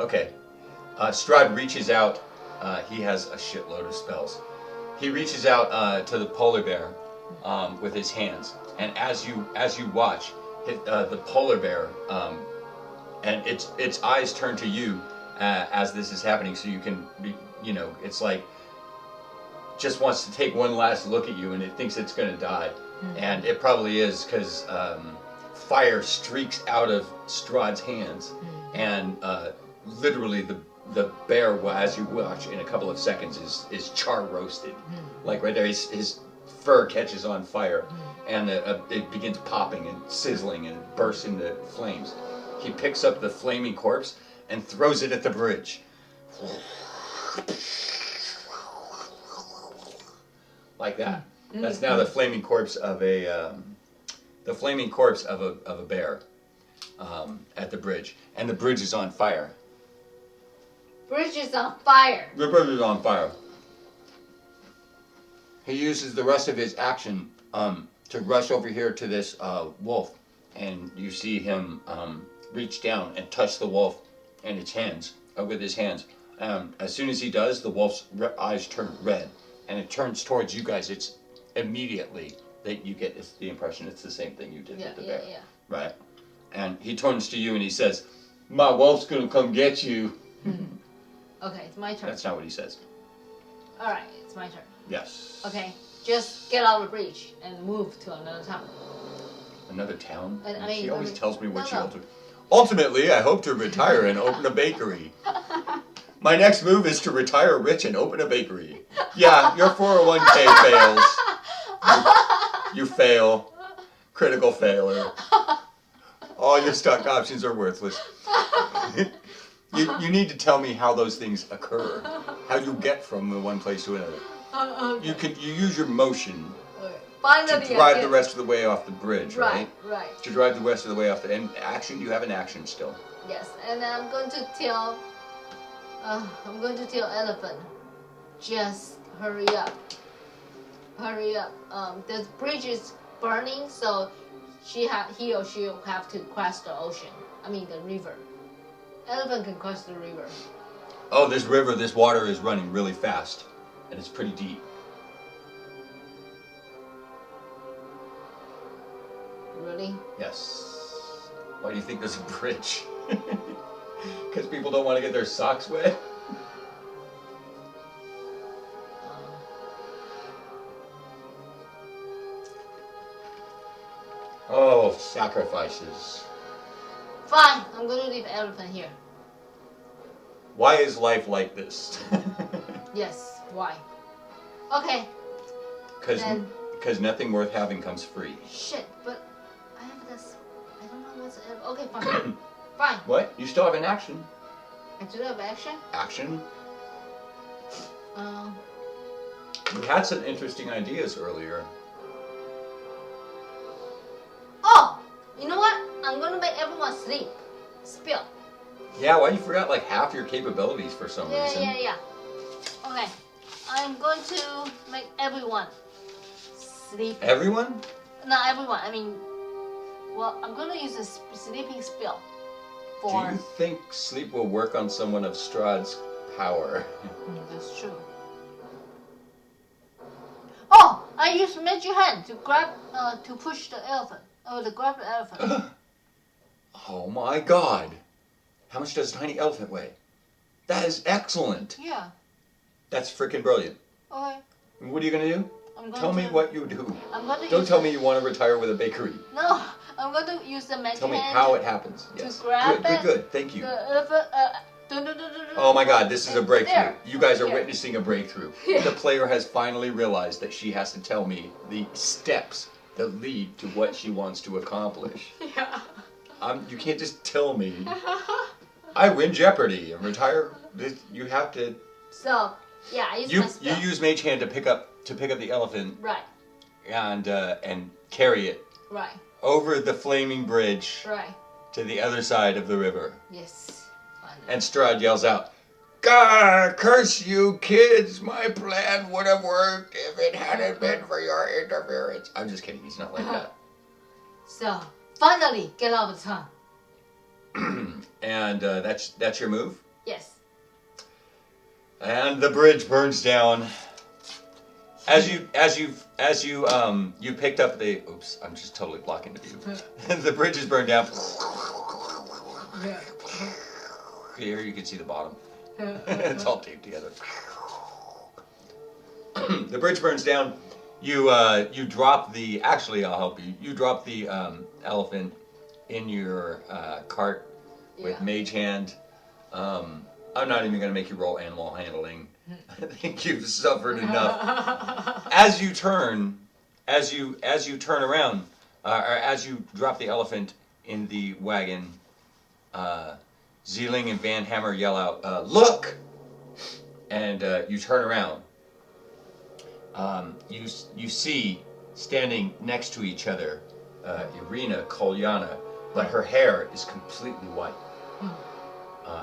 Okay. Strahd reaches out. He has a shitload of spells. He reaches out to the polar bear with his hands, and as you watch, the polar bear and its eyes turn to you as this is happening, so you can be, you know, it's like just wants to take one last look at you, and it thinks it's going to die, and it probably is, because fire streaks out of Strahd's hands, and literally the bear, as you watch in a couple of seconds, is char roasted, like right there. His fur catches on fire, and it begins popping and sizzling, and it bursts into flames. He picks up the flaming corpse and throws it at the bridge. Like that. That's now the flaming corpse of a bear at the bridge, and the bridge is on fire. Bridge is on fire. The bridge is on fire. He uses the rest of his action to rush over here to this wolf, and you see him reach down and touch the wolf and its hands with his hands. As soon as he does, the wolf's eyes turn red, and it turns towards you guys. It's immediately that you get the impression it's the same thing you did with the bear, right? And he turns to you and he says, "My wolf's gonna come get you." Okay, it's my turn. That's not what he says. All right, it's my turn. Yes. Okay, just get out of the bridge and move to another town. Another town? She always tells me what she ultimately... Ultimately, I hope to retire and open a bakery. My next move is to retire rich and open a bakery. Yeah, your 401k fails. You fail. Critical failure. All your stock options are worthless. You need to tell me how those things occur. How you get from the one place to another. Okay. You use your motion Okay. Finally, to drive the rest of the way off the bridge, right? Right. To drive the rest of the way off the action. You have an action still. Yes, and I'm going to tell. I'm going to tell elephant. Just hurry up. Hurry up. The bridge is burning, so he or she will have to cross the ocean. I mean the river. Elephant can cross the river. Oh, this water is running really fast, and it's pretty deep. Really? Yes. Why do you think there's a bridge? Because people don't want to get their socks wet? Oh, sacrifices. Fine, I'm going to leave elephant here. Why is life like this? Yes, why? Okay. Because nothing worth having comes free. Shit, but I have this. I don't know what's. Okay, fine. Fine. What? You still have an action. I do have action? Action? Um. You had some interesting ideas earlier. Oh! You know what? I'm gonna make everyone sleep. Spill. Yeah, why you forgot like half your capabilities for some reason? Yeah. Okay. I'm going to make everyone sleep. Everyone? Not everyone. I mean, well, I'm gonna use a sleeping spell. Do you think sleep will work on someone of Strahd's power? That's true. Oh! I used magic hand to grab, to push the elephant. To grab the elephant. Oh my god! How much does a tiny elephant weigh? That is excellent! Yeah. That's freaking brilliant. Okay. What are you gonna do? Tell me what you do. Don't tell me you want to retire with a bakery. No, I'm going to use the magic hand. Tell me how it happens. Yes. To grab it. Good. Thank you. The elephant, Oh my god, this is a breakthrough. There. You guys are Here. witnessing a breakthrough. Yeah. The player has finally realized that she has to tell me the steps that lead to what she wants to accomplish. Yeah. You can't just tell me. I win Jeopardy and retire. You have to. So, yeah, I use my spell. You use Mage Hand to pick up the elephant. Right. And carry it. Right. Over the flaming bridge. Right. To the other side of the river. Yes. Finally. And Strahd yells out, "God, curse you kids! My plan would have worked if it hadn't been for your interference." I'm just kidding. He's not like that. So, finally, get out of town. And that's your move. Yes. And the bridge burns down. As you picked up the. Oops, I'm just totally blocking the view. The bridge is burned down. Yeah. Here you can see the bottom. It's all taped together. The bridge burns down. You drop the. Actually, I'll help you. You drop the elephant in your cart with Mage Hand. I'm not even going to make you roll animal handling. I think you've suffered enough. As you turn around, or as you drop the elephant in the wagon, Zeeling and Van Hammer yell out, "Look!" And you turn around. You see standing next to each other, Irina Kolyana, but her hair is completely white.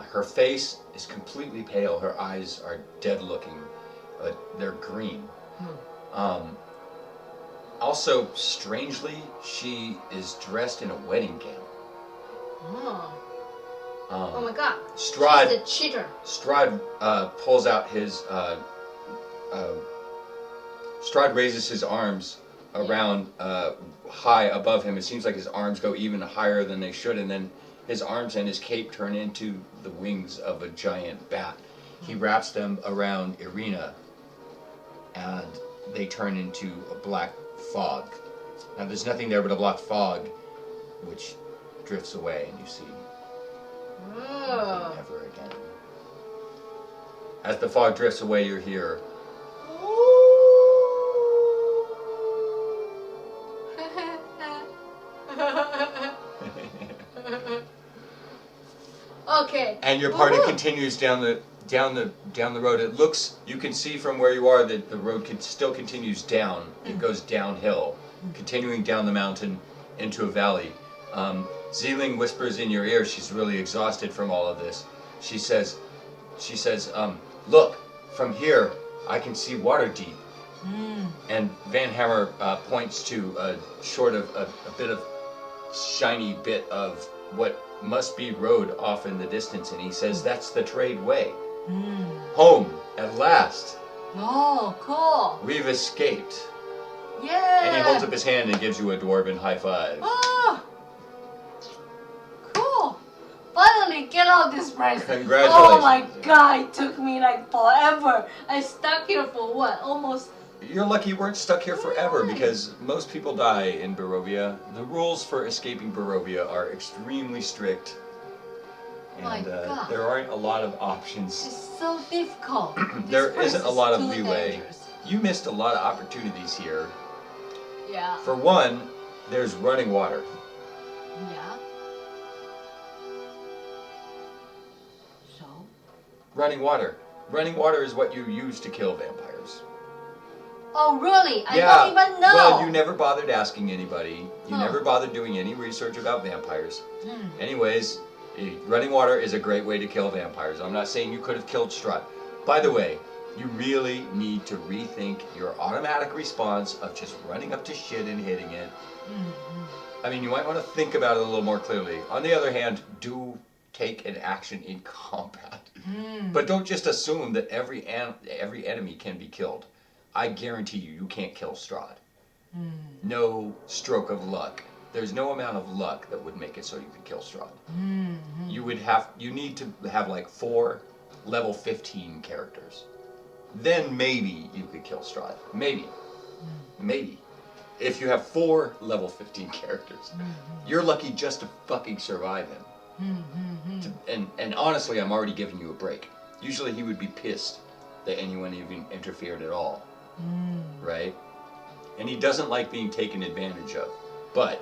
Her face is completely pale. Her eyes are dead looking. They're green. Also, strangely, she is dressed in a wedding gown. Oh my god. Strahd, She's a cheater. Strahd pulls out his... Strahd raises his arms around high above him. It seems like his arms go even higher than they should, and then his arms and his cape turn into the wings of a giant bat. He wraps them around Irina, and they turn into a black fog. Now there's nothing there but a black fog, which drifts away, and you see nothing ever again. As the fog drifts away, you hear... Okay. And your party continues down the road. It looks, you can see from where you are that the road still continues down. It goes downhill, continuing down the mountain into a valley. Zeeling whispers in your ear. She's really exhausted from all of this. She says, look, from here I can see water deep. And Van Hammer points to a bit of shiny bit of what must be road off in the distance, and he says, that's the trade way. Home, at last. Oh, cool. We've escaped. Yeah. And he holds up his hand and gives you a dwarven high five. Oh, cool. Finally get out this place. Congratulations. Oh my god, it took me like forever. I stuck here for what? Almost. You're lucky you weren't stuck here forever, because most people die in Barovia. The rules for escaping Barovia are extremely strict. And there aren't a lot of options. It's so difficult. There isn't a lot of leeway. Dangerous. You missed a lot of opportunities here. Yeah. For one, there's running water. Yeah. So? Running water. Running water is what you use to kill vampires. Oh, really? I Yeah. don't even know. Well, you never bothered asking anybody. You never bothered doing any research about vampires. Anyways, running water is a great way to kill vampires. I'm not saying you could have killed Strahd. By the way, you really need to rethink your automatic response of just running up to shit and hitting it. I mean, you might want to think about it a little more clearly. On the other hand, do take an action in combat. But don't just assume that every enemy can be killed. I guarantee you can't kill Strahd. No stroke of luck. There's no amount of luck that would make it so you could kill Strahd. You need to have like 4 level 15 characters. Then maybe you could kill Strahd. Maybe. Maybe. If you have 4 level 15 characters. You're lucky just to fucking survive him. And honestly, I'm already giving you a break. Usually he would be pissed that anyone even interfered at all. Right? And he doesn't like being taken advantage of. But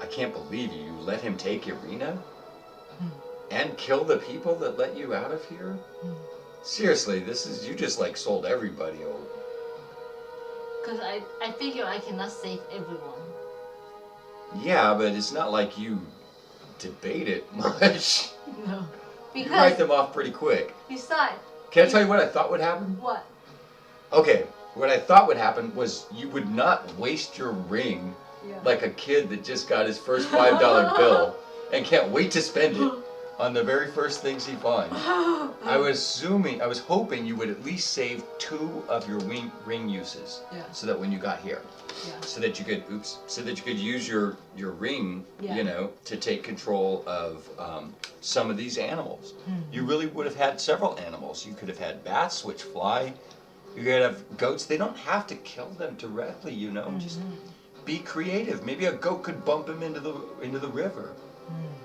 I can't believe you let him take Irina and kill the people that let you out of here. Seriously, you just like sold everybody over. Because I figure I cannot save everyone. Yeah, but it's not like you debate it much. No. You write them off pretty quick. Besides. Can I tell you what I thought would happen? What? Okay, what I thought would happen was you would not waste your ring like a kid that just got his first $5 bill and can't wait to spend it on the very first things he finds. I was hoping you would at least save 2 of your ring uses, so that when you got here, so that you could use your ring, you know, to take control of some of these animals. You really would have had several animals. You could have had bats, which fly. You could have goats. They don't have to kill them directly, you know. Just be creative. Maybe a goat could bump him into the river,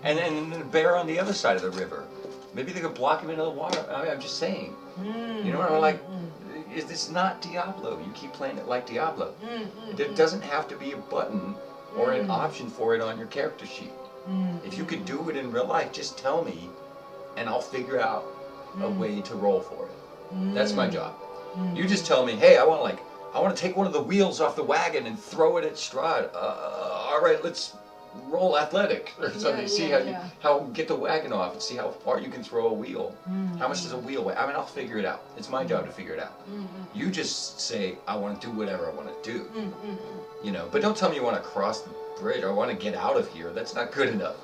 and then a bear on the other side of the river. Maybe they could block him into the water. I mean, I'm just saying. You know what I'm like? It's not Diablo. You keep playing it like Diablo. There doesn't have to be a button or an option for it on your character sheet. If you could do it in real life, just tell me, and I'll figure out a way to roll for it. That's my job. You just tell me, hey, I want to take one of the wheels off the wagon and throw it at Strahd. All right, let's roll athletic or something. See how get the wagon off and see how far you can throw a wheel. How much does a wheel weigh? I mean, I'll figure it out. It's my job to figure it out. You just say, I want to do whatever I want to do. You know, but don't tell me you want to cross the bridge or I want to get out of here. That's not good enough.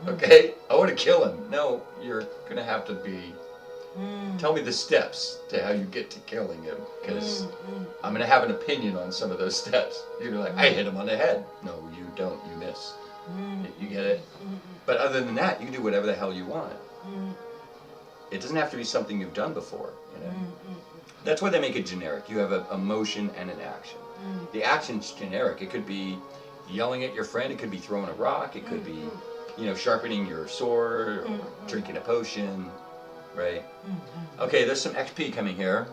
Okay? I want to kill him. No, you're going to have to be... Tell me the steps to how you get to killing him, because I'm going to have an opinion on some of those steps. You're like, I hit him on the head. No, you don't. You miss. You get it? But other than that, you can do whatever the hell you want. It doesn't have to be something you've done before. You know? That's why they make it generic. You have a motion and an action. The action's generic. It could be yelling at your friend. It could be throwing a rock. It could be, you know, sharpening your sword or drinking a potion. Right? Okay, there's some XP coming here.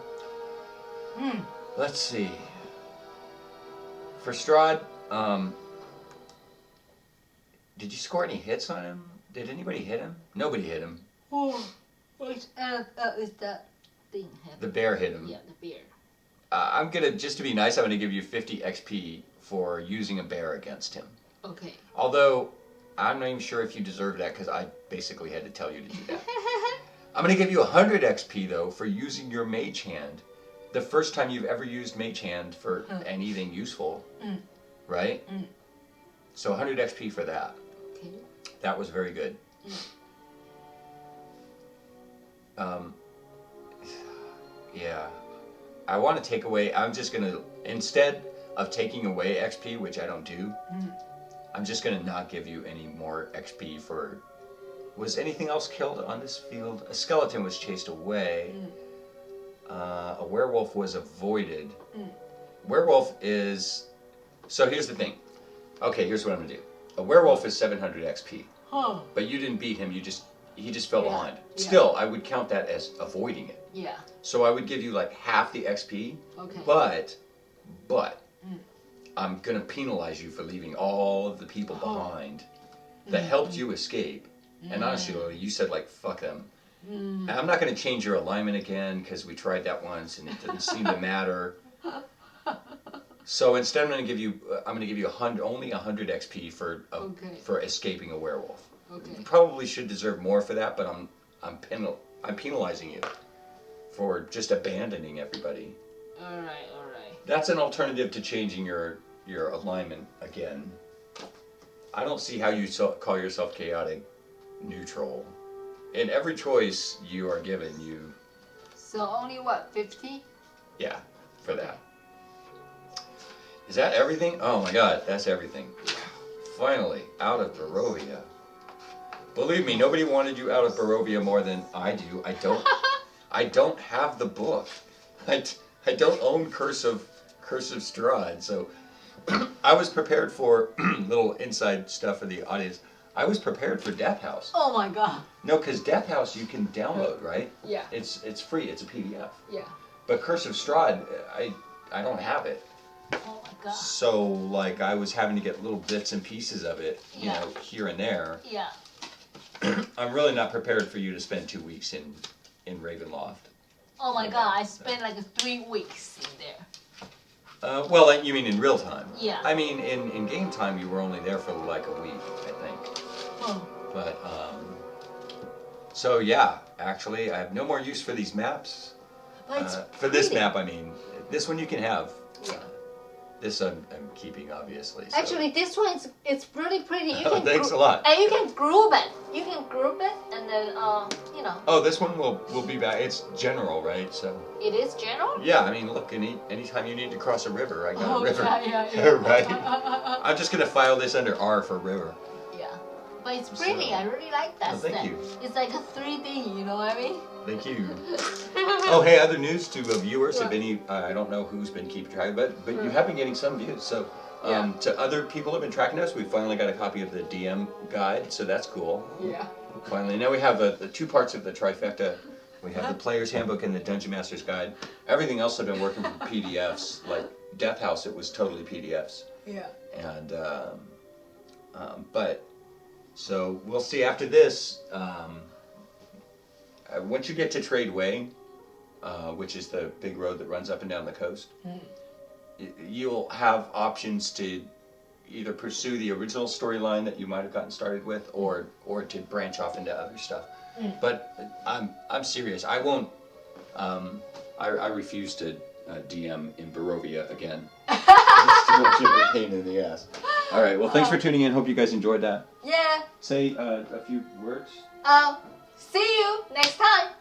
Let's see. For Strahd, did you score any hits on him? Did anybody hit him? Nobody hit him. Oh, is that thing happening? The bear hit him. Yeah, the bear. I'm gonna, just to be nice, I'm gonna give you 50 XP for using a bear against him. Okay. Although, I'm not even sure if you deserve that because I basically had to tell you to do that. I'm gonna give you 100 XP though for using your mage hand. The first time you've ever used mage hand for anything useful, right? So 100 XP for that. Okay. That was very good. Yeah. I want to take away, I'm just going to, instead of taking away XP, which I don't do, I'm just going to not give you any more XP for, was anything else killed on this field? A skeleton was chased away. A werewolf was avoided. Werewolf is, so here's the thing. Okay, here's what I'm going to do. A werewolf is 700 XP. Huh. But you didn't beat him, he just fell behind. Yeah. Still, I would count that as avoiding it. Yeah. So I would give you like half the XP. Okay. But I'm gonna penalize you for leaving all of the people behind that helped you escape. And honestly, Lily, you said like fuck them. And I'm not gonna change your alignment again because we tried that once and it didn't seem to matter. So instead, I'm gonna give you 100, only 100 XP for escaping a werewolf. Okay. You probably should deserve more for that, but I'm penalizing you for just abandoning everybody. All right. That's an alternative to changing your alignment again. I don't see how you call yourself chaotic neutral. In every choice you are given, you... So only what, 50? Yeah, for that. Is that everything? Oh my god, that's everything. Finally, out of Barovia. Believe me, nobody wanted you out of Barovia more than I do. I don't have the book. I don't own Curse of Strahd, so I was prepared for little inside stuff for the audience. I was prepared for Death House. Oh my god. No, because Death House you can download, right? Yeah. It's free. It's a PDF. Yeah. But Curse of Strahd, I don't have it. Oh my god. So like I was having to get little bits and pieces of it, you know, here and there. Yeah. I'm really not prepared for you to spend 2 weeks in Ravenloft. Oh my god, I spent like 3 weeks in there. Well, you mean in real time? Yeah. I mean, in game time, you were only there for like a week, I think. Oh. But, so yeah, actually, I have no more use for these maps. But for this map, I mean, this one you can have. Yeah. This I'm keeping, obviously. So. Actually, this one it's really pretty. You can Thanks a lot. And you can group it. You can group it, and then you know. Oh, this one will be back. It's general, right? So. It is general. Yeah, I mean, look, anytime you need to cross a river, I got a river. Yeah. Right. I'm just gonna file this under R for river. Yeah, but it's pretty. So, I really like that. thank you. It's like a 3D. You know what I mean? Thank you. Oh, hey, other news to viewers. If any, I don't know who's been keeping track, but you have been getting some views. So, to other people who have been tracking us, we finally got a copy of the DM guide, so that's cool. Yeah. Finally, now we have the 2 parts of the trifecta. We have the player's handbook and the dungeon master's guide. Everything else I've been working from PDFs. Like Death House, it was totally PDFs. Yeah. And but so we'll see after this. Once you get to Trade Way, which is the big road that runs up and down the coast, you'll have options to either pursue the original storyline that you might have gotten started with, or to branch off into other stuff. But I'm serious. I won't. I refuse to DM in Barovia again. It's too much of a pain in the ass. All right. Well, thanks for tuning in. Hope you guys enjoyed that. Yeah. Say a few words. See you next time.